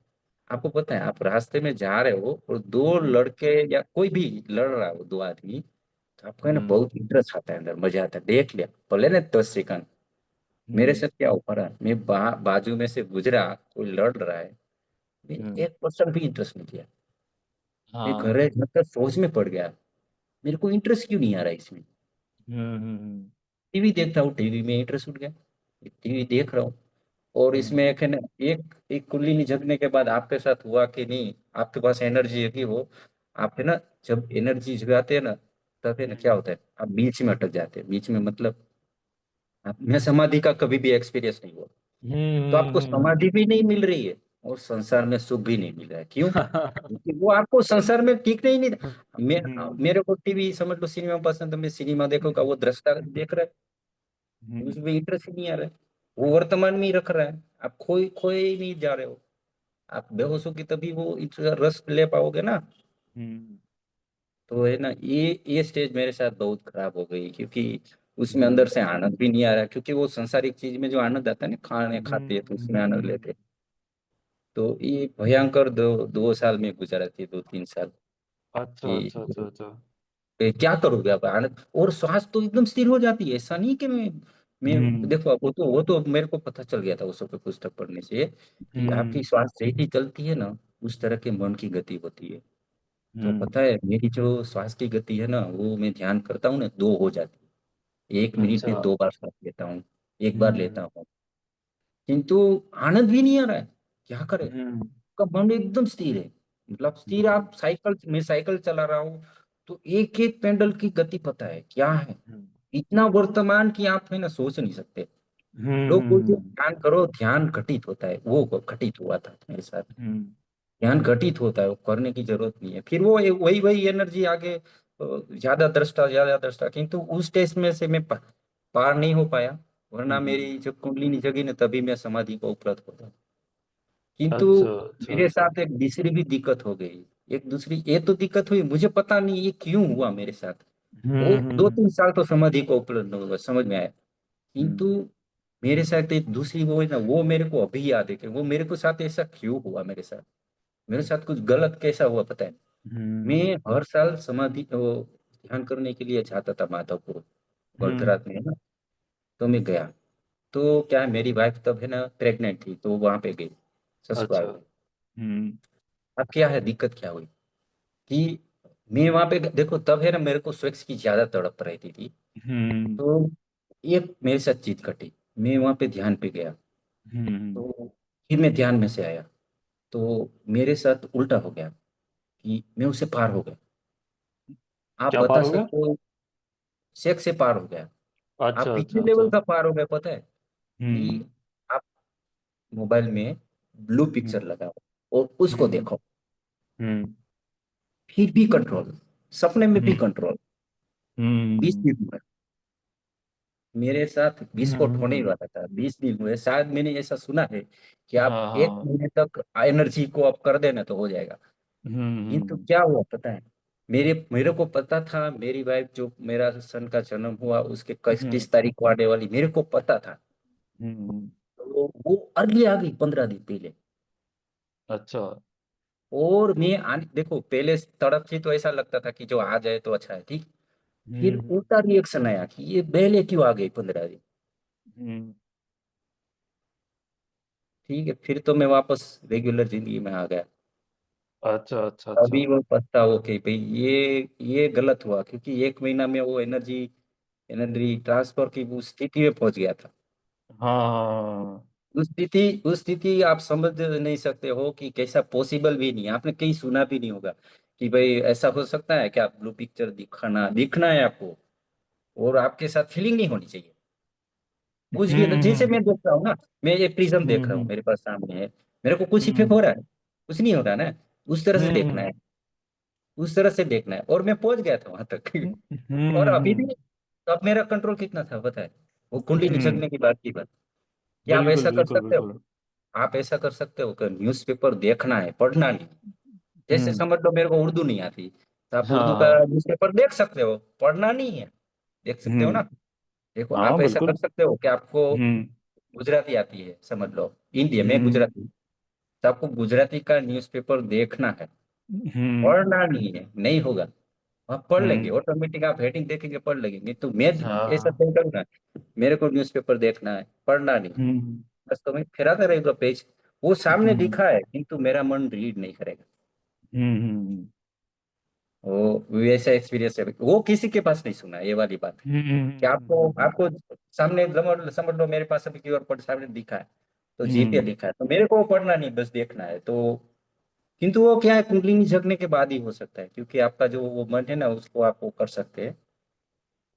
आपको, पता है आप रास्ते में जा रहे हो और दो लड़के या कोई भी लड़ रहा हो, दो आदमी, तो आपको है ना हम्म बहुत इंटरेस्ट आता है, अंदर मजा आता है, देख लिया भले ना 10 सेकंड। मेरे हम्म साथ क्या हो रहा है, मैं बाजू में से गुजरा, कोई लड़ रहा है, मैंने हम्म, 1% भी इंटरेस्ट नहीं लिया। मैं हाँ। घर मतलब सोच में पड़ गया, मेरे को इंटरेस्ट क्यों नहीं आ रहा है इसमें। हम्म। टीवी देखता हूँ, टीवी में इंटरेस्ट उठ गया, टीवी देख रहा हूँ। और इसमें हम्म एक है ना, एक कुंडली झगने के बाद आपके साथ हुआ कि नहीं, आपके पास एनर्जी है कि वो, आप है ना, जब एनर्जी जगाते हैं ना, तब है ना क्या हम्म होता है, आप बीच में अटक जाते हैं, बीच में मतलब मैं समाधि का कभी भी एक्सपीरियंस नहीं हुआ। तो आपको हम्म। समाधि भी नहीं मिल रही है और संसार में सुख भी नहीं मिल रहा है, क्यों? क्योंकि वो आपको संसार में टिकने ही नहीं। मैं, हम्म मेरे को टीवी समझ लो, सिनेमा पसंद है, मैं सिनेमा देखूंगा, वो दृश्य देख रहा है, हम्म उसमें इंटरेस्ट ही नहीं आ रहा है। वो वर्तमान में ही रख रहा है, आप खोए खोए ही नहीं जा रहे हो। आप बेहोश हो कि तभी वो रस ले पाओगे ना। हम्म तो है ना, ये स्टेज मेरे साथ बहुत खराब हो गई, क्योंकि उसमें अंदर हम्म से आनंद भी नहीं आ रहा, क्योंकि वो संसारिक चीज में जो आनंद आता है ना, खाने खाते हैं तो उसमें आनंद हम्म। लेते हैं। तो ये भयंकर 2 साल में गुजारा थे, 2-3 साल अच्छा कि अच्छा अच्छा अच्छा। क्या करोगे आप, आनंद और श्वास तो एकदम स्थिर हो जाती है। ऐसा नहीं कि मैं हम्म देखो, वो तो मेरे को पता चल गया था उस वक्त पुस्तक पढ़ने से, कि हम्म आपकी श्वास जैसी चलती है ना, उस तरह के मन की गति होती है। तो हम्म। पता है मेरी जो श्वास की गति है ना, वो मैं ध्यान करता हूँ ना, 2 हो जाती है। 1 मिनट अच्छा। में 2 बार सांस लेता हूँ, एक बार लेता हम्म हूँ, किंतु आनंद भी नहीं आ रहा है। क्या करे, हम्म का मन एकदम स्थिर है, मतलब स्थिर। हम्म आप साइकिल, मैं साइकिल चला रहा हूँ, तो एक एक पेंडल की गति पता है क्या है, इतना वर्तमान की आप है ना सोच नहीं सकते। लोग बोलते हैं हम्म ध्यान करो, ध्यान घटित होता है, वो घटित हुआ था मेरे साथ। हम्म ध्यान घटित होता है, वो करने की जरूरत नहीं है, फिर वो वही वही एनर्जी आगे ज्यादा दृष्टा, किंतु उस स्टेज में से मैं पार नहीं हो पाया। वरना हम्म। मेरी जब कुंडली जगी ना, तभी मैं समाधि को उपलब्ध होता। किंतु अच्छा अच्छा मेरे अच्छा। साथ एक दूसरी भी दिक्कत हो गई। एक दूसरी ये तो दिक्कत हुई, मुझे पता नहीं ये क्यों हुआ मेरे साथ। वो दो हम्म तीन साल तो समाधि को उपलब्ध हुआ, समझ में आया। किंतु हम्म मेरे साथ एक दूसरी वो है ना, वो मेरे को अभी याद है कि वो मेरे को साथ ऐसा क्यों हुआ मेरे साथ। मेरे साथ कुछ गलत कैसा हुआ पता है। मैं हम्म हर साल समाधि वो ध्यान करने के लिए जाता था माधवपुर, हम्म गलथरात में है ना। तो मैं गया, तो क्या है, मेरी वाइफ तब है ना प्रेग्नेंट थी, तो वहां पे गई अच्छा। ससुराल में। हम्म अब क्या है, दिक्कत क्या हुई कि मैं वहां पे देखो, तब है ना मेरे को सेक्स की ज्यादा तड़प रहती थी। हम्म तो एक मेरे साथ चीज घटी, मैं वहां पे ध्यान पे गया, हम्म। तो फिर मैं ध्यान में से आया, तो मेरे साथ उल्टा हो गया कि मैं उससे पार हो गया। आप क्या बता पार हो गया? सकते हो, सेक्स से पार हो गया। आप अच्छा कितने अच्छा लेवल अच्छा। का पार हो गए पता है, हम्म कि आप मोबाइल में ब्लू हम्म पिक्चर लगाओ और उसको हम्म देखो, हम्म फिर भी कंट्रोल, सपने में भी हम्म कंट्रोल। 20 दिन हम्म हुए मेरे साथ, विस्फोट होने ही हम्म। वाला था, 20 दिन हुए। शायद मैंने ऐसा सुना है कि आप हाँ 1 महीने तक एनर्जी को आप कर देना तो हो जाएगा। किंतु हम्म क्या हुआ पता है, मेरे मेरे को पता था, मेरी वाइफ जो मेरा सन का जन्म हुआ उसके हम्म 30 तारीख को आने वाली, मेरे को पता था। हम्म। तो वो अर्ली आ गई 15 दिन पहले। अच्छा। और मैं देखो, पहले तड़प थी तो ऐसा लगता था कि जो आ जाए तो अच्छा है, ठीक। फिर हम्म उल्टा रिएक्शन आया कि ये पहले क्यों आ गई 15 दिन। हम्म। ठीक है, फिर तो मैं वापस रेगुलर जिंदगी में आ गया। अच्छा अच्छा अच्छा। अभी वो पछताओ कि भाई ये गलत हुआ, क्योंकि 1 महीना में वो एनर्जी एनर्जी ट्रांसफर की उस स्थिति में पहुंच गया था। हाँ। उस स्थिति आप समझ नहीं सकते हो कि कैसा, पॉसिबल भी नहीं है। आपने कहीं सुना भी नहीं होगा कि भाई ऐसा हो सकता है क्या, ब्लू पिक्चर दिखाना दिखना है आपको, और आपके साथ फीलिंग नहीं होनी चाहिए। कुछ भी जैसे हम्म मैं देख रहा हूँ ना, मैं ये प्रिज्म देख रहा हूँ, हम्म मेरे पास सामने है, मेरे को कुछ इफेक्ट हम्म हो रहा है, कुछ नहीं हो रहा ना। उस तरह से देखना हम्म है, उस तरह से देखना है, और मैं पहुंच गया था वहां तक। और अभी भी, हम्म अब मेरा कंट्रोल कितना था पता है, वो कुंडली हम्म। निचकने की बात की बात। क्या आप बिल्कुल ऐसा कर बिल्कुल सकते हो, बिल्कुल। आप ऐसा कर सकते हो कि न्यूज़पेपर देखना है, पढ़ना नहीं। जैसे हम्म। समझ लो मेरे को उर्दू नहीं आती, तो आप उर्दू का हाँ। न्यूज़पेपर देख सकते हो, पढ़ना नहीं है। देख सकते हो ना। हम्म। देखो हाँ आप ऐसा कर बिल्कुल। सकते हो कि आपको हम्म गुजराती आती है, समझ लो इंडिया में हम्म गुजराती, तो आपको गुजराती का न्यूज़पेपर देखना है, हम्म पढ़ना नहीं है, नहीं होगा। आप पढ़ लेंगे हम्म। ऑटोमेटिक, आप हेडिंग देखेंगे पढ़ लेंगे, नहीं तो मैं ऐसा हाँ। नहीं करूंगा। मेरे को न्यूज़पेपर देखना है, पढ़ना नहीं, हम्म बस तो मैं फिराता रहेगा पेज, वो सामने हम्म दिखा है किंतु मेरा मन रीड नहीं करेगा। हम्म वो वैसा एक्सपीरियंस है, वो किसी के पास नहीं सुना, ये वाली बात है। कि आपको हम्म आपको सामने समझ लो मेरे पास अभी क्यूआर कोड सामने दिखा है, तो जीपे हम्म। लिखा है, तो मेरे को वो पढ़ना नहीं, बस देखना है। तो किंतु वो क्या है, कुंडलिनी झकने के बाद ही हो सकता है, क्योंकि आपका जो वो मन है ना उसको आप वो कर सकते हैं।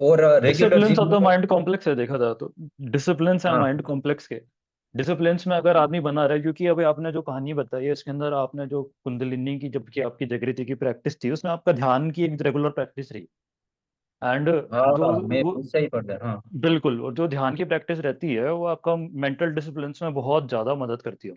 और regular disciplines gym of the mind complex है देखा जाए तो। डिसिप्लिन्स है हाँ माइंड कॉम्प्लेक्स के। डिसिप्लिन्स में अगर आदमी बना रहे, क्योंकि अभी आपने जो कहानी बताई है इसके अंदर आपने जो कुंडलिनी की जबकि आपकी जागृति की प्रैक्टिस थी उसमें आपका ध्यान की एक रेगुलर प्रैक्टिस रही। एंड जो हाँ, मैं वो उससे ही पढ़ रहा हाँ। बिल्कुल, और जो ध्यान की प्रैक्टिस रहती है वो आपका मेंटल डिसिप्लिन में बहुत ज्यादा मदद करती है।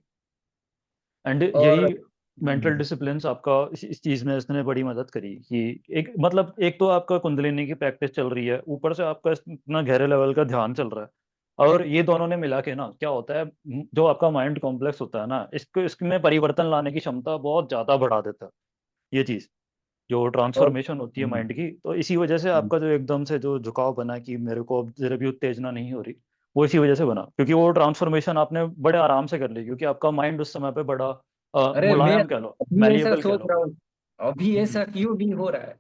एंड और यही मेंटल डिसिप्लिन आपका इस चीज में इसने बड़ी मदद करी कि एक मतलब एक तो आपका कुंडलिनी की प्रैक्टिस चल रही है, ऊपर से आपका इतना गहरे लेवल का ध्यान चल रहा है, और ये दोनों ने मिला के ना क्या होता है, जो आपका माइंड कॉम्प्लेक्स होता है ना इसको इसमें परिवर्तन लाने की क्षमता बहुत ज्यादा बढ़ा देता है। ये चीज जो और ट्रांसफॉर्मेशन होती है माइंड की, तो इसी वजह से हम्म, आपका जो एकदम से जो झुकाव बना कि मेरे को अब जरा भी उत्तेजना नहीं हो रही, वो इसी वजह से बना, क्योंकि वो ट्रांसफॉर्मेशन आपने बड़े आराम से कर ली, क्योंकि आपका माइंड उस समय पे बड़ा अरे मैं मुलायम कह लो, अभी ऐसा मैलिएबल कह सोच लो। रहा हूँ, अभी हम्म। ऐसा क्यों नहीं हो रहा है।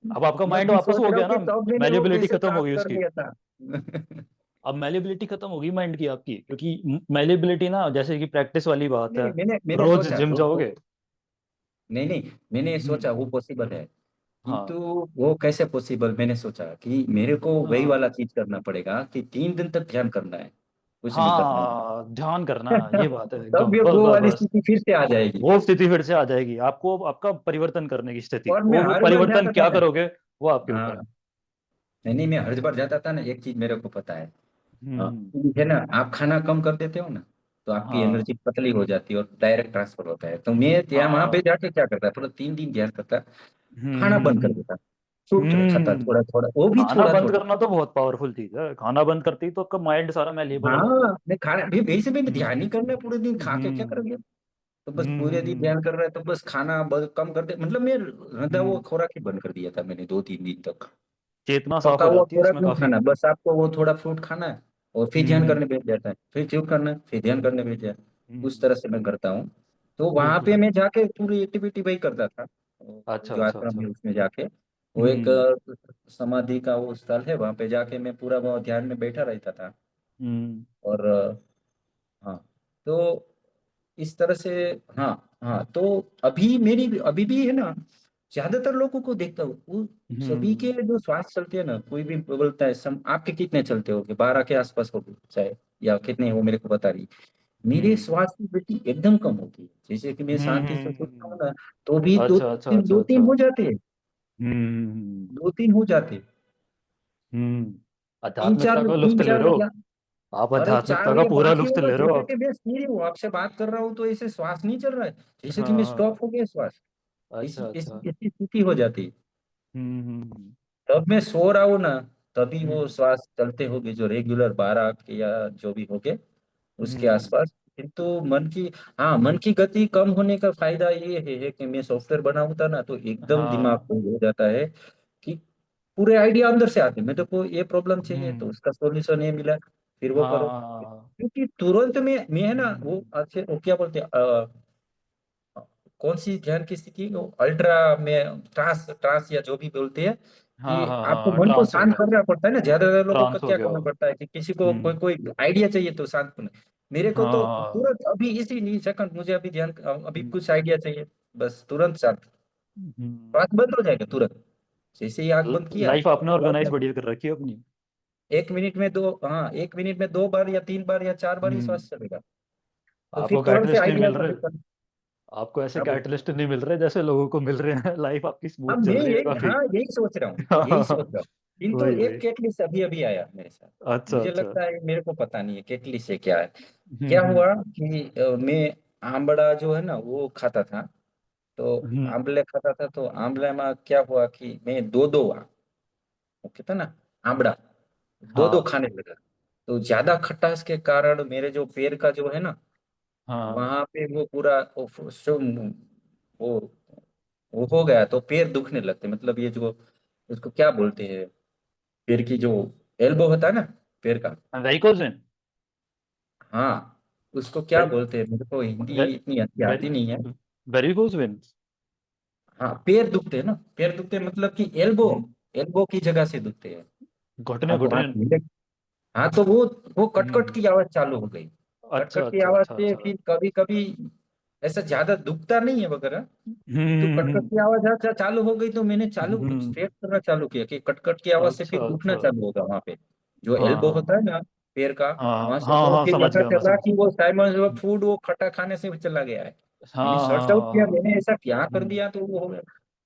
अब आपका मैं माइंड भी वापस सोच हो रहा गया हूँ ना, कि तब मैंने वो मैलिएबिलिटी कैसे खत्म हो काम गई कर उसकी। लिया था। अब मैलिएबिलिटी खत्म होगी माइंड की आपकी, क्योंकि मैलिएबिलिटी ना जैसे कि प्रैक्टिस वाली बात है। नहीं मैंने रोज सोचा जिम जाओगे। नहीं नहीं, मैंने हम्म। सोचा वो पॉसिबल है, किंतु हाँ वो कैसे पॉसिबल, मैंने सोचा कि मेरे को वही हाँ वाला चीज करना पड़ेगा कि 3 दिन तक ध्यान करना है, कुछ नहीं करना है। हाँ, ध्यान करना, ये बात है तब एकदम, ये बस वो बस वाली बस। स्थिति फिर से आ जाएगी। वो स्थिति फिर से आ जाएगी आपको, आपका परिवर्तन करने की स्थिति, और मैं वो हर बार परिवर्तन जाता था क्या ना। करोगे वो आपके ऊपर है। हाँ, नहीं मैं हर बार जाता था ना, एक चीज मेरे को पता है। हम्म। है ना, आप खाना कम कर देते हो ना, तो आपकी हाँ एनर्जी पतली हो जाती है और डायरेक्ट ट्रांसफर होता है। तो मैं यहाँ वहां पे हाँ। जाके क्या करता, पूरा 3 दिन ध्यान करता, खाना हम्म बंद कर हम्म देता, फ्रूट खाता हम्म। थोड़ा थोड़ा, वो भी खाना थोड़ा बंद थोड़ा। करना तो बहुत पावरफुल चीज है, खाना बंद करती ही तो आपका माइंड सारा मैलिएबल हो जाता है। हाँ, मैं खाना भी वैसे भी हम्म ध्यान ही करना है, पूरे दिन खा के क्या हम्म करोगे। तो बस पूरे दिन हम्म ध्यान कर रहा है, तो बस खाना कम कर दे, मतलब मैं रंधा वो हम्म। खोराक ही बंद कर दिया था मैंने 2-3 दिन तक। चेतना साफ पका हो हुआ जाती है खोराक इसमें नहीं काफी। खाना, बस आपको वो थोड़ा फ्रूट खाना है, और फिर ध्यान हम्म करने बैठ जाता है, फिर चुप करना है, फिर ध्यान करने बैठ जाए। उस हम्म। तरह से मैं करता हूँ। तो वहां पे बिल्कुल। मैं जाके पूरी एक्टिविटी वही करता था। वो अच्छा जो अच्छा आश्रम अच्छा। है उसमें जाके, वो एक हम्म समाधि का वो स्थल है, वहां पे जाके मैं पूरा वो ध्यान में बैठा रहता था। हम्म और हाँ, तो इस तरह से। हाँ हाँ, तो अभी भी है ना, ज्यादातर लोगों को देखता हूँ, वो सभी के हम्म जो श्वास चलते हैं ना, कोई भी बोलता है आपके कितने चलते हो, 12 के आसपास हो चाहे, या कितने हो मेरे को बता रही, मेरे हम्म श्वास की गति एकदम कम होती है। जैसे कि मैं शांति से सोचता हूँ हम्म। ना, तो भी दो अच्छा अच्छा तीन अच्छा दो अच्छा। तीन हो जाते हैं, हम्म 2-3 हो जाते हैं। आध्यात्मिकता का लुत्फ तीन ले चार रहे हो। या आप अरे चार आध्यात्मिकता का या पूरा 5 ही लुत्फ होगा, ले रहे हो जैसे आप। कि मैं स्थिर हूँ, आपसे बात कर रहा हूँ तो ऐसे श्वास नहीं चल रहा है, जैसे कि मैं हाँ। स्टॉप हो गया श्वास। अच्छा अच्छा। ऐसी स्थिति हो जाती है। हम्म। तब मैं सो रहा हूँ ना, तभी वो हम्म श्वास चलते होंगे जो रेगुलर 12 के या जो भी होंगे उसके हम्म आसपास। किंतु मन की गति कम होने का फायदा ये है कि मैं सॉफ्टवेयर बनाऊंगा ना, तो एकदम दिमाग हाँ। को हो जाता है कि पूरे आइडिया अंदर से आते हैं। मेरे को ये प्रॉब्लम चाहिए तो हम्म। उसका सॉल्यूशन ये मिला, फिर वो करो। हाँ। क्योंकि तुरंत में मैं है ना वो हम्म। अच्छे वो क्या बोलते हैं, कौन सी ध्यान की स्थिति, वो अल्ट्रा में ट्रांस ट्रांस या जो भी बोलते हैं, हाँ कि हाँ आपको हाँ, मन को ट्रांस हो शांत गया। करना पड़ता है ना। ज्यादातर लोगों का ट्रांस हो क्या गया करना वो। पड़ता है कि किसी को हम्म। कोई कोई आइडिया चाहिए तो शांत होना। मेरे को तो हाँ। तुरंत अभी इसी नहीं सेकंड मुझे अभी ध्यान, अभी हम्म कुछ आइडिया चाहिए, बस तुरंत शांत, आंख हम्म। बंद हो जाएगा तुरंत। जैसे ही आंख बंद किया, लाइफ आपने तो ऑर्गेनाइज आपने बढ़िया कर रखी है अपनी। 1 मिनट में दो, हाँ 1 मिनट में 2 बार या 3 बार या 4 बार ही हम्म। श्वास चलेगा, तो फिर आपको तुरंत से कैटलिस्ट नहीं आइडिया मिल का रहे, निकल। आपको ऐसे हाँ बोलो। कैटलिस्ट नहीं मिल रहे जैसे लोगों को मिल रहे हैं। लाइफ आपकी अब स्मूथ मैं चल रही है यही, काफी। हाँ यही सोच रहा हूँ। किंतु वही एक वही। केटलिस्ट अभी अभी आया मेरे साथ। अच्छा मुझे अच्छा। लगता है मेरे को पता नहीं है केटलिस्ट से क्या है। क्या हम्म। हुआ कि मैं आंवला जो है ना वो खाता था, तो हम्म आंवले खाता था, तो आंवले में क्या हुआ कि मैं दो दो वो कहता ना, आंवला, दो दो हाँ खाने लगा। तो ज्यादा खटास के कारण मेरे जो पैर का जो है ना, हाँ। वहां पे वो पूरा वो वो हो गया, तो पैर दुखने लगते, मतलब ये जो उसको क्या बोलते हैं, पैर की जो एल्बो होता है ना, पैर का। Varicose vein. हाँ, उसको क्या बोलते हैं, मेरे को हिंदी इतनी अच्छी आती नहीं है। Varicose vein. हाँ, पैर दुखते हैं ना, पैर दुखते हैं मतलब कि एल्बो, एल्बो की जगह से दुखते हैं। घुटने आपको घुटने। हाथ मिले, हाँ, तो वो कटकट हम्म। की आवाज चालू हो गई। अच्छा कटकट की अच्छा आवाज अच्छा से अच्छा। फिर कभी कभी ऐसा ज्यादा दुखता नहीं है वगैरह, किंतु कटकट हम्म। की आवाज अच्छा चालू हो गई, तो मैंने चालू हम्म। स्ट्रेट करना चालू किया कि कटकट की आवाज से अच्छा फिर दुखना अच्छा। चालू होगा वहां पे, जो हाँ एल्बो हाँ होता है ना पैर का, हाँ वहां से। हाँ तो हाँ, फिर समझ ऐसा गया मैं चला समझ। कि वो साइमन फूड वो खट्टा खाने से चला गया है। मैंने हाँ सर्च हाँ आउट हाँ किया, हाँ। मैंने ऐसा क्या कर हम्म। दिया, तो वो हो गया।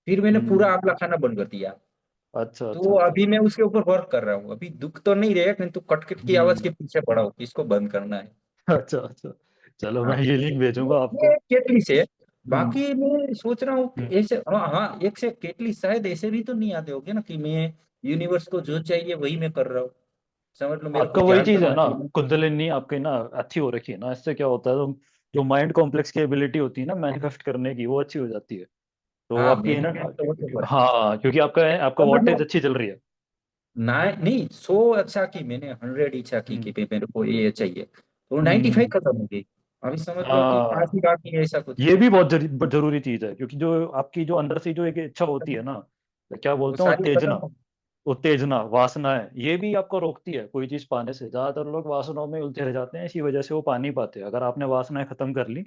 फिर मैंने पूरा हम्म। आंवला खाना बंद कर दिया। अच्छा अच्छा तो अच्छा अभी अच्छा। मैं उसके ऊपर वर्क कर रहा हूँ, अभी दुख तो नहीं रहा, किंतु कटकट की आवाज हम्म। के पीछे पड़ा हूँ कि इसको बंद करना है। अच्छा अच्छा। चलो हाँ, मैं ये लिंक भेजूंगा आपको। ये केटली से। हम्म। बाकी मैं सोच रहा हूँ कि हम्म। ऐसे, हाँ हाँ, एक से केटली शायद ऐसे भी तो नहीं आते होगे ना कि मैं यूनिवर्स को जो चाहिए वही मैं कर रहा हूँ। समझ लो, मेरे को आपका वही ध्यान चीज है करना ना, चाहिए। कुंडलिनी आपकी ना अच्छी हो रखी है ना, इससे क्या होता है तो जो माइंड कॉम्प्लेक्स की एबिलिटी होती है ना मैनिफेस्ट करने की, वो अच्छी हो जाती है। तो हाँ, आपकी है ना। मैनिफेस्ट तो वो तो है। हाँ क्योंकि आपका आपका अगर मैं वॉटेज अच्छी चल रही है। ना नहीं 100 अच्छा की, मैंने 100 इच्छा की हम्म। कि भाई मेरे को ये चाहिए, तो हम्म। 95 खत्म हो गई। अभी समझ लो कि हाँ 5 ही बाकी है, ऐसा कुछ। ये भी बहुत जरूरी चीज है, क्योंकि जो आपकी जो अंदर से जो एक इच्छा होती है ना, क्या वो बोलते हैं, सारी खत्म उत्तेजना। हो। उत्तेजना वासना है, ये भी आपको रोकती है कोई चीज पाने से। ज्यादातर लोग वासनाओं में उलझे रह जाते हैं, इसी वजह से वो पा नहीं पाते। अगर आपने वासनाएं खत्म कर ली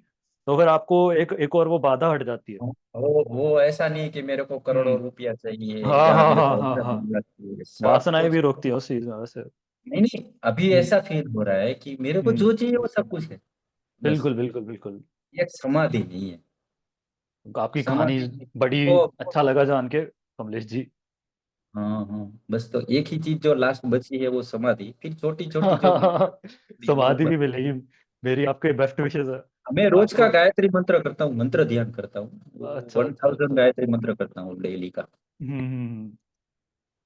तो फिर आपको एक एक और वो बाधा हट जाती है। वो ऐसा नहीं कि मेरे को करोड़ों हम्म। रुपया चाहिए हाँ या हाँ मेरे हाँ को हाँ ऐसा हाँ। मिलना चाहिए, सब वासनाएं कुछ। भी रोकती है उस चीज में वैसे। नहीं नहीं, अभी हम्म। ऐसा फील हो रहा है कि मेरे को हम्म। जो चाहिए वो सब कुछ है, बस। बिल्कुल बिल्कुल बिल्कुल। ये समाधि नहीं है। आपकी कहानी समाधि बड़ी तो, अच्छा लगा जान के, कमलेश जी। हाँ हाँ, बस तो एक ही चीज जो लास्ट बची है वो समाधि, फिर छोटी छोटी जो भी वो समाधि बस। भी मिलेगी। मेरी आपके बेस्ट विशेष है मैं रोज का आपको। गायत्री मंत्र करता हूँ, मंत्र ध्यान करता हूँ, अच्छा अच्छा 1000 अच्छा। गायत्री मंत्र करता हूँ डेली का।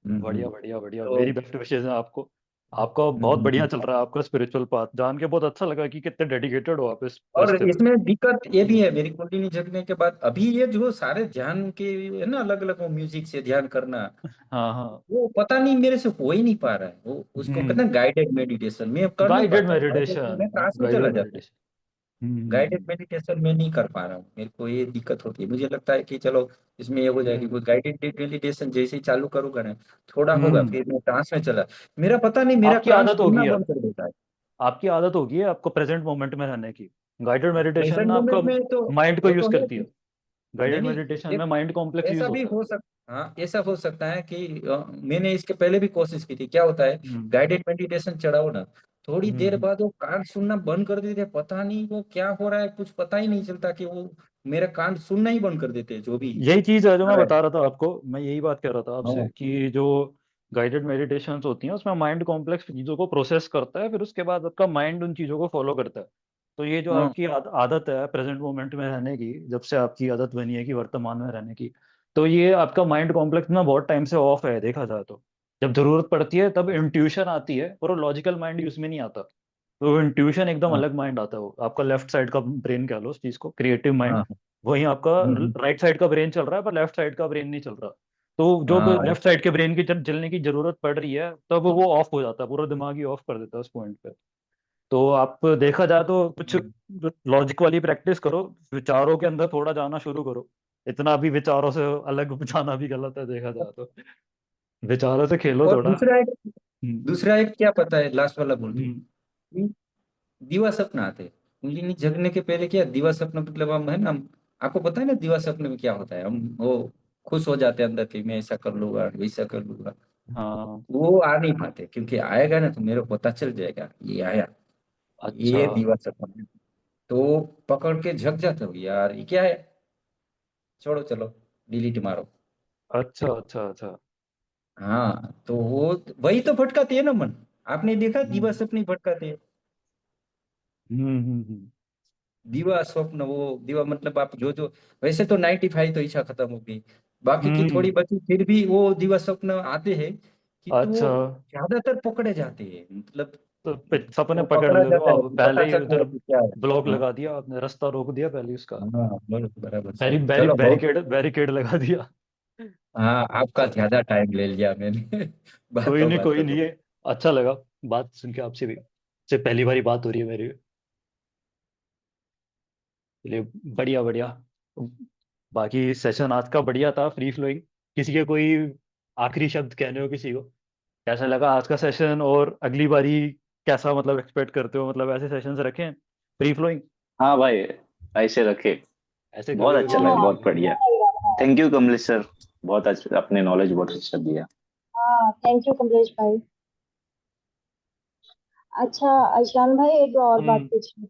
बढ़िया बढ़िया बढ़िया, तो मेरी बेस्ट विशेष है आपको। आपका बहुत बढ़िया हम्म, चल रहा है आपका स्पिरिचुअल पाथ, जान के बहुत अच्छा लगा कि कितने डेडिकेटेड हो आप इस और रास्ते पे। इसमें दिक्कत ये भी हम्म। है, मेरी कुंडली जगने के बाद अभी ये जो सारे ध्यान के है ना, अलग अलग म्यूजिक से ध्यान करना, हाँ हाँ। वो पता नहीं मेरे से हो ही नहीं पा रहा है। वो उसको कहते हम्म। हैं गाइडेड मेडिटेशन, मैं अब कर नहीं गाइडेड पाता हूँ, गाइडेड मेडिटेशन। में ट्रांस में चला गाइडेड जाता हूँ। मेडिटेशन। गाइडेड हम्म। मेडिटेशन में नहीं कर पा रहा हूँ, मेरे को ये दिक्कत होती है। मुझे लगता है कि चलो इसमें ये हो जाएगी, हम्म। कोई गाइडेड मेडिटेशन जैसे ही चालू करूंगा ना, थोड़ा होगा, हम्म। फिर मैं ट्रांस में चला, मेरा पता नहीं मेरा आपकी कान आदत सुनना होगी अब। बंद कर देता है। आपकी आदत होगी है आपको प्रेजेंट मोमेंट में रहने की। गाइडेड मेडिटेशन प्रेजेंट ना आपका मोमेंट में तो माइंड को वो यूज तो है करती है। कि नहीं गाइडेड नहीं, मेडिटेशन देख, में माइंड कॉम्प्लेक्स ऐसा यूज भी होता है। हो सक हाँ, ऐसा हो सकता है कि मैंने इसके पहले भी कोशिश की थी। क्या होता है, हम्म। गाइडेड मेडिटेशन चढ़ाओ ना, थोड़ी देर हम्म। बाद वो कान सुनना बंद कर देते, पता नहीं वो क्या हो रहा है, कुछ पता ही नहीं चलता कि वो मेरा कान सुनना ही बंद कर देते, जो भी यही चीज है जो आ मैं रहा है। बता रहा था आपको, मैं यही बात कर रहा था आपसे हाँ कि जो गाइडेड मेडिटेशंस होती हैं उसमें माइंड कॉम्प्लेक्स चीजों को प्रोसेस करता है, फिर उसके बाद आपका माइंड उन चीजों को फॉलो करता है। तो ये जो हाँ आपकी आदत है प्रेजेंट मोमेंट में रहने की, जब से आपकी आदत बनी है कि वर्तमान में रहने की, तो ये आपका माइंड कॉम्प्लेक्स ना बहुत टाइम से ऑफ है देखा जाए तो। जब जरूरत पड़ती है तब इंट्यूशन आती है, और लॉजिकल माइंड यूज में नहीं आता। तो इंट्यूशन एकदम हाँ अलग माइंड आता है, वो आपका लेफ्ट साइड का ब्रेन कह लो उस चीज को, क्रिएटिव माइंड। हाँ वहीं आपका हम्म, राइट साइड का ब्रेन चल रहा है, पर लेफ्ट साइड का ब्रेन नहीं चल रहा। तो जो हाँ लेफ्ट साइड के ब्रेन की जब जलने की जरूरत पड़ रही है तब वो ऑफ हो जाता है, पूरा दिमाग ही ऑफ कर देता है उस पॉइंट पे। तो आप देखा जाए तो कुछ लॉजिक वाली प्रैक्टिस करो, विचारों के अंदर थोड़ा जाना शुरू करो। इतना भी विचारों से अलग जाना भी गलत है देखा जाए तो। विचारों से खेलो और थोड़ा। हम्म। दूसरा एक क्या पता है, लास्ट वाला बोल दूं, हम्म। दिवा सपना आते हैं। कुंडली जगने के पहले क्या दिवा सपना, मतलब हम है ना, आपको पता है ना दिवा सपने में क्या होता है, हम वो खुश हो जाते हैं अंदर कि मैं ऐसा कर लूंगा वैसा कर लूंगा। हाँ। वो आ नहीं पाते, क्योंकि आएगा ना तो मेरे को पता चल जाएगा ये आया, अच्छा ये दिवा सपना है। तो पकड़ के झक जाते हो यार, ये क्या है, छोड़ो चलो, डिलीट मारो। अच्छा अच्छा अच्छा। हाँ, तो वो वही तो भटकाती है ना मन। आपने देखा दिवा हम्म। सपनी भटकाते हैं। हम्म। दिवा स्वप्न, वो दिवा मतलब आप जो जो, वैसे तो 95 तो इच्छा खत्म हो गई, बाकी की हम्म। थोड़ी बची, फिर भी वो दिवा स्वप्न आते हैं कि तो अच्छा, ज्यादातर पकड़े जाते हैं, मतलब तो सपने वो पकड़ पकड़ा लेते हो जाता है आप, तो पहले बता ही सकते उधर हैं कि क्या है। ब्लॉक हाँ लगा दिया आपने, रास्ता रोक दिया पहले ही उसका, हाँ, बराबर सही। बैरी चलो बहुत, बैरिकेड बैरिकेड लगा दिया। हाँ आपका चलो, ज्यादा टाइम ले लिया मैंने कोई बातों नहीं कोई बातों में। नहीं, अच्छा लगा बात सुन के आपसे भी, से पहली बारी बात हो रही है मेरी। चलिए, बढ़िया बढ़िया। बाकी सेशन आज का बढ़िया था, फ्री फ्लोइंग। किसी के कोई आखिरी शब्द कहने हो किसी को? कैसा लगा आज का सेशन, और अगली बारी कैसा मतलब एक्सपेक्ट करते हो, मतलब ऐसे सेशंस रखें फ्री फ्लोइंग? हाँ भाई, ऐसे रखे। ऐसे बहुत कभी अच्छा कभी लगा, रखे बहुत भाई। बढ़िया। थैंक यू कमलेश सर, बहुत अच्छा, अपने नॉलेज बहुत अच्छा दिया। हाँ, थैंक यू कमलेश भाई। अच्छा अशान भाई, एक और बात हम्म। पूछनी थी।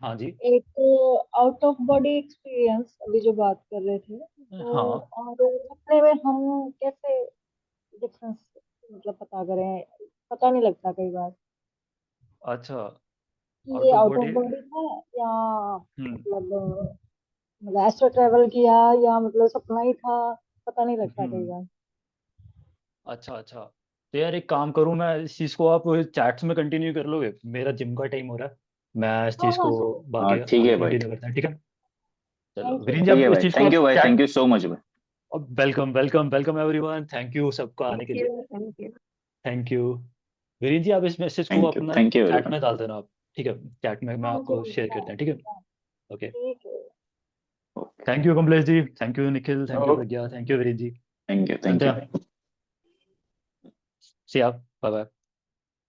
हाँ जी। एक आउट ऑफ बॉडी एक्सपीरियंस अभी जो बात कर रहे थे, तो हाँ। और सपने में हम कैसे डिफरेंस मतलब पता करें, पता नहीं लगता कई बार अच्छा, कि आउट ये of out of body. Body था या हम्म। मतलब एस्ट्रो ट्रेवल किया या मतलब सपना ही था, पता नहीं लगता कई हम्म। बार। अच्छा अच्छा, तो यार एक काम करूँ मैं, इस चीज़ को आप चैट्स में कंटिन्यू कर लोगे? मेरा जिम का टाइम हो रहा है, मैं इस हाँ चीज़ हाँ, को हाँ बाकी ठीक आगे है भाई, कंटिन्यू करते हैं, ठीक है? चलो थैंक यू वीरेन जी, ठीक आप है इस भाई, चीज़ को थैंक आप यू भाई, chat, thank you so much भाई। Welcome welcome welcome everyone, thank you सबका आने के थैंक लिए, you, thank you. Thank you. Viren ji, आप इस मैसेज को अपना थैंक यू चैट एवरीवन। में डाल देना आप, ठीक है? चैट में मैं हाँ आपको जरूर, शेयर करते हैं, ठीक है? ओके। ठीक है। Thank you Kamlesh ji, thank you Nikhil, thank you okay, Pragya, thank you Viren ji. Thank you, thank मिलते यू हैं, भाई। सी आप, बाय बाय।